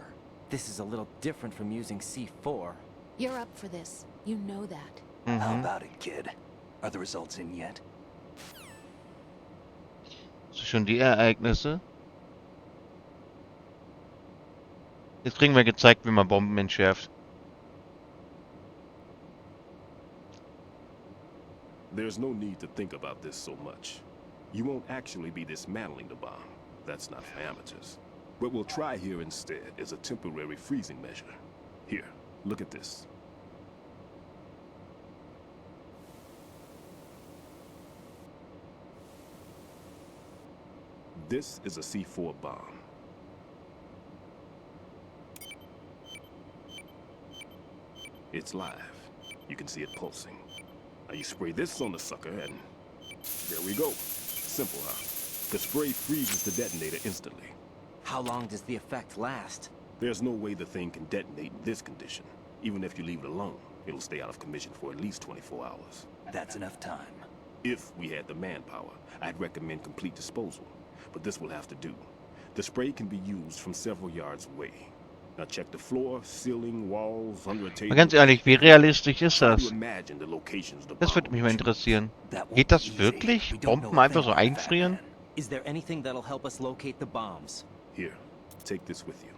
This is a little different from using C4. You're up for this. You know that. How about it, kid? Are the results in yet? Schon die Ereignisse. Jetzt kriegen wir gezeigt, wie man Bomben entschärft. There's no need to think about this so much. You won't actually be dismantling the bomb. That's not for amateurs. What we'll try here instead is a temporary freezing measure. Here, look at this. This is a C4 bomb. It's live. You can see it pulsing. Now you spray this on the sucker and there we go. Simple, huh? The spray freezes the detonator instantly. How long does the effect last? There's no way the thing can detonate in this condition. Even if you leave it alone, it'll stay out of commission for at least 24 hours. That's enough time. If we had the manpower, I'd recommend complete disposal. But this will have to do. The spray can be used from several yards away. Now check the floor, ceiling, walls, under a table. Mal ganz ehrlich, wie realistisch ist das? Das würde mich mal interessieren. Geht das wirklich? Bomben einfach so einfrieren? Is there anything that'll help us locate the bombs? Here, take this with you.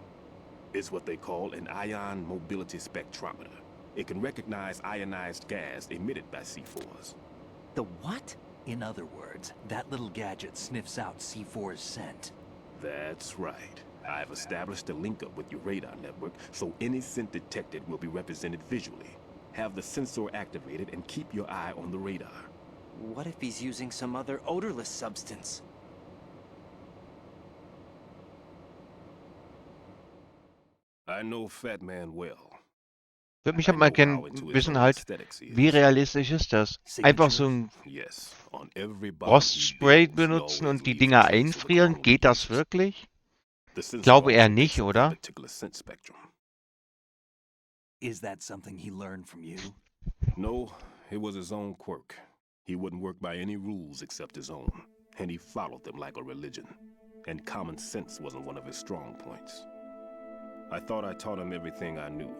It's what they call an ion mobility spectrometer. It can recognize ionized gas emitted by C4s. The what? In other words, that little gadget sniffs out C4's scent. That's right. I've established a link-up with your radar network, so any scent detected will be represented visually. Have the sensor activated and keep your eye on the radar. What if he's using some other odorless substance? I know Fat Man well. Würde mich halt mal gerne wissen halt, wie realistisch ist das? Einfach so ein Frostspray benutzen und die Dinger einfrieren? Geht das wirklich? Ich glaube eher nicht, oder? Is that something he learned from you? No, it was his own quirk. He wouldn't work by any rules except his own, and he followed them like a religion. And common sense wasn't one of his strong points. I thought I taught him everything I knew.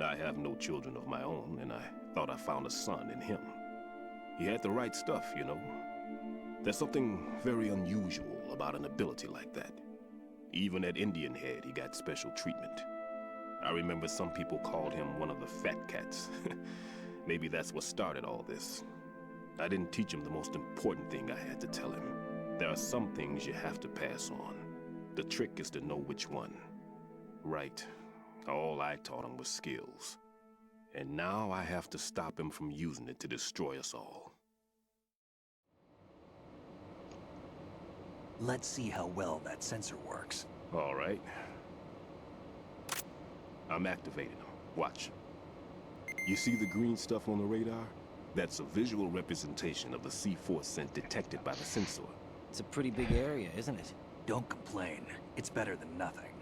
I have no children of my own, and I thought I found a son in him. He had the right stuff, you know. There's something very unusual about an ability like that. Even at Indian Head, he got special treatment. I remember some people called him one of the fat cats. Maybe that's what started all this. I didn't teach him the most important thing I had to tell him. There are some things you have to pass on. The trick is to know which one. Right. All I taught him was skills. And now I have to stop him from using it to destroy us all. Let's see how well that sensor works. All right. I'm activating them. Watch. You see the green stuff on the radar? That's a visual representation of the C4 scent detected by the sensor. It's a pretty big area, isn't it? Don't complain. It's better than nothing.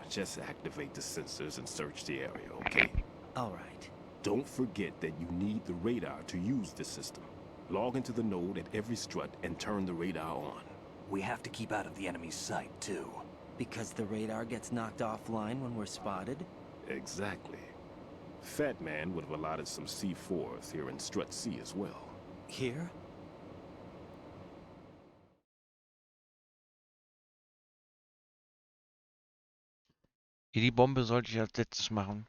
Just activate the sensors and search the area, okay? All right. Don't forget that you need the radar to use this system. Log into the node at every strut and turn the radar on. We have to keep out of the enemy's sight, too. Because the radar gets knocked offline when we're spotted? Exactly. Fat Man would have allotted some C4s here in Strut C as well. Here? Die Bombe sollte ich als letztes machen.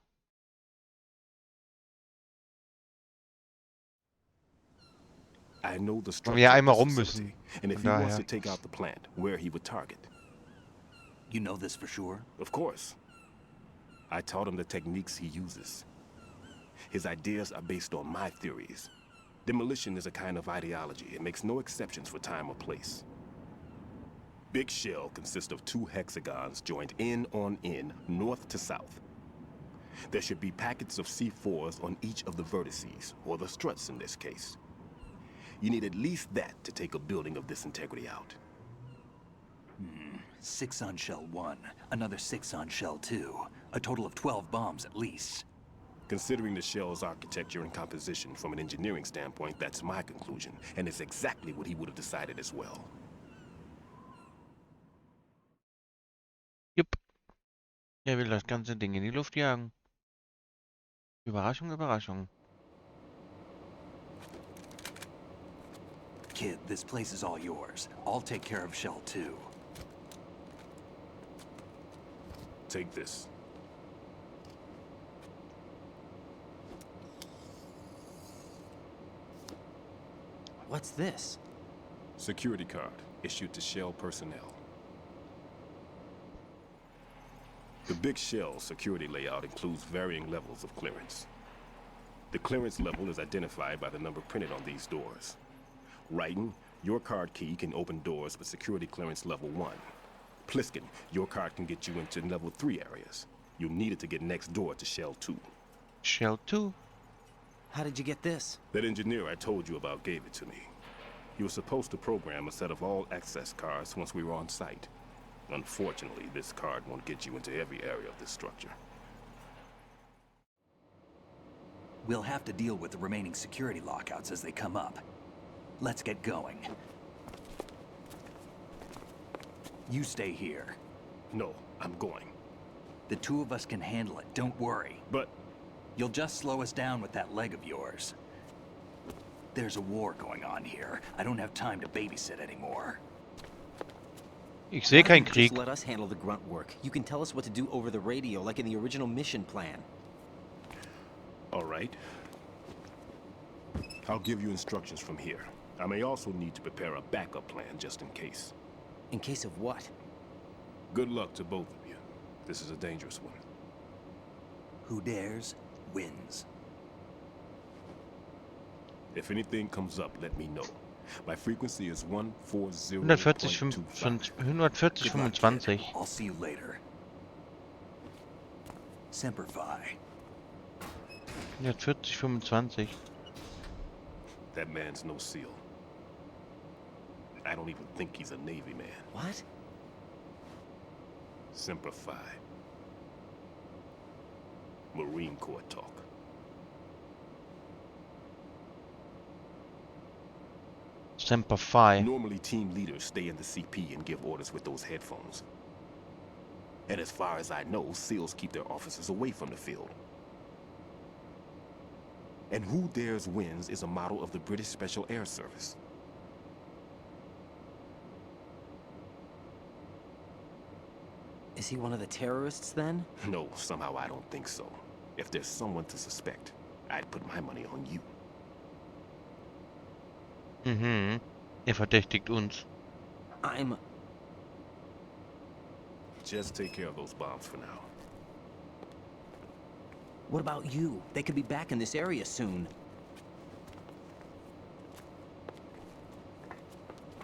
I know the Weil wir ja structure of einmal this rum facility, müssen. and if Von he wants daher. to take out the plant, where he would target. You know this for sure? Of course. I taught him the techniques he uses. His ideas are based on my theories. Demolition is a kind of ideology. It makes no exceptions for time or place. Big shell consists of 2 hexagons joined end on end, north to south. There should be packets of C4s on each of the vertices, or the struts in this case. You need at least that to take a building of this integrity out. 6 on shell 1, another 6 on shell 2. A total of 12 bombs at least. Considering the shell's architecture and composition from an engineering standpoint, that's my conclusion, and it's exactly what he would have decided as well. Jupp. Er will das ganze Ding in die Luft jagen. Überraschung, Überraschung. Kid, this place is all yours. I'll take care of shell 2. Take this. What's this? Security card issued to Shell personnel. The Big Shell security layout includes varying levels of clearance. The clearance level is identified by the number printed on these doors. Rein, your card key can open doors with security clearance level 1. Pliskin, your card can get you into level 3 areas. You'll need it to get next door to Shell 2. Shell 2? How did you get this? That engineer I told you about gave it to me. He was supposed to program a set of all access cards once we were on site. Unfortunately, this card won't get you into every area of this structure. We'll have to deal with the remaining security lockouts as they come up. Let's get going. You stay here. No, I'm going. The 2 of us can handle it, don't worry. But... You'll just slow us down with that leg of yours. There's a war going on here. I don't have time to babysit anymore. Ich sehe keinen Just Krieg. let us handle the grunt work. You can tell us what to do over the radio, like in the original mission plan. All right. I'll give you instructions from here. I may also need to prepare a backup plan just in case. In case of what? Good luck to both of you. This is a dangerous one. Who dares, wins. If anything comes up, let me know. My frequency is 140.25. 140, I'll see you later. Semper Fi. 140, 25. That man's no SEAL. I don't even think he's a Navy man. What? Semper Fi. Marine Corps talk. Semper Fi. Normally, team leaders stay in the CP and give orders with those headphones. And as far as I know, SEALs keep their officers away from the field. And Who Dares Wins is a model of the British Special Air Service. Is he one of the terrorists then? No, somehow I don't think so. If there's someone to suspect, I'd put my money on you. Mhm. Er verdächtigt uns. I'm... Just take care of those bombs for now. What about you? They could be back in this area soon.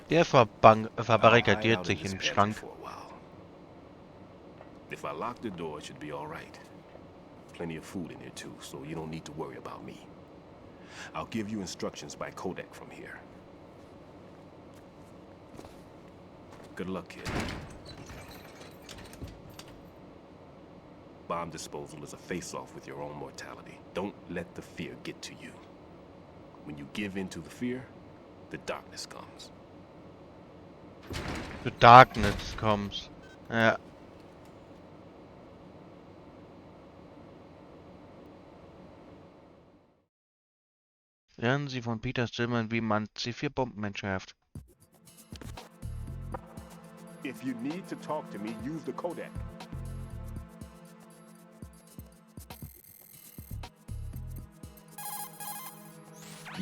Der verbarrikadiert sich im Schrank. If I lock the door, it should be all right. Plenty of food in here too, so you don't need to worry about me. I'll give you instructions by codec from here. Good luck, kid. Bomb disposal is a face-off with your own mortality. Don't let the fear get to you. When you give in to the fear, the darkness comes. The darkness comes. Ja. Lernen Sie von Peter Stillman, wie man C4-Bomben entschärft. If you need to talk to me, use the codec.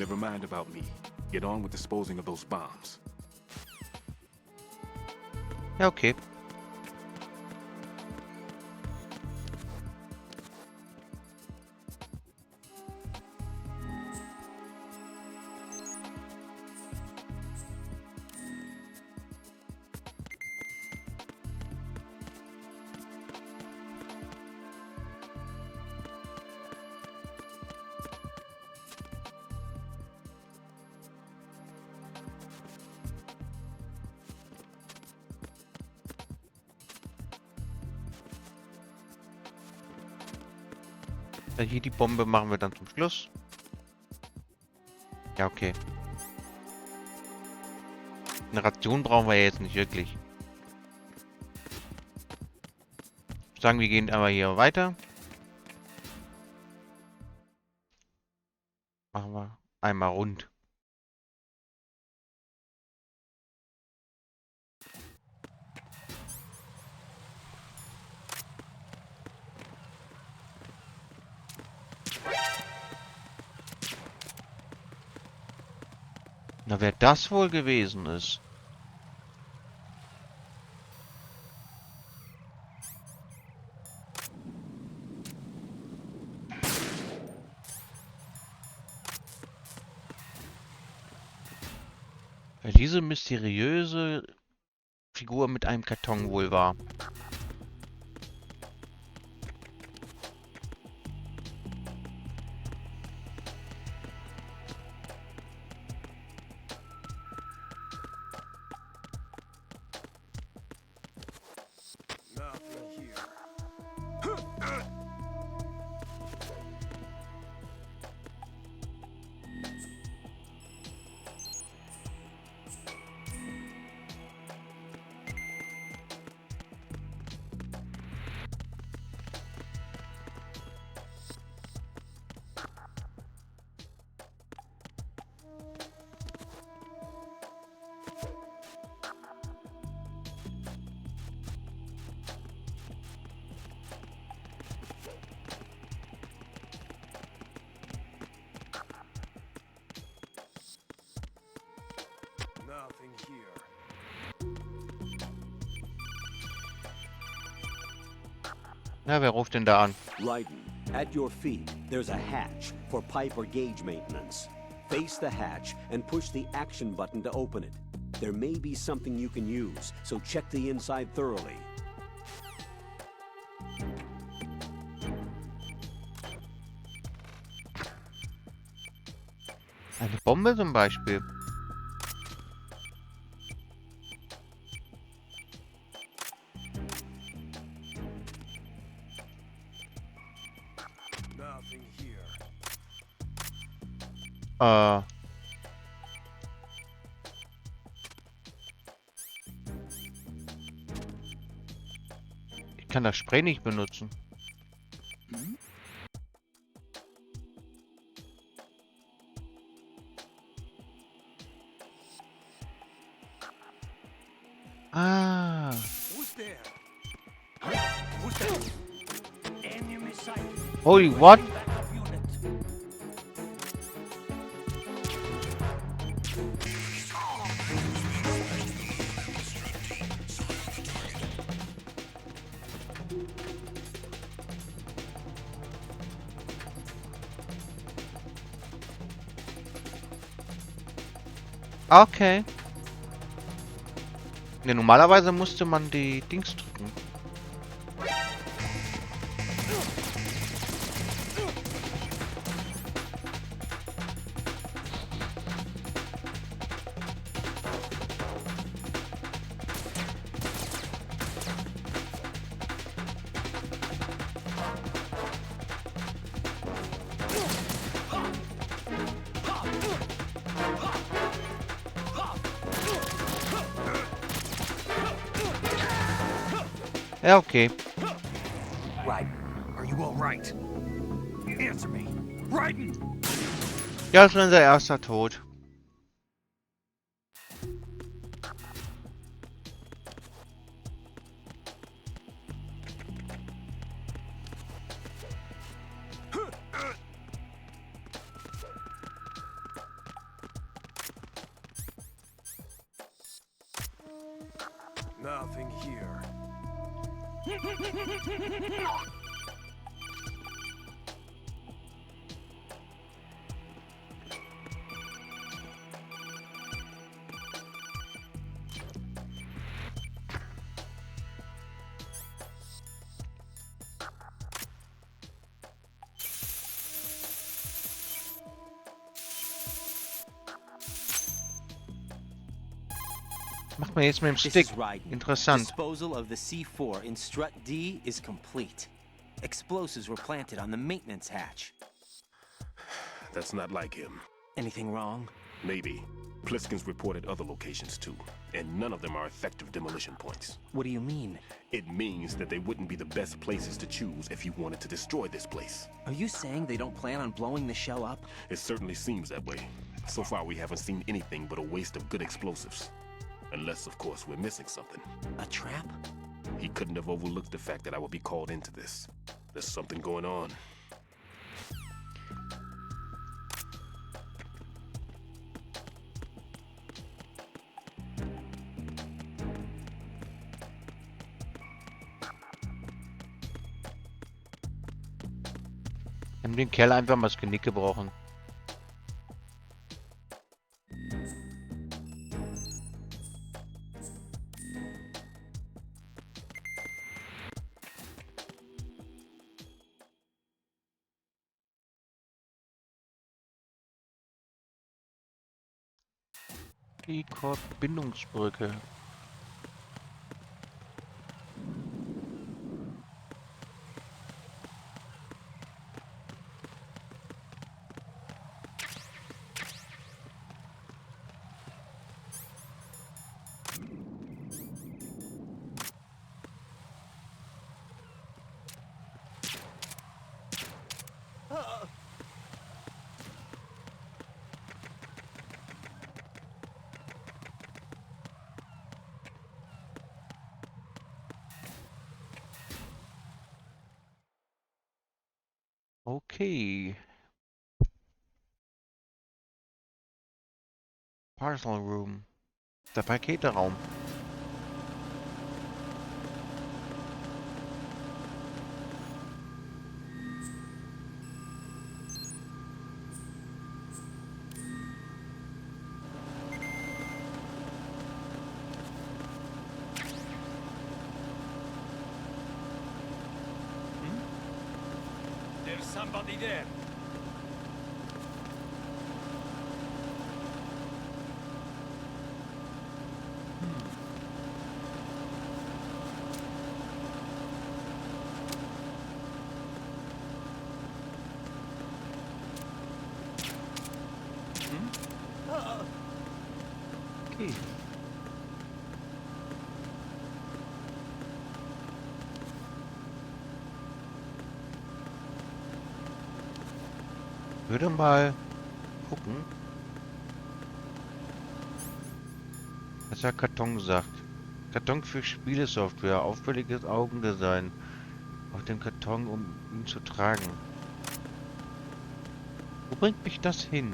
Never mind about me. Get on with disposing of those bombs. Ja, okay. Hier die Bombe machen wir dann zum Schluss. Ja, okay. Eine Ration brauchen wir jetzt nicht wirklich. Ich würde sagen, wir gehen aber hier weiter. Machen wir einmal rund. Na, wer das wohl gewesen ist. Wer diese mysteriöse Figur mit einem Karton wohl war. Na, wer ruft denn da an? Rein, at your feet, there's a hatch for pipe or gauge maintenance. Face the hatch and push the action button to open it. There may be something you can use, so check the inside thoroughly. Eine Bombe zum Beispiel. Ich kann das Spray nicht benutzen. Ah. Holy what? Okay. Ne, normalerweise musste man die Dings drücken. Ja, okay. Right. Are you all right? Answer me. Rein! Ja, das ist unser erster Tod. Nothing here. Macht man jetzt mit dem This Stick. is Rein. Interessant. Disposal of the C4 in strut D is complete. Explosives were planted on the maintenance hatch. That's not like him. Anything wrong? Maybe. Pliskin's reported other locations too, and none of them are effective demolition points. What do you mean? It means that they wouldn't be the best places to choose if you wanted to destroy this place. Are you saying they don't plan on blowing the shell up? It certainly seems that way. So far we haven't seen anything but a waste of good explosives. Unless, of course, we're missing something. A trap? He couldn't have overlooked the fact that I would be called into this. There's something going on. Nimm den Kerl einfach mal das Genick gebrochen. Die Verbindungsbrücke. Okay. Parcel Room. Der Paketeraum. There's somebody there. Okay. Würde mal gucken, was der Karton sagt. Karton für Spielesoftware, auffälliges Augendesign auf dem Karton, um ihn zu tragen. Wo bringt mich das hin?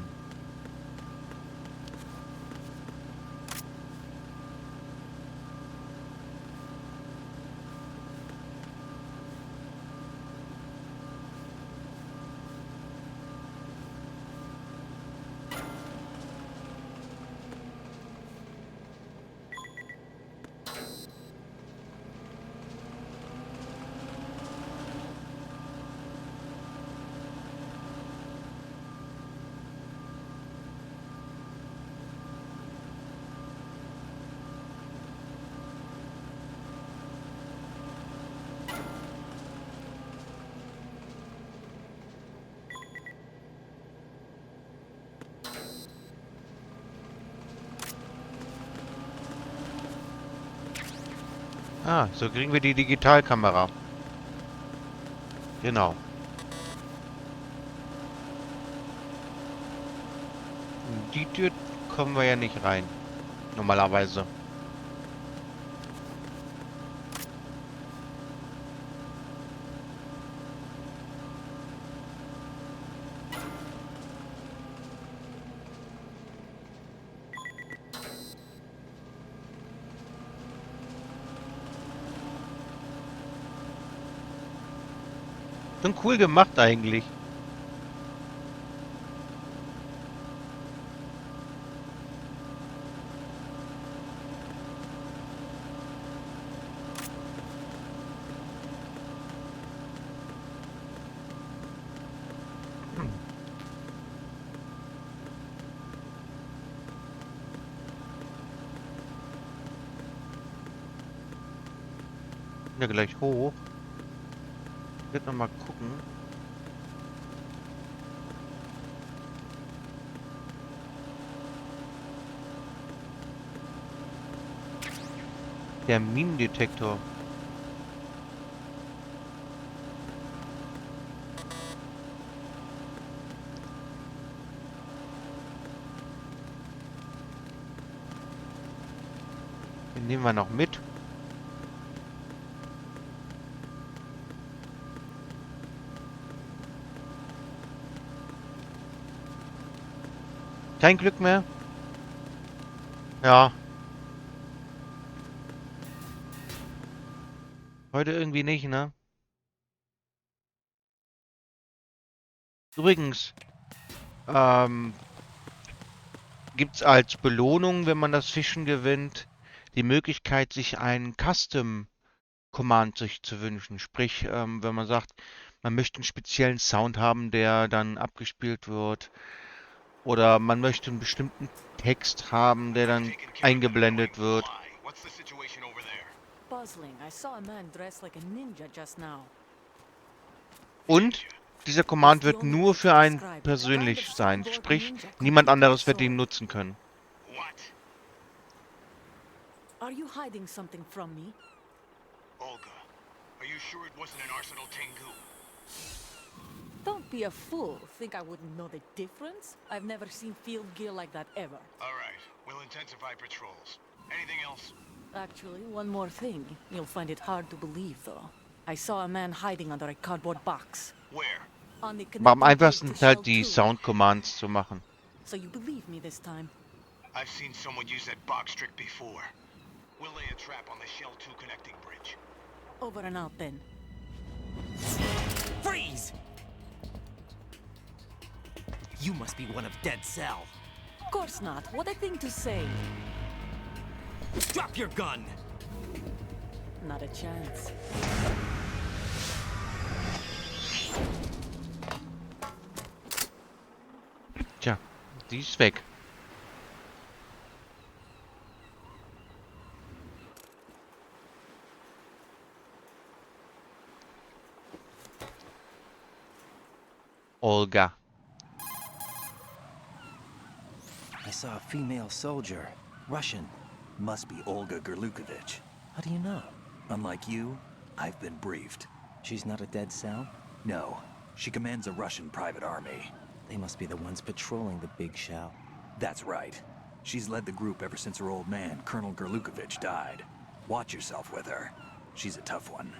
Ah, so kriegen wir die Digitalkamera. Genau. In die Tür kommen wir ja nicht rein. Normalerweise. Schon cool gemacht eigentlich. Ja, gleich hoch. Ich werde noch mal gucken. Der Minendetektor. Den nehmen wir noch mit. Kein Glück mehr? Ja. Heute irgendwie nicht, ne? Übrigens, gibt's als Belohnung, wenn man das Fischen gewinnt, die Möglichkeit, sich einen Custom-Command sich zu wünschen. Sprich, wenn man sagt, man möchte einen speziellen Sound haben, der dann abgespielt wird. Oder man möchte einen bestimmten Text haben, der dann eingeblendet wird. Puzzling. I saw a man dressed like a ninja just now. Und dieser Command wird nur für einen persönlich sein. Sprich, niemand anderes wird ihn nutzen können. Are you hiding something from me? Olga, are you sure it wasn't an Arsenal Tengu? Don't be a fool. Think I wouldn't know the difference? I've never seen field gear like that ever. All right, we'll intensify patrols. Anything else? Actually, one more thing. You'll find it hard to believe, though. I saw a man hiding under a cardboard box. Where? On the Aber am connecting einfachsten gate ist to halt Shell die 2. Sound-Commands zu machen. So you believe me this time? I've seen someone use that box trick before. We'll lay a trap on the Shell 2 connecting bridge. Over and out then. Freeze! You must be one of Dead Cell. Of course not. What a thing to say. Drop your gun! Not a chance. Tja, die ist weg. Olga. I saw a female soldier. Russian. Must be Olga Gerlukovich. How do you know? Unlike you, I've been briefed. She's not a Dead Cell? No, she commands a Russian private army. They must be the ones patrolling the big shell. That's right. She's led the group ever since her old man, Colonel Gerlukovich, died. Watch yourself with her. She's a tough one.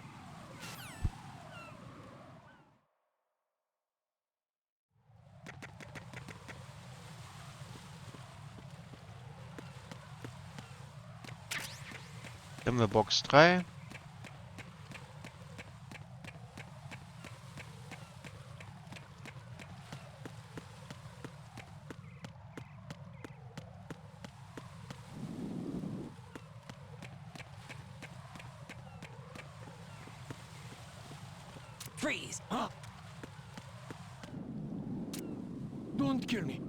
Dann haben wir Box 3. Freeze! Huh? Don't kill me.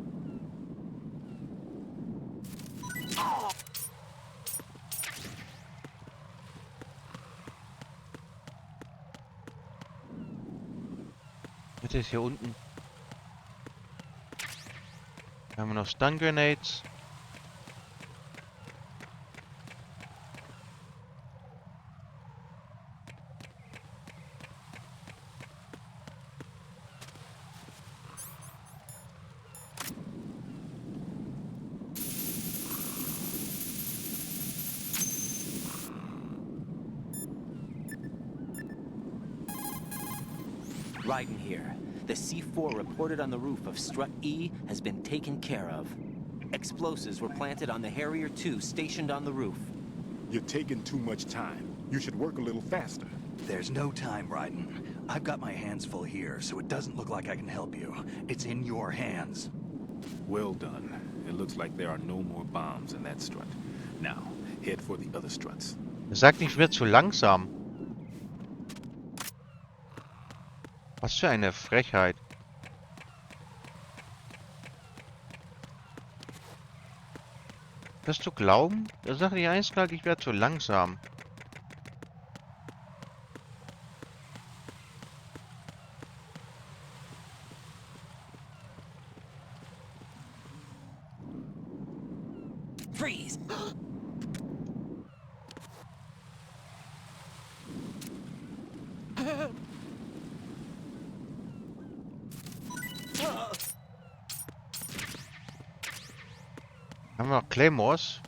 Bitte ist hier unten. Hier haben wir noch Stun Grenades. Rein here. The C4 reported on the roof of Strut E has been taken care of. Explosives were planted on the Harrier 2 stationed on the roof. You're taking too much time. You should work a little faster. There's no time, Rein. I've got my hands full here, so it doesn't look like I can help you. It's in your hands. Well done. It looks like there are no more bombs in that strut. Now, head for the other struts. Er sagt, ich werde zu langsam. Was für eine Frechheit. Das zu glauben? Er sagt nicht eiskalt, ich werde zu langsam. Freeze! Haben wir noch Claymores?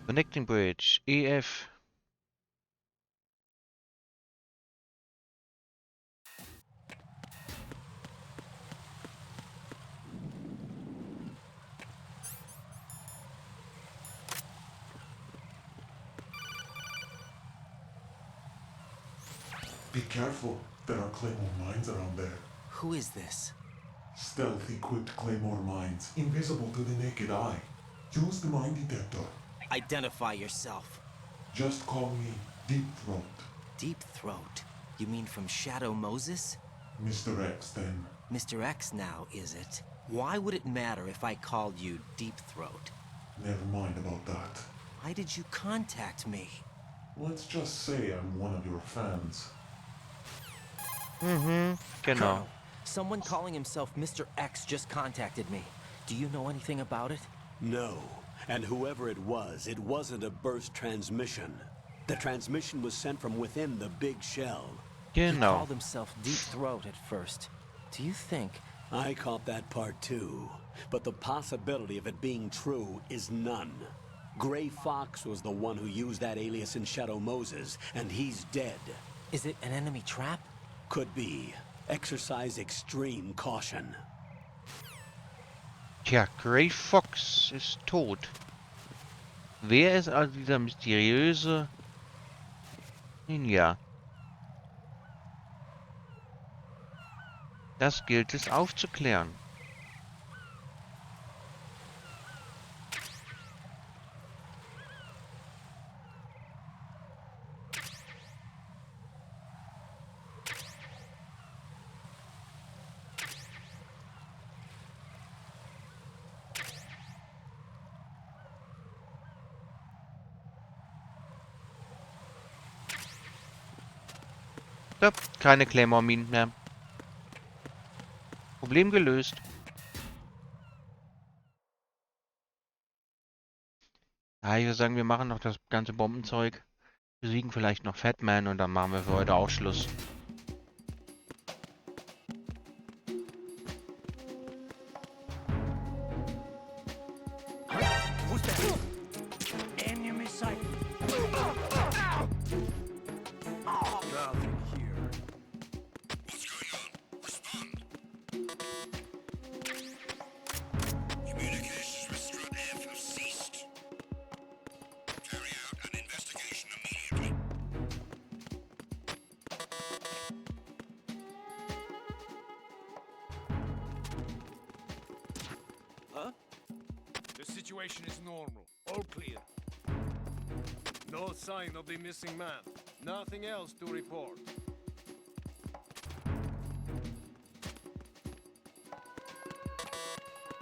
Connecting Bridge, EF. Be careful. There are Claymore mines around there. Who is this? Stealth-equipped Claymore mines, invisible to the naked eye. Use the mine detector. Identify yourself. Just call me Deep Throat. Deep Throat? You mean from Shadow Moses? Mr. X, then. Mr. X now, is it? Why would it matter if I called you Deep Throat? Never mind about that. Why did you contact me? Let's just say I'm one of your fans. Genau. Colonel, someone calling himself Mr. X just contacted me. Do you know anything about it? No. And whoever it wasn't a burst transmission. The transmission was sent from within the big shell. He called himself Deep Throat at first. Do you think... I caught that part too. But the possibility of it being true is none. Gray Fox was the one who used that alias in Shadow Moses, and he's dead. Is it an enemy trap? Could be. Exercise extreme caution. Tja, Gray Fox ist tot. Wer ist also dieser mysteriöse Ninja? Das gilt es aufzuklären. Keine Claymore-Minen mehr. Problem gelöst. Ja, ich würde sagen, wir machen noch das ganze Bombenzeug. Besiegen vielleicht noch Fatman und dann machen wir für heute auch Schluss. Who's that? Enemy sight. Nothing here. What's going on? Respond. Communications with Strut F have ceased. Carry out an investigation immediately. Huh? The situation is normal. All clear. No sign of the missing man. Nothing else to report.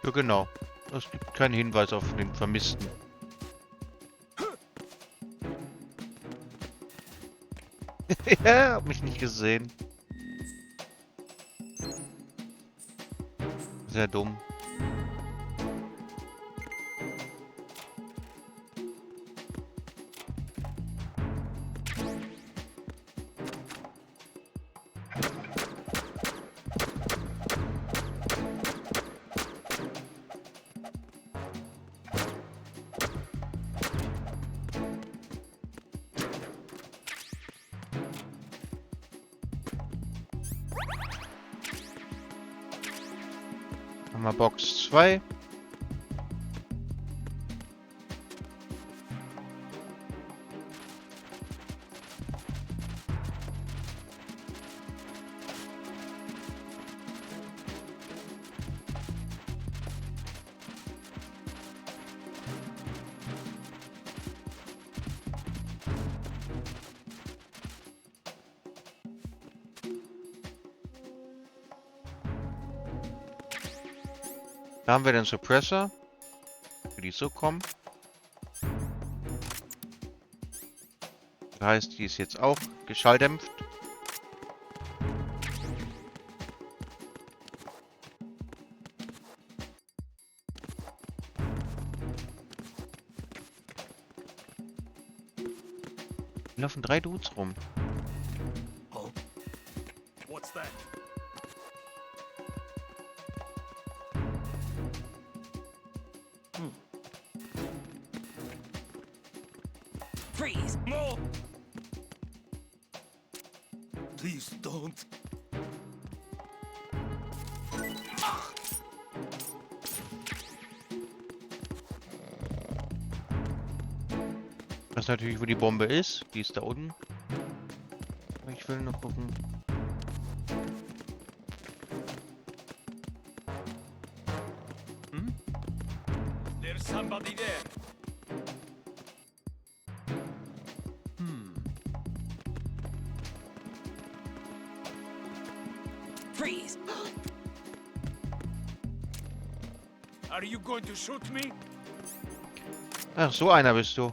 Ja, genau. Es gibt keinen Hinweis auf den Vermissten. Ja, hab mich nicht gesehen. Sehr dumm. Haben wir Box 2. Da haben wir den Suppressor. Für die so kommen. Das heißt, die ist jetzt auch geschalldämpft. Hier laufen 3 Dudes rum. Oh. What's that? Freeze! More! Please don't. Das ist natürlich, wo die Bombe ist. Die ist da unten. Ich will nur gucken. There's somebody there. Freeze! Are you going to shoot me? Ach, so einer bist du.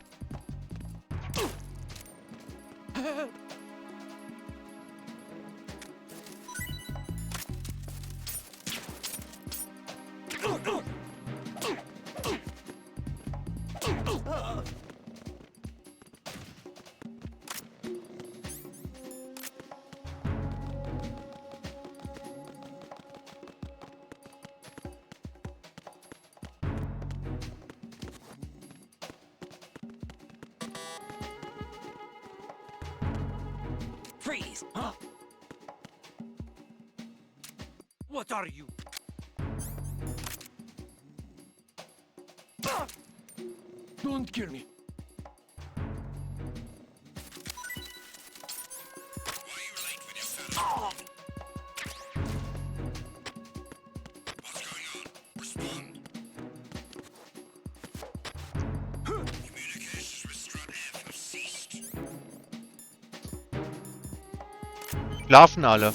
Freeze! Huh? What are you? Don't kill me. Schlafen alle.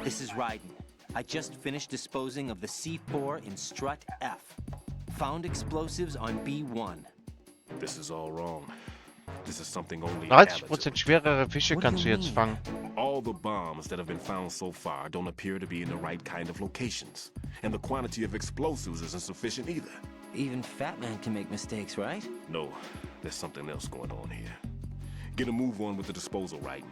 This is Rein. I just finished disposing of the C4 in strut F. Found explosives on B1. This is all wrong. This is something only 30% schwerere Fische kannst du jetzt fangen. All the bombs that have been found so far don't appear to be in the right kind of locations. And the quantity of explosives isn't sufficient either. Even Fat Man can make mistakes, right? No, there's something else going on here. Get a move on with the disposal, Rein.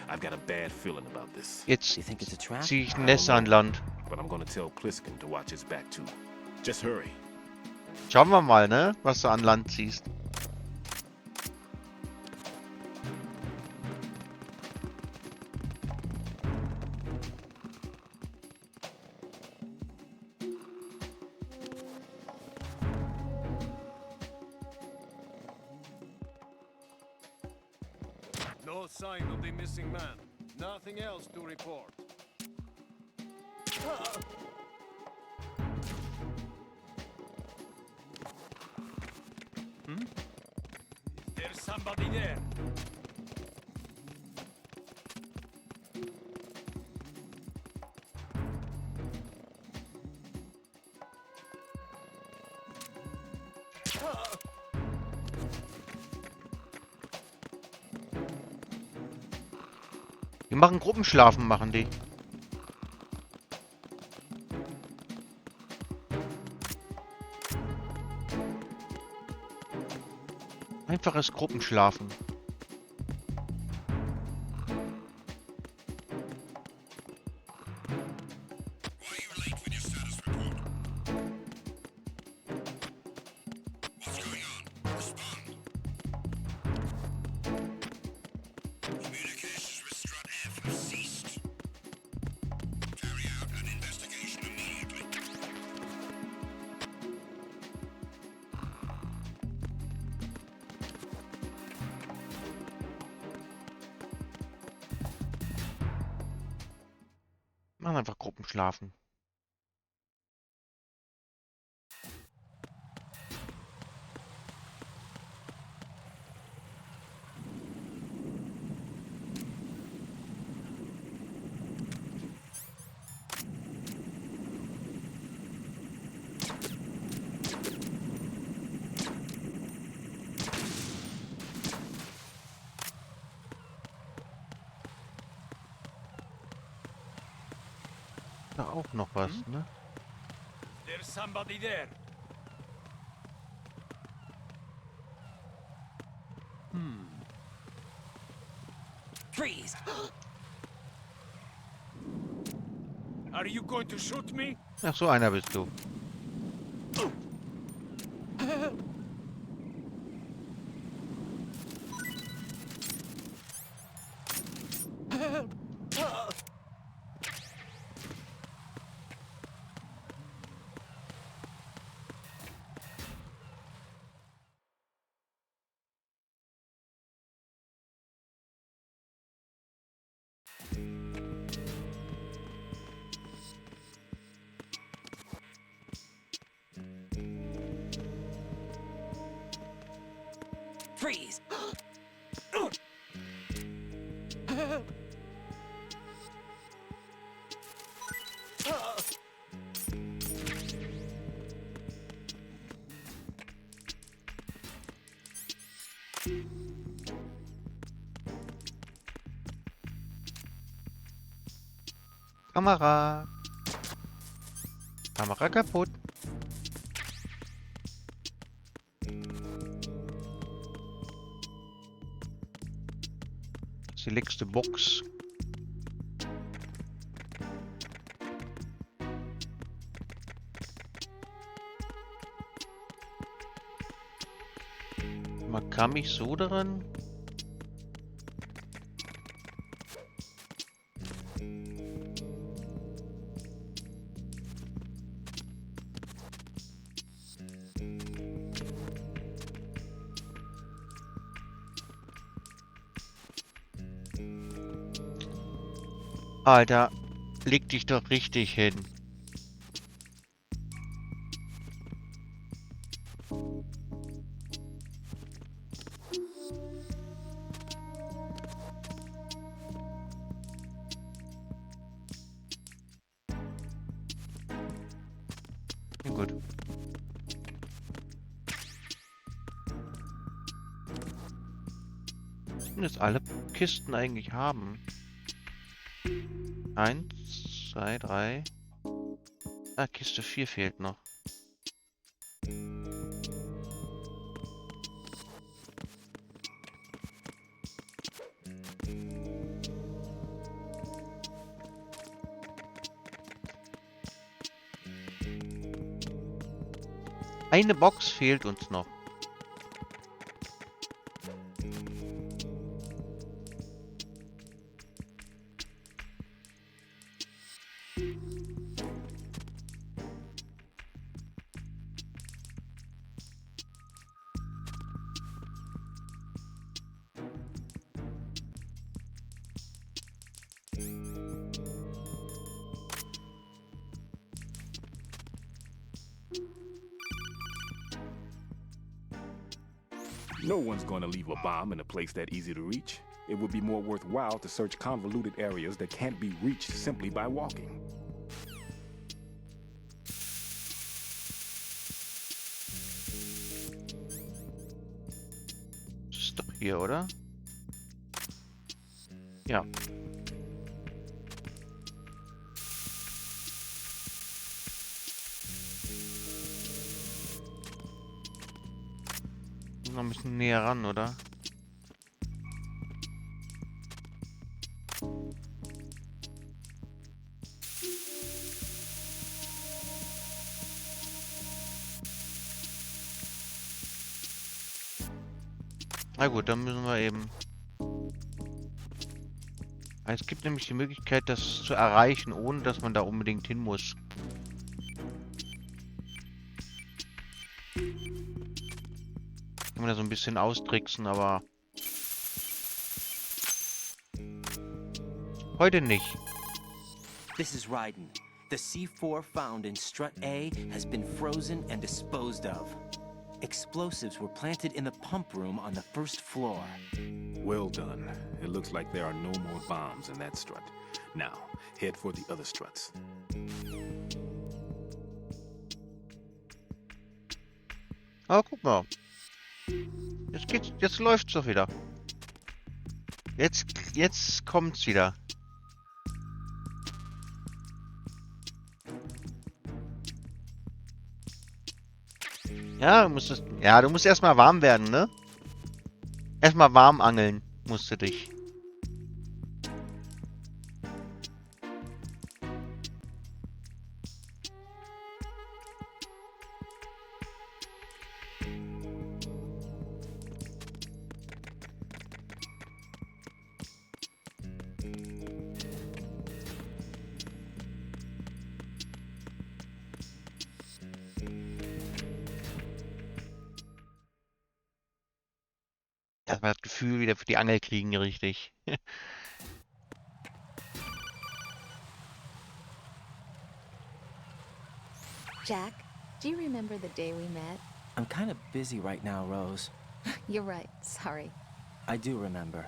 I've got a bad feeling about this. Jetzt zieh ich ein Netz an Land. But I'm gonna tell Pliskin to watch his back too. Just hurry. Schauen wir mal, ne? Was du an Land ziehst. No sign of the missing man. Nothing else to report. There's somebody there. Die machen Gruppenschlafen, machen die. Einfaches Gruppenschlafen. Machen einfach Gruppenschlafen. Da auch noch was, ne? There's somebody there. Freeze! Are you going to shoot me? Ach, so einer bist du. Freeze! Kamera. Kamera kaputt. Das ist die letzte Box. Man kann mich so daran. Alter, leg dich doch richtig hin. Ja, gut. Müssen jetzt alle Kisten eigentlich haben. 1, 2, 3. Ah, Kiste 4 fehlt noch. Eine Box fehlt uns noch. No one's going to leave a bomb in a place that easy to reach. It would be more worthwhile to search convoluted areas that can't be reached simply by walking. Das ist doch hier, oder? Ja. Noch ein bisschen näher ran, oder? Na gut, dann müssen wir eben... Es gibt nämlich die Möglichkeit, das zu erreichen, ohne dass man da unbedingt hin muss. Kann man da so ein bisschen austricksen, aber... heute nicht. This is Rein. The C4 found in strut A has been frozen and disposed of. Explosives were planted in the pump room on the first floor. Well done. It looks like there are no more bombs in that strut. Now, head for the other struts. Aber guck mal. Jetzt läuft's doch wieder. Jetzt kommt's wieder. Ja, du musst erstmal warm werden, ne? Erstmal warm angeln musst du dich. Dass wir das Gefühl wieder für die Angel kriegen, richtig. Jack, do you remember the day we met? I'm kind of busy right now, Rose. You're right, sorry. I do remember.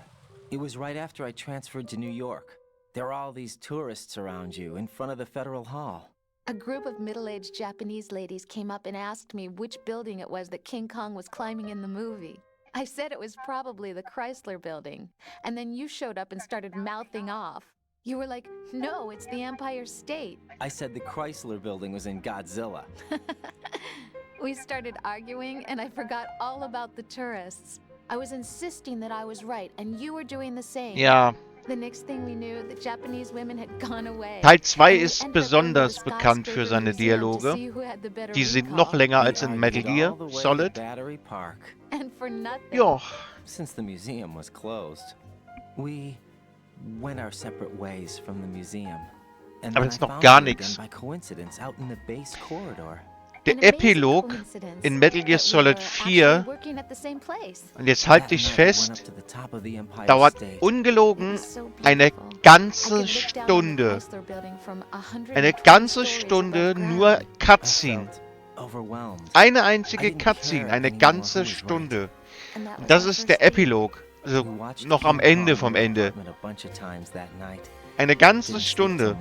It was right after I transferred to New York. There were all these tourists around you in front of the Federal Hall. A group of middle-aged Japanese ladies came up and asked me which building it was that King Kong was climbing in the movie. I said it was probably the Chrysler Building, and then you showed up and started mouthing off. You were like, no, it's the Empire State. I said the Chrysler Building was in Godzilla. We started arguing, and I forgot all about the tourists. I was insisting that I was right, and you were doing the same. Ja. The next thing we knew, the Japanese women had gone away. Teil 2 ist besonders bekannt für seine Dialoge. Die sind noch länger als in Metal Gear Solid. And for nothing. Ja. Since the museum was closed, we went our separate ways from the museum. And Aber then ist I noch found gar you again nichts. by coincidence out in the base corridor. Der Epilog in Metal Gear Solid 4, und jetzt halt dich fest, dauert ungelogen eine ganze Stunde. Eine ganze Stunde nur Cutscene. Eine einzige Cutscene, eine ganze Stunde. Und das ist der Epilog. Also noch am Ende vom Ende. Eine ganze Stunde.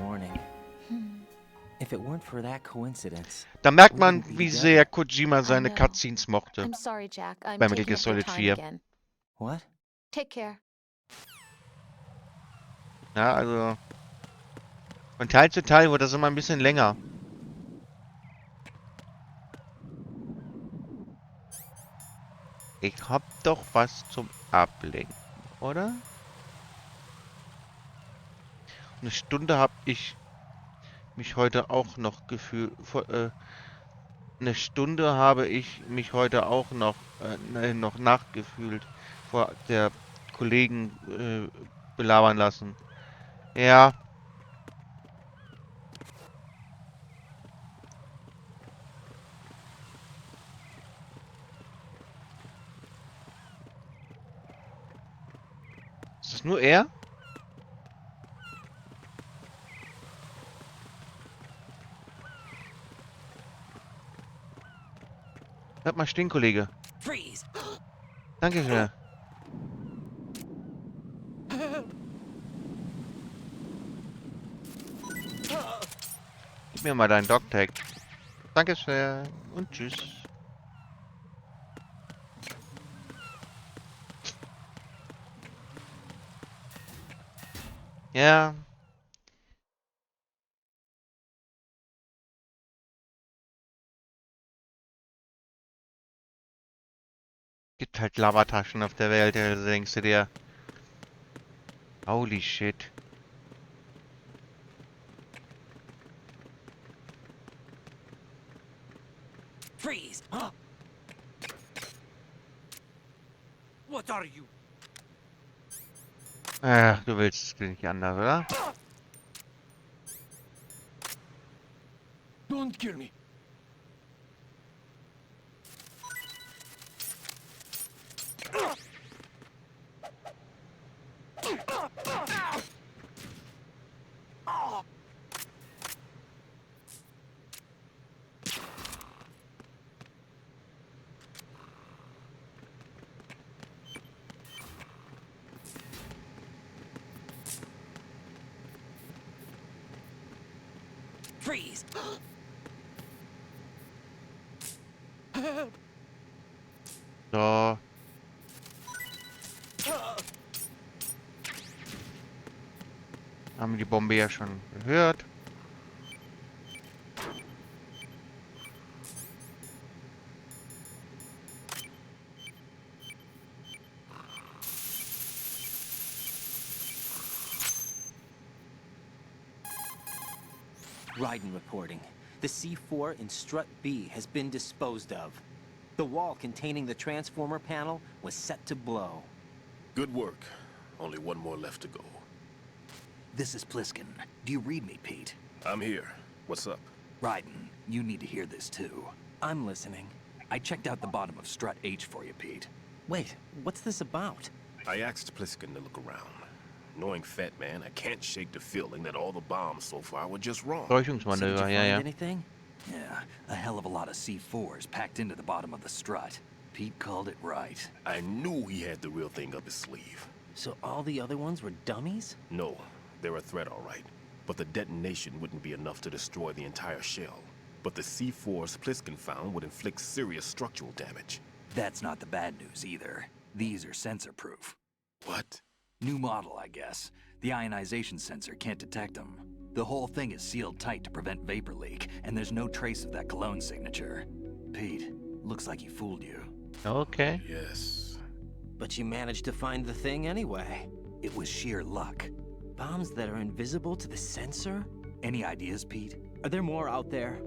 Da merkt man, wie sehr Kojima seine Cutscenes mochte. I'm sorry, Jack. I'm Bei Metal taking Gear up your Solid time 4. again. What? Take care. Ja, also von Teil zu Teil wird das immer ein bisschen länger. Ich hab doch was zum Ablenken, oder? Eine Stunde habe ich mich heute auch noch gefühlt. Eine Stunde habe ich mich heute auch noch nachgefühlt vor der Kollegen belabern lassen. Ja. Ist das nur er? Bleib mal stehen, Kollege. Freeze. Dankeschön. Gib mir mal deinen Dogtag. Dankeschön und tschüss. Ja. Gibt halt Lavataschen auf der Welt, also denkst du dir. Holy shit. Freeze! What are you? Ach, du willst es nicht anders, oder? Don't kill me. Freeze! So. Haben wir die Bombe ja schon gehört. Rein reporting. The C4 in strut B has been disposed of. The wall containing the transformer panel was set to blow. Good work. Only one more left to go. This is Pliskin. Do you read me, Pete? I'm here. What's up? Rein, you need to hear this too. I'm listening. I checked out the bottom of strut H for you, Pete. Wait, what's this about? I asked Pliskin to look around. Knowing Fat Man, I can't shake the feeling that all the bombs so far were just wrong. So did you Täuschungsmanöver, find ja. anything? Yeah, a hell of a lot of C4s packed into the bottom of the strut. Pete called it right. I knew he had the real thing up his sleeve. So all the other ones were dummies? No, they're a threat, all right. But the detonation wouldn't be enough to destroy the entire shell. But the C4s Pliskin found would inflict serious structural damage. That's not the bad news either. These are sensor-proof. What? New model, I guess. The ionization sensor can't detect them. The whole thing is sealed tight to prevent vapor leak, and there's no trace of that cologne signature. Pete, looks like he fooled you. Okay. Yes. But you managed to find the thing anyway. It was sheer luck. Bombs that are invisible to the sensor? Any ideas, Pete? Are there more out there?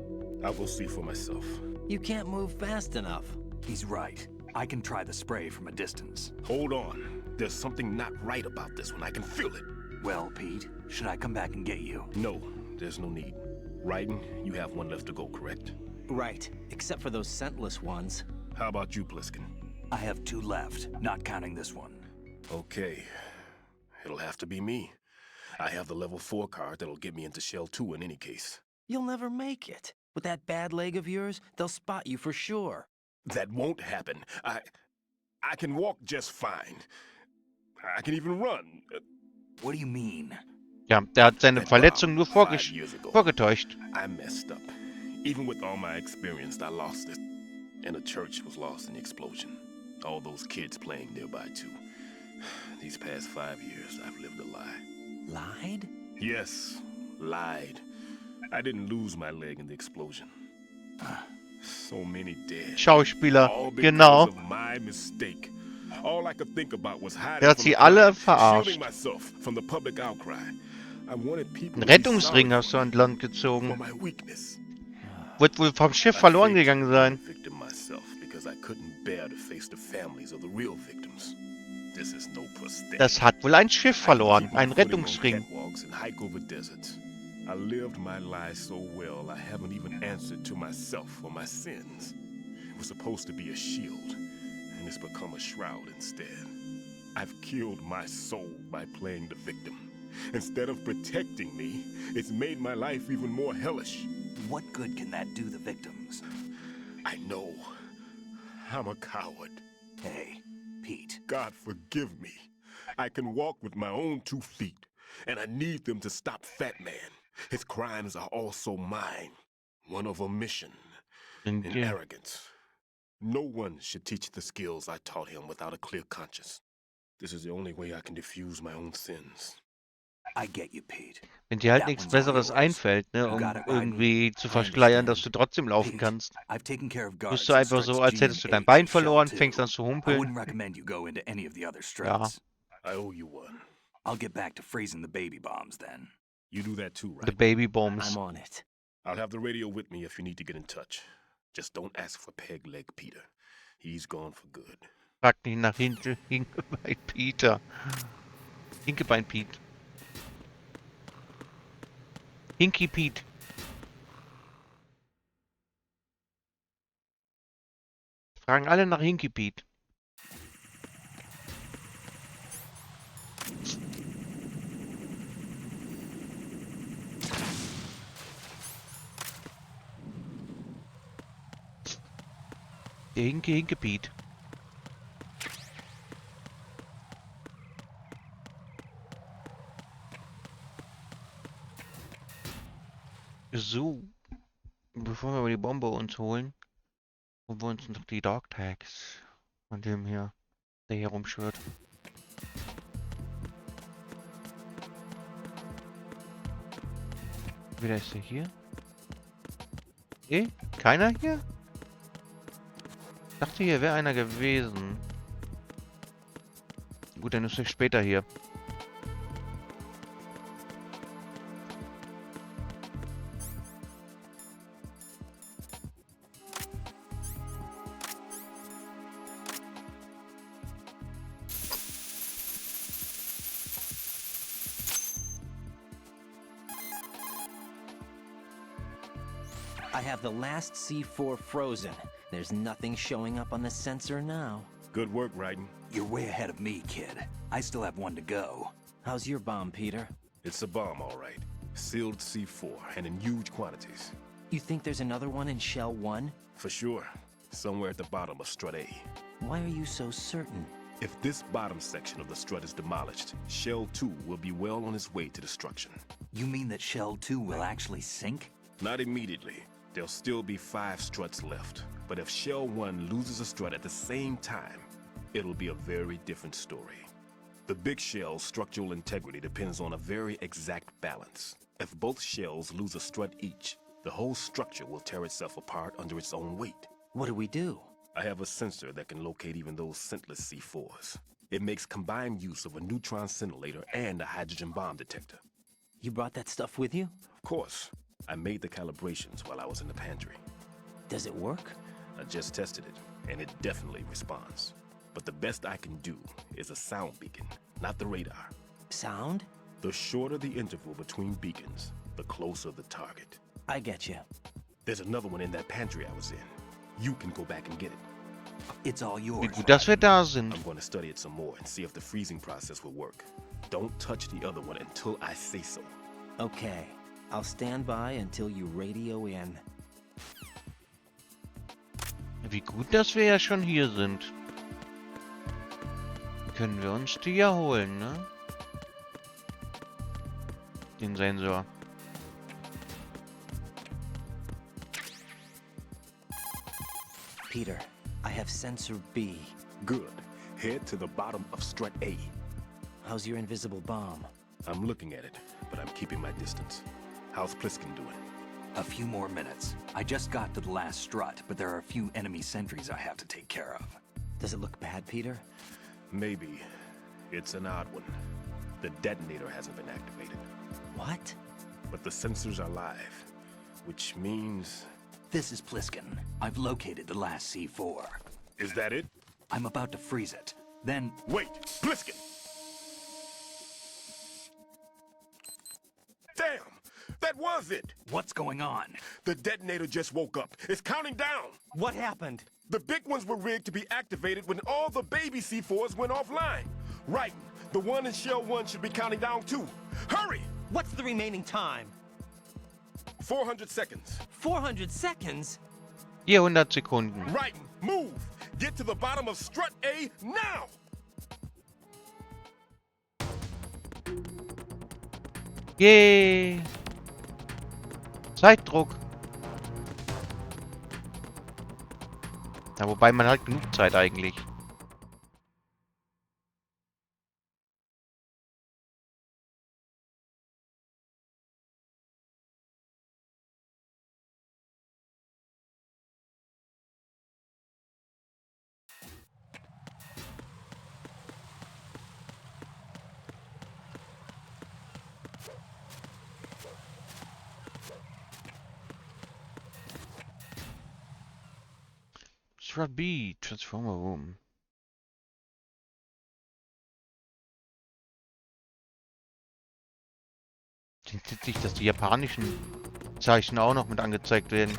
I'll go see for myself. You can't move fast enough. He's right. I can try the spray from a distance. Hold on. There's something not right about this one. I can feel it. Well, Pete, should I come back and get you? No, there's no need. Raiden, you have one left to go, correct? Right, except for those scentless ones. How about you, Pliskin? I have 2 left, not counting this one. Okay. It'll have to be me. I have the level 4 card that'll get me into Shell 2 in any case. You'll never make it. With that bad leg of yours, they'll spot you for sure. That won't happen. I can walk just fine. I can even run. What do you mean? Ja, der hat seine Verletzung nur vorgetäuscht. I messed up. Even with all my experience, I lost it. And the church was lost in the explosion. All those kids playing nearby, too. These past 5 years, I've lived a lie. Lied? Yes, lied. I didn't lose my leg in the explosion. So many dead. Schauspieler, all genau. Of my mistake. All I could think about was hiding Er hat sie alle verarscht. shielding myself from the public outcry. I wanted people Ein to be Rettungsring sorry hast du an Land for gezogen. my weakness. Wird wohl vom Schiff verloren gegangen sein. Victim myself because I couldn't bear to face the families of the real victims. This is no prosthetic. Das hat wohl ein Schiff verloren. Ein Putting on Rettungsring. catwalks and hike over deserts. I lived my life so well, I haven't even answered to myself for my sins. It was supposed to be a shield, and it's become a shroud instead. I've killed my soul by playing the victim. Instead of protecting me, it's made my life even more hellish. What good can that do the victims? I know. I'm a coward. Hey, Pete. God forgive me. I can walk with my own 2 feet, and I need them to stop Fat Man. His crimes are also mine. One of omission and arrogance. No one should teach the skills I taught him without a clear conscience. This is the only way I can diffuse my own sins. I get you, Pete. Wenn dir halt nichts Besseres einfällt, ne, um irgendwie zu verschleiern, dass du trotzdem laufen kannst. I've taken care of Bist du einfach so, als hättest du dein Bein verloren, fängst an zu I humpeln. wouldn't recommend you go into any of the other struts. I owe you one. I'll get back to freezing the baby bombs then. You do that too, right? The baby bombs. I'm on it. I'll have the radio with me if you need to get in touch. Just don't ask for Peg Leg Peter. He's gone for good. Frag nicht nach Hinkebein Peter. Hinkebein Pete. Hinky Pete. Fragen alle nach Hinky Pete. Der Hinke Pete. So, bevor wir die Bombe uns holen, holen wir uns noch die Dog Tags von dem hier, der hier rumschwirrt. Wer ist der hier? Keiner hier? Ich dachte, hier wäre einer gewesen. Gut, dann ist er später hier. I have the last C4 frozen. There's nothing showing up on the sensor now. Good work, Rein. You're way ahead of me, kid. I still have one to go. How's your bomb, Peter? It's a bomb, all right. Sealed C4, and in huge quantities. You think there's another one in Shell 1? For sure. Somewhere at the bottom of Strut A. Why are you so certain? If this bottom section of the strut is demolished, Shell 2 will be well on its way to destruction. You mean that Shell 2 will actually sink? Not immediately. There'll still be 5 struts left. But if Shell 1 loses a strut at the same time, it'll be a very different story. The big shell's structural integrity depends on a very exact balance. If both shells lose a strut each, the whole structure will tear itself apart under its own weight. What do we do? I have a sensor that can locate even those scentless C4s. It makes combined use of a neutron scintillator and a hydrogen bomb detector. You brought that stuff with you? Of course. I made the calibrations while I was in the pantry. Does it work? I just tested it, and it definitely responds. But the best I can do is a sound beacon, not the radar. Sound? The shorter the interval between beacons, the closer the target. I get you. There's another one in that pantry I was in. You can go back and get it. It's all yours. Wie gut, dass wir da sind. I'm going to study it some more and see if the freezing process will work. Don't touch the other one until I say so. Okay. I'll stand by until you radio in. Wie gut, dass wir ja schon hier sind. Können wir uns die ja holen, ne? Den Sensor. Peter, I have sensor B. Good. Head to the bottom of strut A. How's your invisible bomb? I'm looking at it, but I'm keeping my distance. How's Pliskin doing? A few more minutes. I just got to the last strut, but there are a few enemy sentries I have to take care of. Does it look bad, Peter? Maybe. It's an odd one. The detonator hasn't been activated. What? But the sensors are live, which means... This is Pliskin. I've located the last C4. Is that it? I'm about to freeze it. Then... Wait! Pliskin! Damn! That was it! What's going on? The detonator just woke up. It's counting down! What happened? The big ones were rigged to be activated when all the baby C4s went offline. Right. The one in Shell 1 should be counting down too. Hurry! What's the remaining time? 400 seconds. 400 seconds? 400 Sekunden. Right. Move! Get to the bottom of strut A now! Yay! Zeitdruck. Ja, wobei man hat genug Zeit eigentlich. Strut B, Transformer Room. Klingt witzig, dass die japanischen Zeichen auch noch mit angezeigt werden.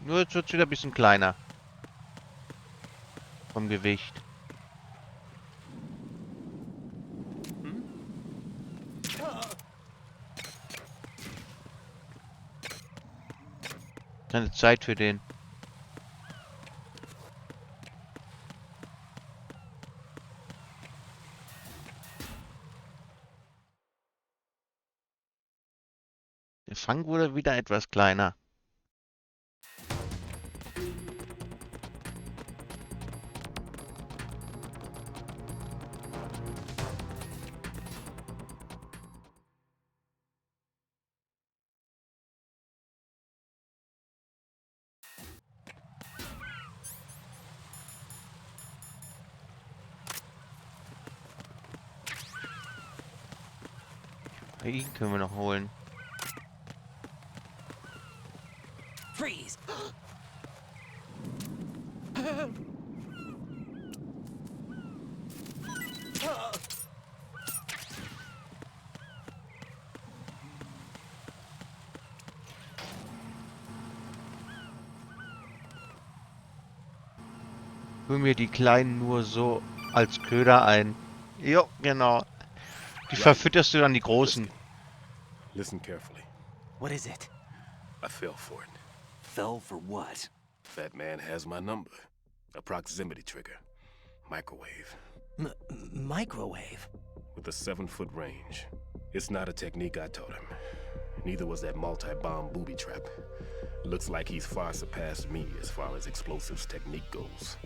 Nur jetzt wird es wieder ein bisschen kleiner. Vom Gewicht. Keine Zeit für den. Der Fang wurde wieder etwas kleiner. Ihn können wir noch holen. Freeze! Hol mir die Kleinen nur so als Köder ein. Jo, genau. Die verfütterst du dann die Großen. Listen carefully. What is it? I fell for it. Fell for what? That man has my number. A proximity trigger. Microwave. Microwave? With a 7-foot range. It's not a technique I taught him. Neither was that multi-bomb booby trap. Looks like he's far surpassed me as far as explosives technique goes.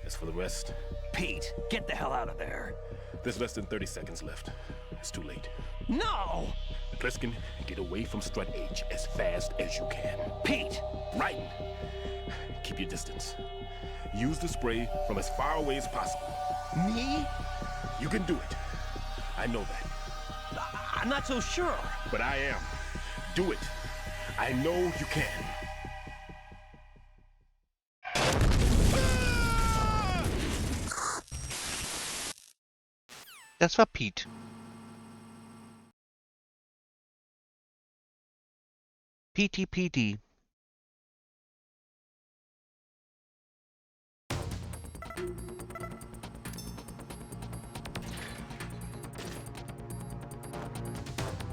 As for the rest... Pete, get the hell out of there. There's less than 30 seconds left. It's too late. No! Pliskin, get away from Strut H as fast as you can. Pete! Right! Keep your distance. Use the spray from as far away as possible. Me? You can do it. I know that. I'm not so sure. But I am. Do it. I know you can. Das war Pete. PT.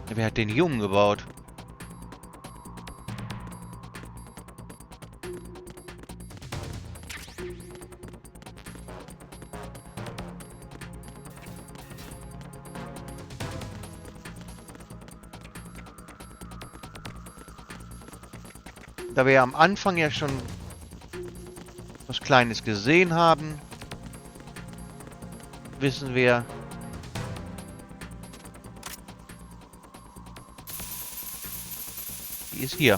Wer hat den Jungen gebaut? Da wir am Anfang ja schon was Kleines gesehen haben, wissen wir, die ist hier.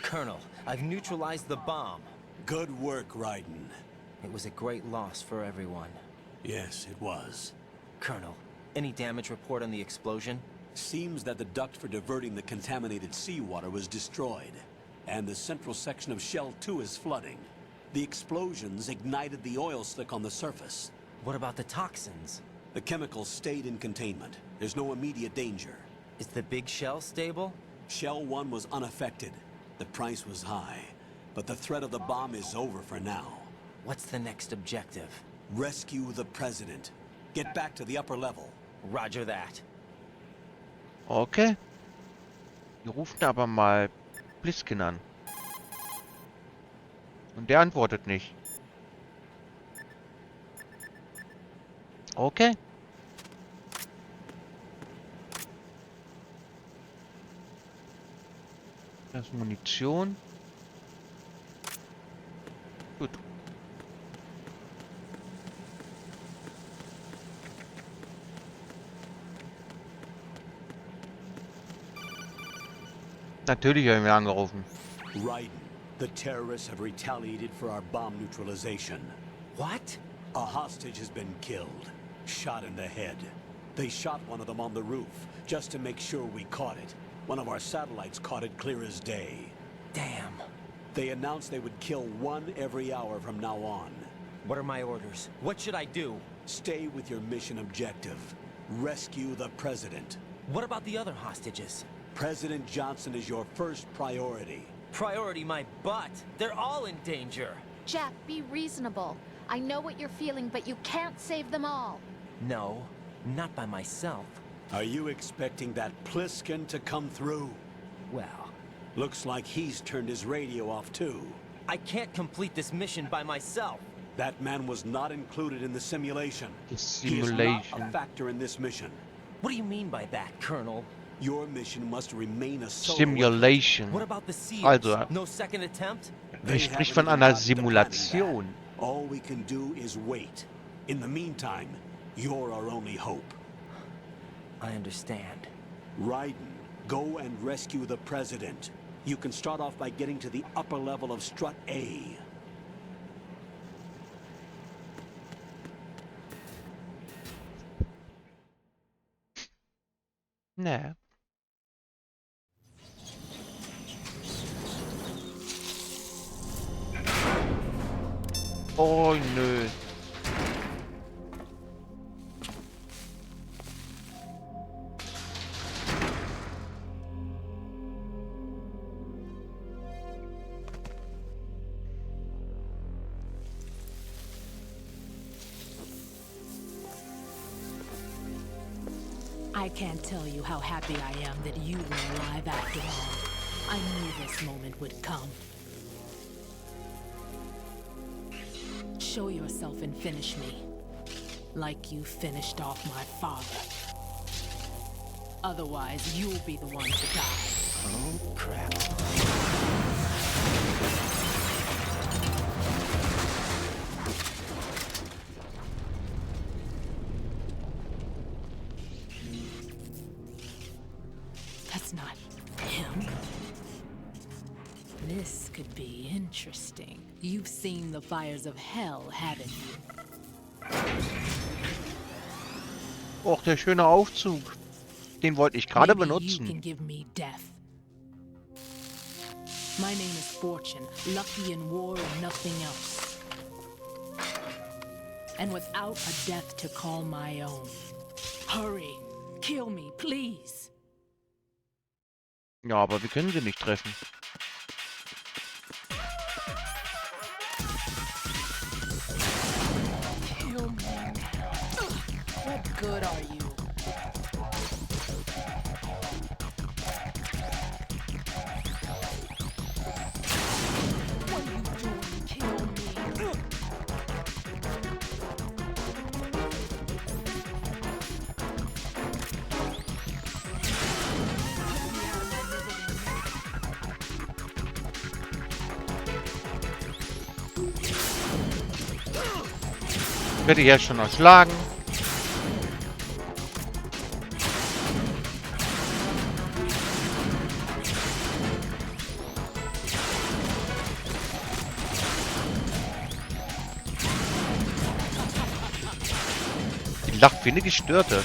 Colonel, I've neutralized the bomb. Good work, Rein. It was a great loss for everyone. Yes, it was. Colonel, any damage report on the explosion? Seems that the duct for diverting the contaminated seawater was destroyed, and the central section of Shell 2 is flooding. The explosions ignited the oil slick on the surface. What about the toxins? The chemicals stayed in containment. There's no immediate danger. Is the big shell stable? Shell 1 was unaffected. The price was high, but the threat of the bomb is over for now. What's the next objective? Rescue the president. Get back to the upper level. Roger that. Okay. Wir rufen aber mal Pliskin an. Und der antwortet nicht. Okay. Das ist Munition. Gut. Natürlich haben wir angerufen. Rein, the terrorists have retaliated for our bomb neutralization. What? A hostage has been killed, shot in the head. They shot one of them on the roof, just to make sure we caught it. One of our satellites caught it clear as day. Damn. They announced they would kill one every hour from now on. What are my orders? What should I do? Stay with your mission objective. Rescue the president. What about the other hostages? President Johnson is your first priority. Priority my butt. They're all in danger. Jack, be reasonable. I know what you're feeling, but you can't save them all. No, not by myself. Are you expecting that Pliskin to come through? Well, looks like he's turned his radio off too. I can't complete this mission by myself. That man was not included in the simulation. Die He is not a Simulation. factor in this mission. What do you mean by that, Colonel? Your mission must remain a solo Simulation. What about the SEALs? Also, No second attempt? er spricht von einer Simulation. All we can do is wait. In the meantime, you're our only hope. I understand. Raiden, go and rescue the President. You can start off by getting to the upper level of Strut A. Ne. Oh nö. I can't tell you how happy I am that you were alive after all. I knew this moment would come. Show yourself and finish me. Like you finished off my father. Otherwise, you'll be the one to die. Oh, crap. That's not him. This could be interesting. You've seen the fires of hell, haven't you? Och, der schöne Aufzug. Den wollte ich gerade Maybe you benutzen. can give me death. My name is Fortune, lucky in war and nothing else. And without a death to call my own. Hurry, kill me, please. Ja, aber wir können sie nicht treffen. Kill me. What good are you? What are you doing? Kill me. Ich werde ja schon erschlagen. Die lacht wie eine Gestörte.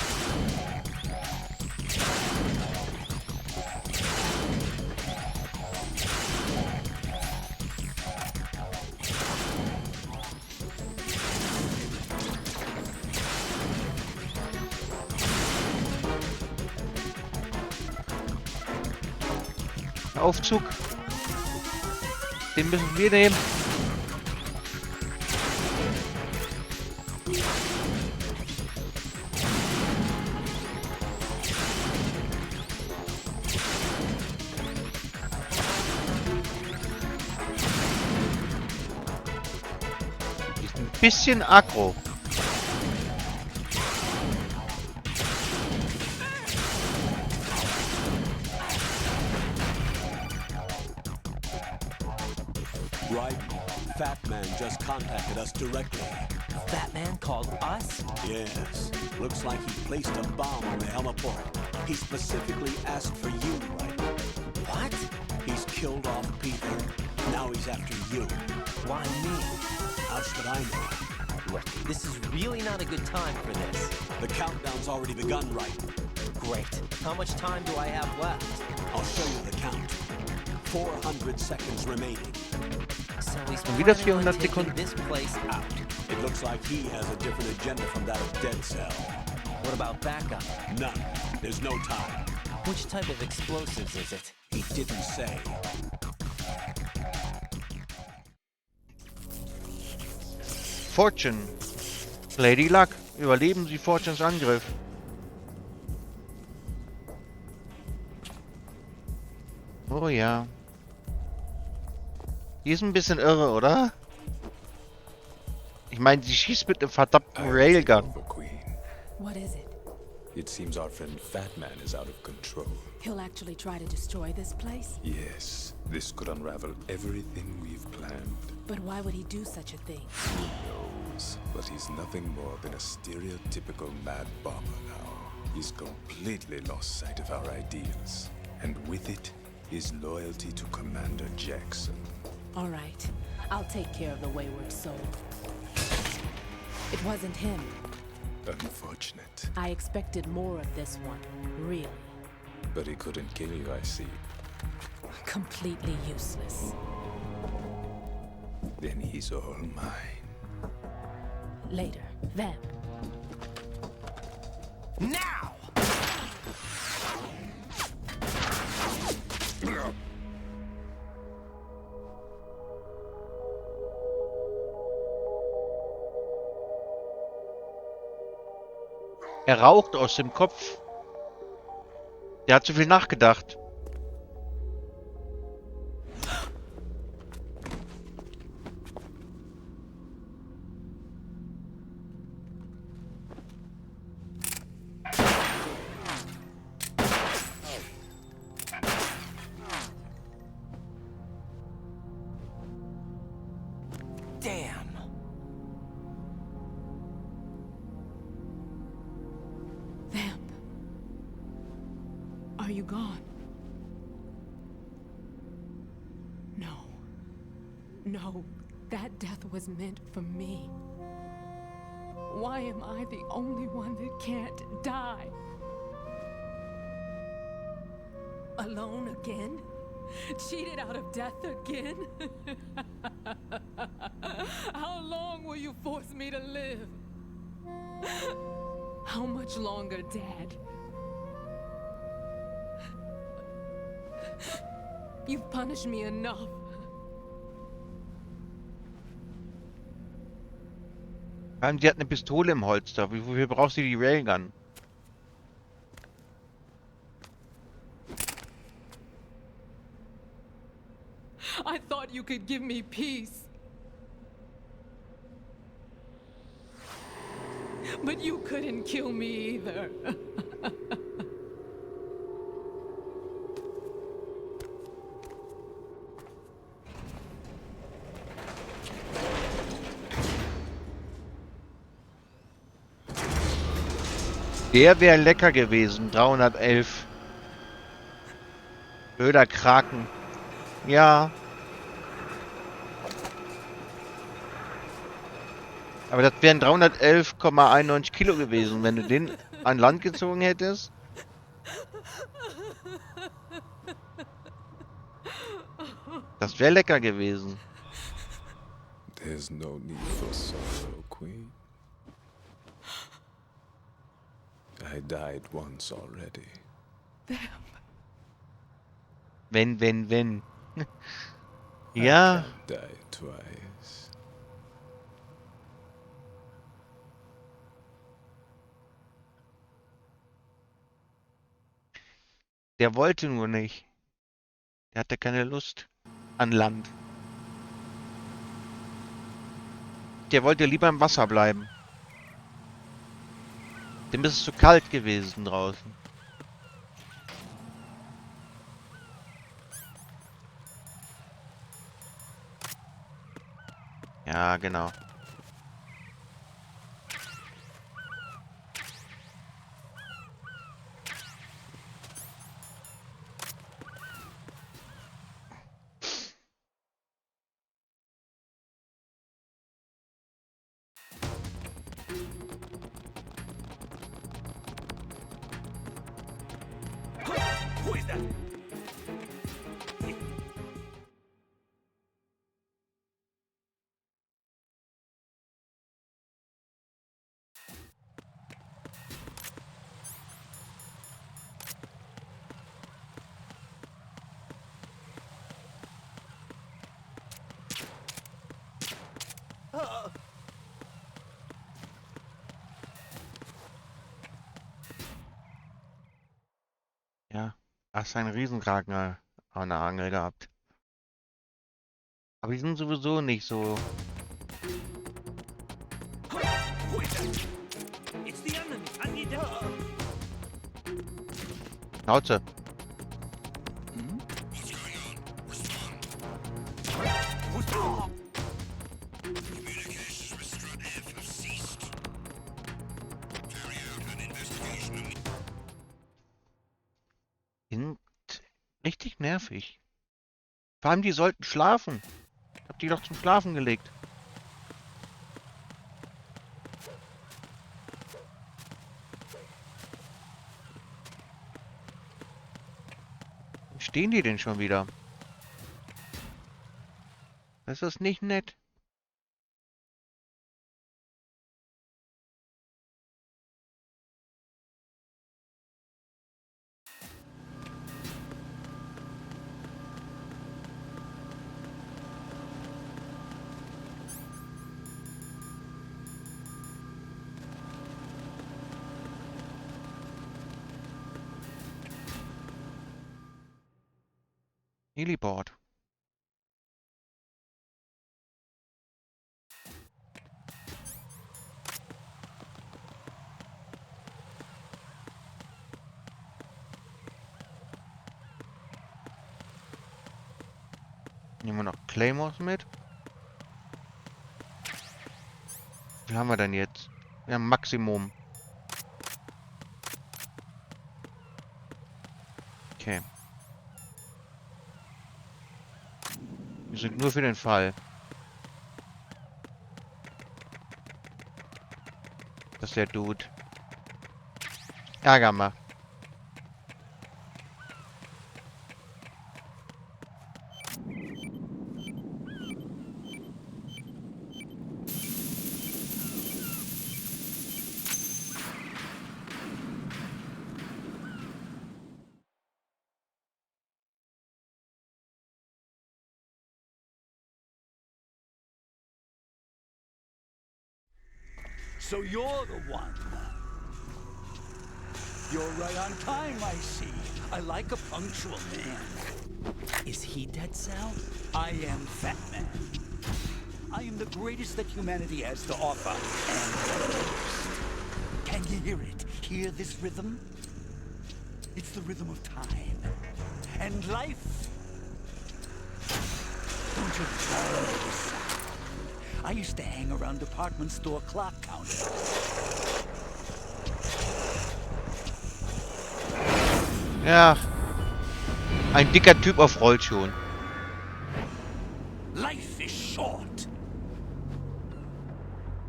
Aufzug. Den müssen wir nehmen. Die ist ein bisschen aggro. Right. Fat Man just contacted us directly. Fat Man called us? Yes. Looks like he placed a bomb on the heliport. He specifically asked for you, right? What? He's killed off Peter. Now he's after you. Why me? How should I know? Look, this is really not a good time for this. The countdown's already begun, right? Great. How much time do I have left? I'll show you the count. 400 seconds remaining. So he's Und wieder planning on 400 taking Sekunden. this place out. It looks like he has a different agenda from that of Dead Cell. What about backup? None. There's no time. Which type of explosives is it? He didn't say. Fortune. Lady Luck. Überleben Sie Fortunes Angriff. Oh ja. Die ist ein bisschen irre, oder? Ich meine, sie schießt mit einem verdammten Railgun. What is it? It seems our friend Fat Man is out of control. He'll actually try to destroy this place? Yes, this could unravel everything we've planned. But why would he do such a thing? Who knows? But he's nothing more than a stereotypical mad bomber now. He's completely lost sight of our ideals. And with it, his loyalty to Commander Jackson. All right. I'll take care of the wayward soul. It wasn't him. Unfortunate. I expected more of this one. Really. But he couldn't kill you, I see. Completely useless. Then he's all mine. Later. Then. Now! Er raucht aus dem Kopf. Der hat zu viel nachgedacht. Damn. Vamp. Are you gone? No. No. That death was meant for me. Why am I the only one that can't die? Alone again? Cheated out of death again? How long will you force me to live? How much longer, Dad? You've punished me enough. Die hat eine Pistole im Holster. Wofür brauchst du die Railgun? I thought you could give me peace. But you couldn't kill me either. Der wäre lecker gewesen. 311. Blöder Kraken. Ja. Aber das wären 311,91 Kilo gewesen, wenn du den an Land gezogen hättest. Das wäre lecker gewesen. There's no need for sorrow, Queen. I died once already. Wenn. Ja. I can't die twice. Der wollte nur nicht. Der hatte keine Lust an Land. Der wollte lieber im Wasser bleiben. Dem ist es zu kalt gewesen draußen. Ja, genau. Who is that? Ja. Ach, ist ein Riesenkraken. eine Angel gehabt. Aber die sind sowieso nicht so. Schnauze. Sind richtig nervig. Vor allem, die sollten schlafen. Ich hab die doch zum Schlafen gelegt. Wo stehen die denn schon wieder? Das ist nicht nett. Heliport. Nehmen wir noch Claymores mit. Wie viel haben wir denn jetzt? Wir haben Maximum. Okay. Wir sind nur für den Fall, dass der Dude Ärger macht. So you're the one. You're right on time, I see. I like a punctual man. Is he dead, Sal? I am Fat Man. I am the greatest that humanity has to offer, and the most. Can you hear it? Hear this rhythm? It's the rhythm of time. And life. Don't you love this sound? I used to hang around department store clock counters. Ja. Ein dicker Typ auf Rollschuhen. Life is short.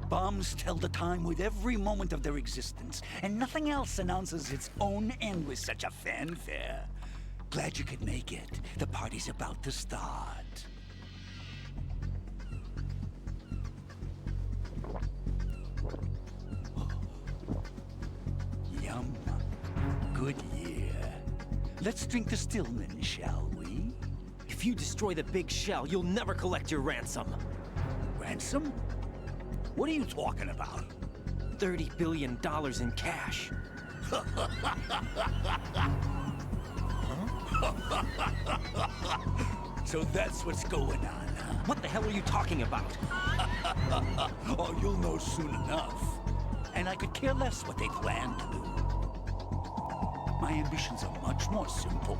Bombs tell the time with every moment of their existence, and nothing else announces its own end with such a fanfare. Glad you could make it. The party's about to start. Yum. Good year. Let's drink to Stillman, shall we? If you destroy the big shell, you'll never collect your ransom. Ransom? What are you talking about? $30 billion in cash. So that's what's going on, huh? What the hell are you talking about? Oh, you'll know soon enough. And I could care less what they plan to do. My ambitions are much more simple.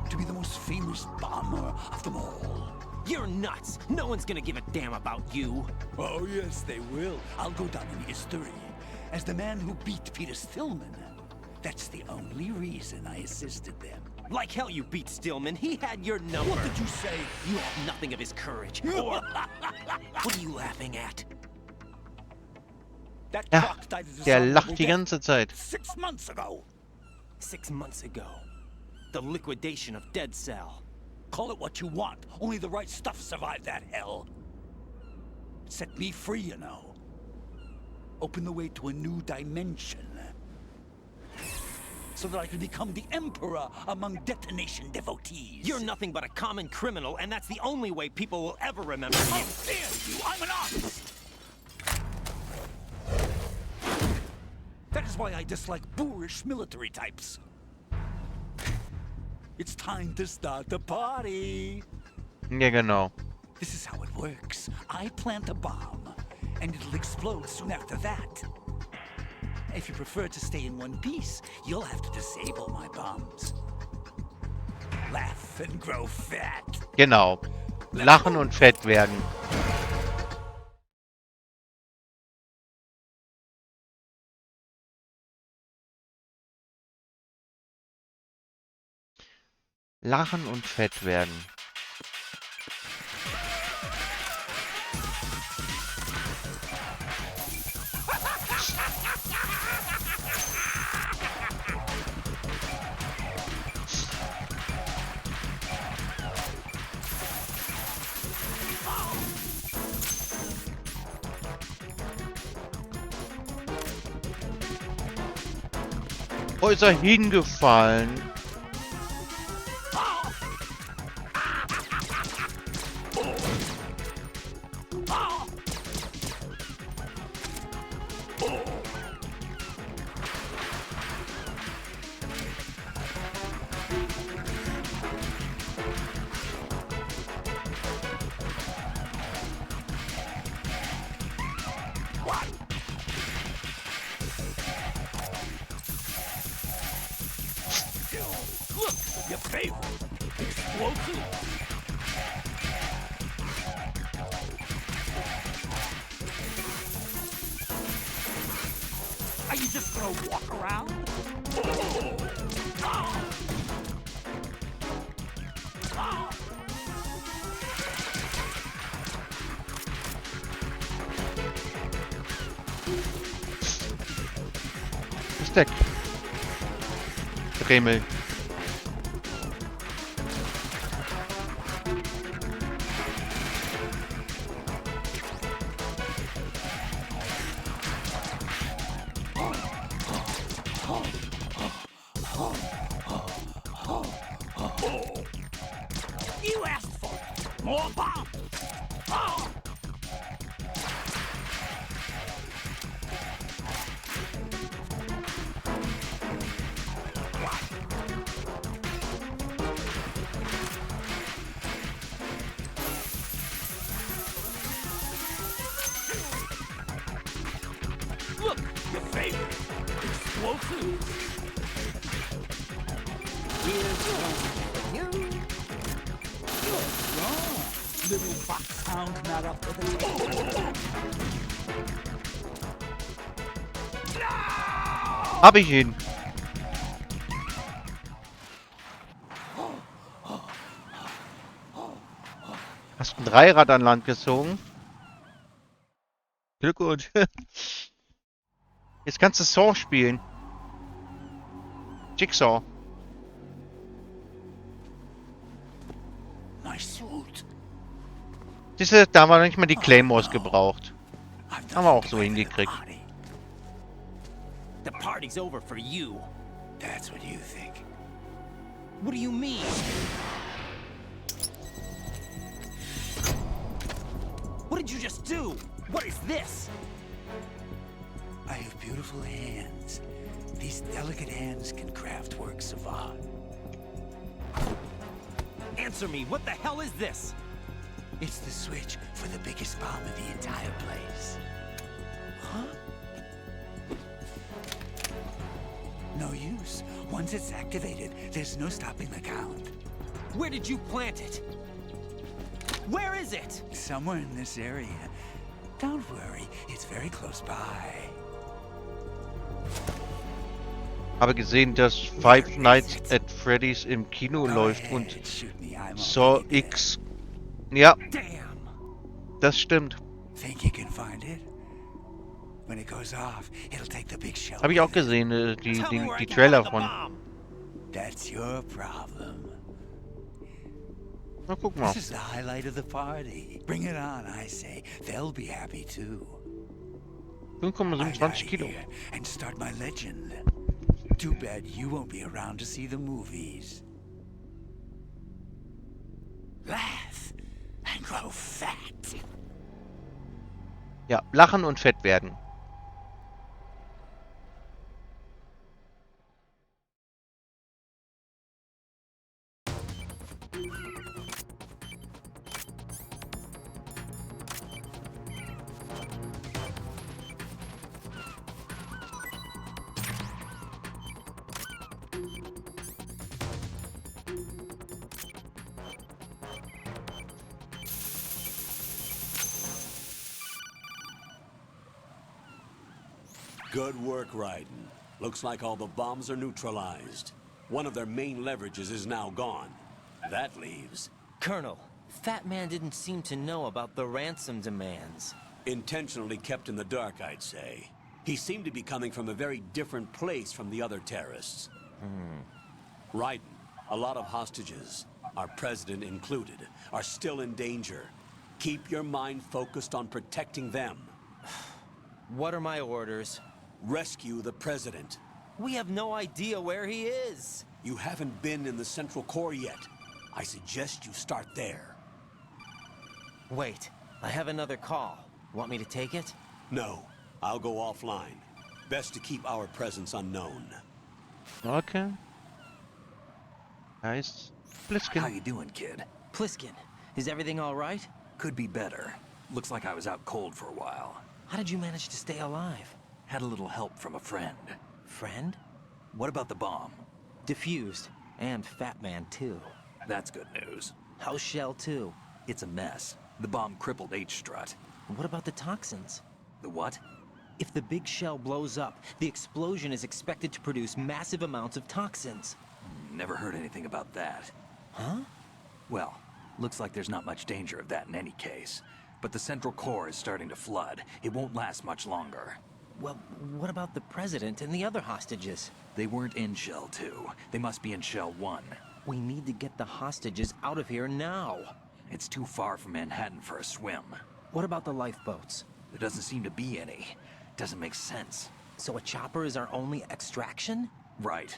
To be the most famous bomber of them all. You're nuts! No one's gonna give a damn about you! Oh, yes, they will. I'll go down in history as the man who beat Peter Stillman. That's the only reason I assisted them. Like hell you beat Stillman. He had your number. What did you say? You have nothing of his courage. Or... What are you laughing at? That Ja, clock died at a der dishonorable lacht die death ganze Zeit. 6 months ago. 6 months ago. The liquidation of Dead Cell. Call it what you want. Only the right stuff survived that hell. It set me free, you know. Opened the way to a new dimension. So that I could become the emperor among detonation devotees. You're nothing but a common criminal, and that's the only way people will ever remember you. How dare you! I'm an artist! That is why I dislike boorish military types. It's time to start the party. Ja, genau. This is how it works. I plant a bomb, and it'll explode soon after that. If you prefer to stay in one piece, you'll have to disable my bombs. Laugh and grow fat. Genau. Lachen und fett werden. Lachen und fett werden. Wo ist er hingefallen? Look, your favorite. Explosive. Are you just gonna walk around? Stack. Dremel. You asked for it. More bombs. Look, your favorite. Explosive. Here's one for you. You're strong. Little foxhound not up to the task. Hab ich ihn. Hast ein Dreirad an Land gezogen? Glückwunsch. Jetzt kannst du Saw spielen. Jigsaw. My suit. Siehste, da haben wir nicht mal die Claymores gebraucht. Haben wir auch so hingekriegt. The party's over for you. That's what you think. What do you mean? What did you just do? What is this? I have beautiful hands. These delicate hands can craft works of art. Answer me, what the hell is this? It's the switch for the biggest bomb in the entire place. Huh? No use. Once it's activated, there's no stopping the count. Where did you plant it? Where is it? Somewhere in this area. Don't worry, it's very close by. Habe gesehen, dass Five Nights at Freddy's im Kino läuft und Saw X. Ja. Das stimmt. Think you can find it? When it goes off, it'll take the big show. Habe ich auch gesehen, die Trailer von. That's your problem. Na, guck mal. This is the highlight of the party. Bring it on, I say. They'll be happy too. 5,27 Kilo. And start my legend. Too bad you won't be around to see the movies. Laugh and grow fat. Ja, lachen und fett werden. Good work, Rein. Looks like all the bombs are neutralized. One of their main leverages is now gone. That leaves... Colonel, Fat Man didn't seem to know about the ransom demands. Intentionally kept in the dark, I'd say. He seemed to be coming from a very different place from the other terrorists. Rein, a lot of hostages, our president included, are still in danger. Keep your mind focused on protecting them. What are my orders? Rescue the president. We have no idea where he is. You haven't been in the Central Core yet. I suggest you start there. Wait, I have another call. Want me to take it? No, I'll go offline. Best to keep our presence unknown. Okay. Nice. Pliskin. How you doing, kid? Pliskin, is everything all right? Could be better. Looks like I was out cold for a while. How did you manage to stay alive? Had a little help from a friend. Friend? What about the bomb? Diffused. And Fat Man, too. That's good news. How's Shell, too? It's a mess. The bomb crippled H-Strut. What about the toxins? The what? If the big shell blows up, the explosion is expected to produce massive amounts of toxins. Never heard anything about that. Huh? Well, looks like there's not much danger of that in any case. But the Central Core is starting to flood. It won't last much longer. Well, what about the President and the other hostages? They weren't in Shell 2. They must be in Shell 1. We need to get the hostages out of here now. It's too far from Manhattan for a swim. What about the lifeboats? There doesn't seem to be any. Doesn't make sense. So a chopper is our only extraction? Right.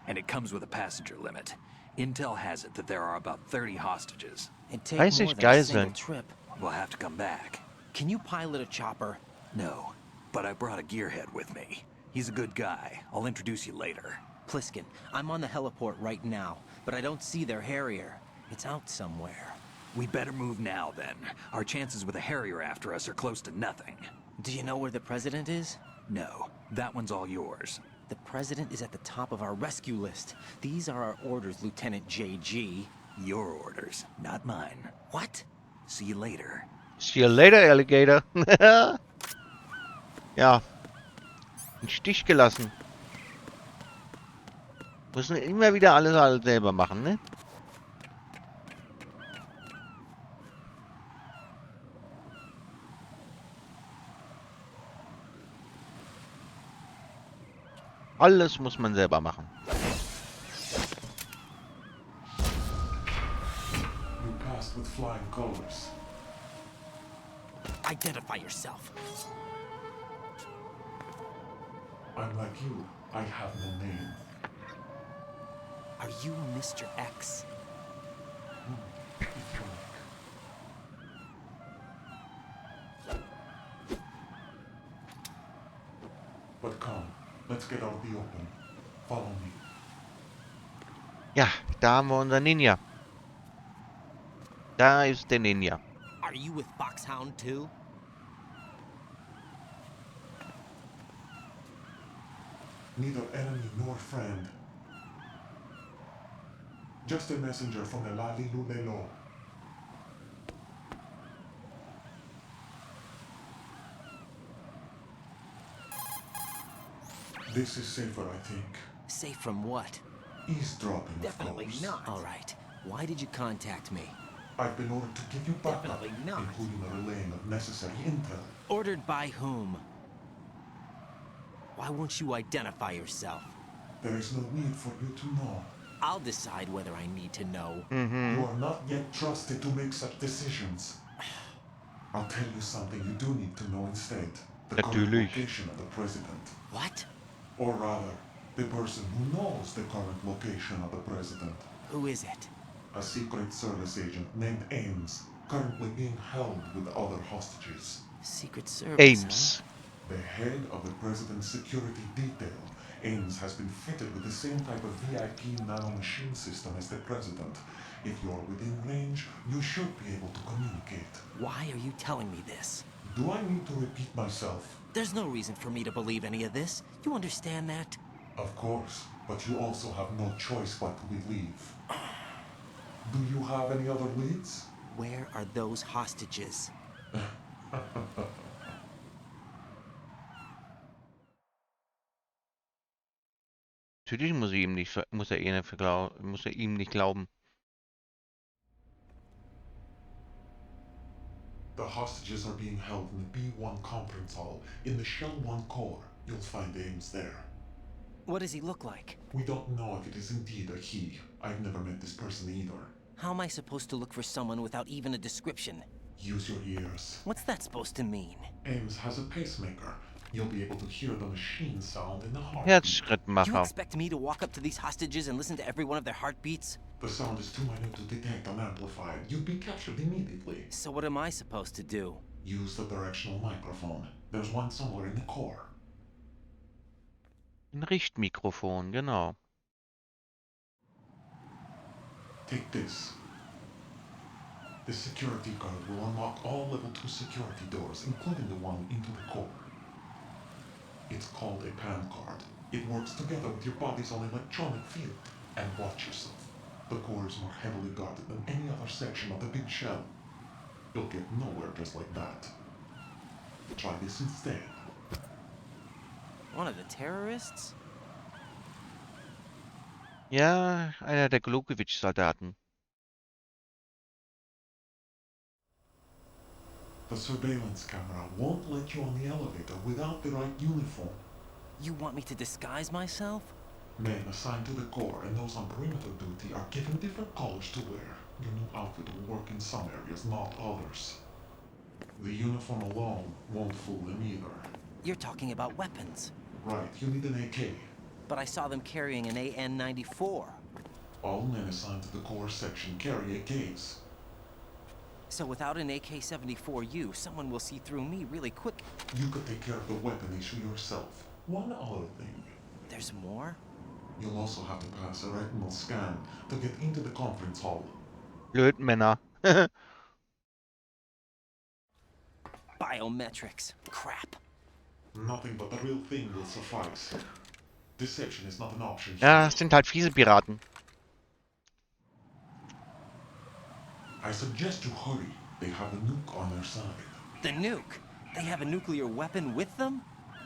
And it comes with a passenger limit. Intel has it that there are about 30 hostages. It'd take more than a single trip. We'll have to come back. Can you pilot a chopper? No, but I brought a gearhead with me. He's a good guy. I'll introduce you later. Pliskin, I'm on the heliport right now, but I don't see their Harrier. It's out somewhere. We'd better move now, then. Our chances with a Harrier after us are close to nothing. Do you know where the President is? No, that one's all yours. The President is at the top of our rescue list. These are our orders, Lieutenant JG. Your orders, not mine. What? See you later. See you later, Alligator. Ja. Im Stich gelassen. Müssen immer wieder alles selber machen, ne? Alles muss man selber machen. You passed with flying colors. Identify yourself. I'm like you. I have no name. Are you Mr. X? If you like. But come, let's get out the open. Follow me. Ja, da haben wir unser Ninja. Da ist der Ninja. Are you with Foxhound too? Neither enemy nor friend. Just a messenger from the Lali Lulelo. This is safer, I think. Safe from what? Eavesdropping, Definitely of course. not. All right. Why did you contact me? I've been ordered to give you backup, Definitely not. including a relaying of necessary intel. Ordered by whom? Why won't you identify yourself? There is no need for you to know. I'll decide whether I need to know. You are not yet trusted to make such decisions. I'll tell you something you do need to know instead. The current Natürlich. location of the president. What? Or rather, the person who knows the current location of the president. Who is it? A Secret Service agent named Ames, currently being held with other hostages. Secret Service, Ames. The head of the president's security detail, Ames has been fitted with the same type of VIP nanomachine system as the president. If you're within range, you should be able to communicate. Why are you telling me this? Do I need to repeat myself? There's no reason for me to believe any of this. You understand that? Of course, but you also have no choice but to believe. Do you have any other leads? Where are those hostages? Natürlich muss er ihm nicht glauben. The hostages are being held in the B1 conference hall. In the Shell 1 core, you'll find Ames there. What does he look like? We don't know if it is indeed a he. I've never met this person either. How am I supposed to look for someone without even a description? Use your ears. What's that supposed to mean? Ames has a pacemaker. You'll be able to hear the machine sound in the heart. You Herzschrittmacher. expect me to walk up to these hostages and listen to every one of their heartbeats? The sound is too minute to detect and amplify. You'd be captured immediately. So what am I supposed to do? Use the directional microphone. There's one somewhere in the core. Ein Richtmikrofon, genau. Take this. The security guard will unlock all level 2 security doors, including the one into the core. It's called a PAN card. It works together with your body's own electronic field. And watch yourself. The core is more heavily guarded than any other section of the big shell. You'll get nowhere just like that. Try this instead. One of the terrorists? Ja, einer der Glukowitsch-Soldaten. The surveillance camera won't let you on the elevator without the right uniform. You want me to disguise myself? Men assigned to the core and those on perimeter duty are given different colors to wear. Your new outfit will work in some areas, not others. The uniform alone won't fool them either. You're talking about weapons. Right, you need an AK. But I saw them carrying an AN-94. All men assigned to the core section carry AKs. So without an AK-74U, someone will see through me really quick. You could take care of the weapon issue yourself. One other thing. There's more? You'll also have to pass a retinal scan to get into the conference hall. Blödmänner. Biometrics. Crap. Nothing but the real thing will suffice. Deception is not an option. Ja, das sind halt fiese Piraten. I suggest you hurry. They have a nuke on their side. The nuke? They have a nuclear weapon with them?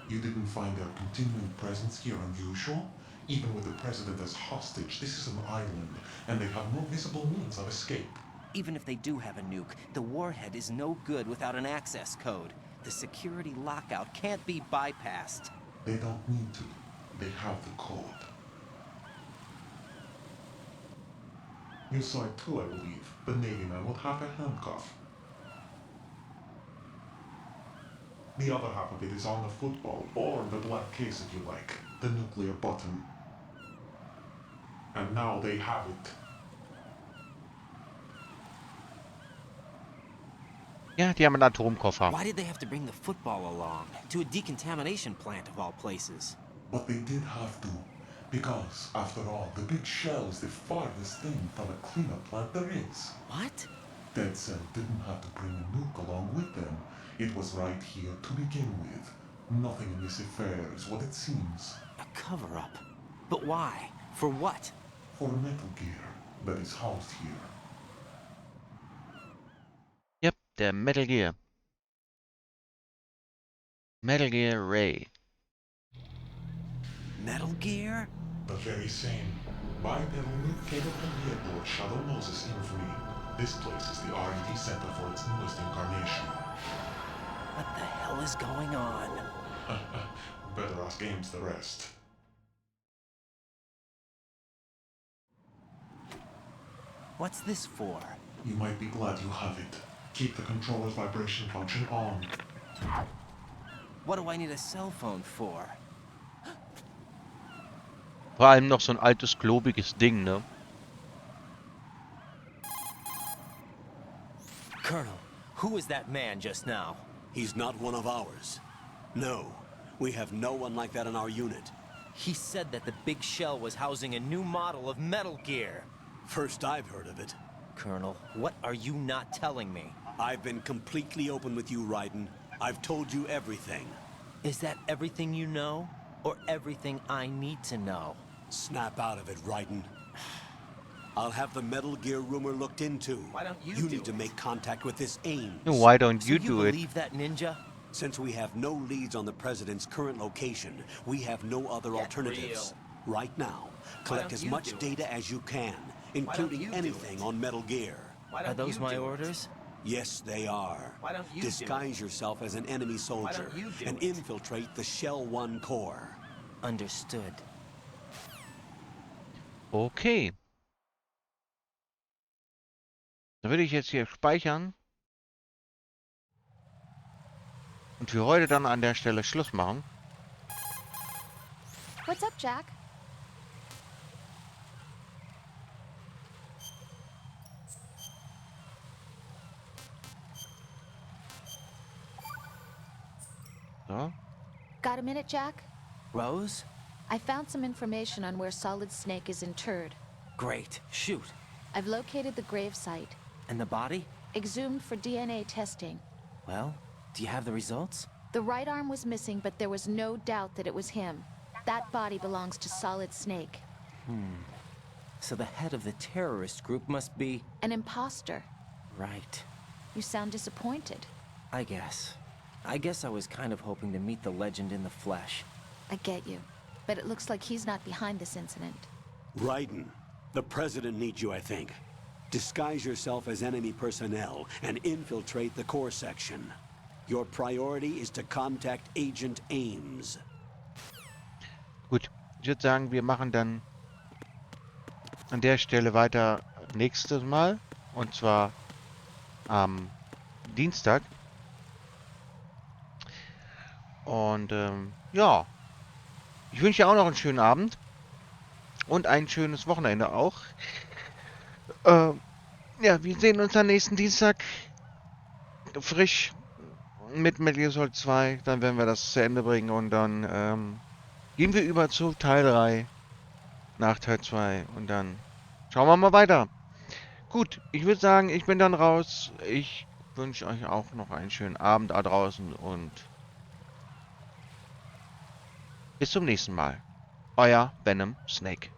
You didn't find their continuing presence here unusual? Even with the president as hostage, this is an island, and they have no visible means of escape. Even if they do have a nuke, the warhead is no good without an access code. The security lockout can't be bypassed. They don't need to. They have the code. You saw it too, I believe. The Navy man with half a handcuff. The other half of it is on the football, or the black case if you like. The nuclear button. And now they have it. Ja, die haben einen Atomkoffer. Why did they have to bring the football along? To a decontamination plant of all places. But they did have to. Because, after all, the big shell is the farthest thing from a cleanup plant there is. What? Dead Cell didn't have to bring a nuke along with them. It was right here to begin with. Nothing in this affair is what it seems. A cover-up? But why? For what? For Metal Gear that is housed here. Yep, der Metal Gear. Metal Gear Ray. Metal Gear? The very same. Bipedal nuke cable conveyor board Shadow Moses infamy. This place is the R&D center for its newest incarnation. What the hell is going on? Better ask Ames the rest. What's this for? You might be glad you have it. Keep the controller's vibration function on. What do I need a cell phone for? Vor allem noch so ein altes, klobiges Ding, ne? Colonel, who was that man just now? He's not one of ours. No, we have no one like that in our unit. He said that the big shell was housing a new model of Metal Gear. First I've heard of it. Colonel, what are you not telling me? I've been completely open with you, Raiden. I've told you everything. Is that everything you know? Or everything I need to know? Snap out of it, Raiden. I'll have the Metal Gear rumor looked into. Why don't you You need to make contact with this Ames. Why don't you So do it? believe that ninja? Since we have no leads on the President's current location, we have no other alternatives. Right now, collect as much data as you can, including anything on Metal Gear. Are those my orders? Yes, they are. Why don't you Disguise yourself as an enemy soldier and infiltrate the Shell 1 core. Understood. Okay. Dann würde ich jetzt hier speichern und für heute dann an der Stelle Schluss machen. What's up, Jack? So. Got a minute, Jack? Rose? I found some information on where Solid Snake is interred. Great. Shoot. I've located the gravesite. And the body? Exhumed for DNA testing. Well, do you have the results? The right arm was missing, but there was no doubt that it was him. That body belongs to Solid Snake. So the head of the terrorist group must be... An imposter. Right. You sound disappointed. I guess I was kind of hoping to meet the legend in the flesh. I get you. But it looks like he's not behind this incident. Raiden, the President needs you, I think. Disguise yourself as enemy personnel and infiltrate the core section. Your priority is to contact Agent Ames. Gut, ich würde sagen, wir machen dann an der Stelle weiter nächstes Mal. Und zwar am Dienstag. Und ja, ich wünsche dir auch noch einen schönen Abend. Und ein schönes Wochenende auch. Ja, wir sehen uns am nächsten Dienstag frisch mit Metal Gear Solid 2. Dann werden wir das zu Ende bringen und dann gehen wir über zu Teil 3 nach Teil 2 und dann schauen wir mal weiter. Gut, ich würde sagen, ich bin dann raus. Ich wünsche euch auch noch einen schönen Abend da draußen und bis zum nächsten Mal. Euer Venom Snake.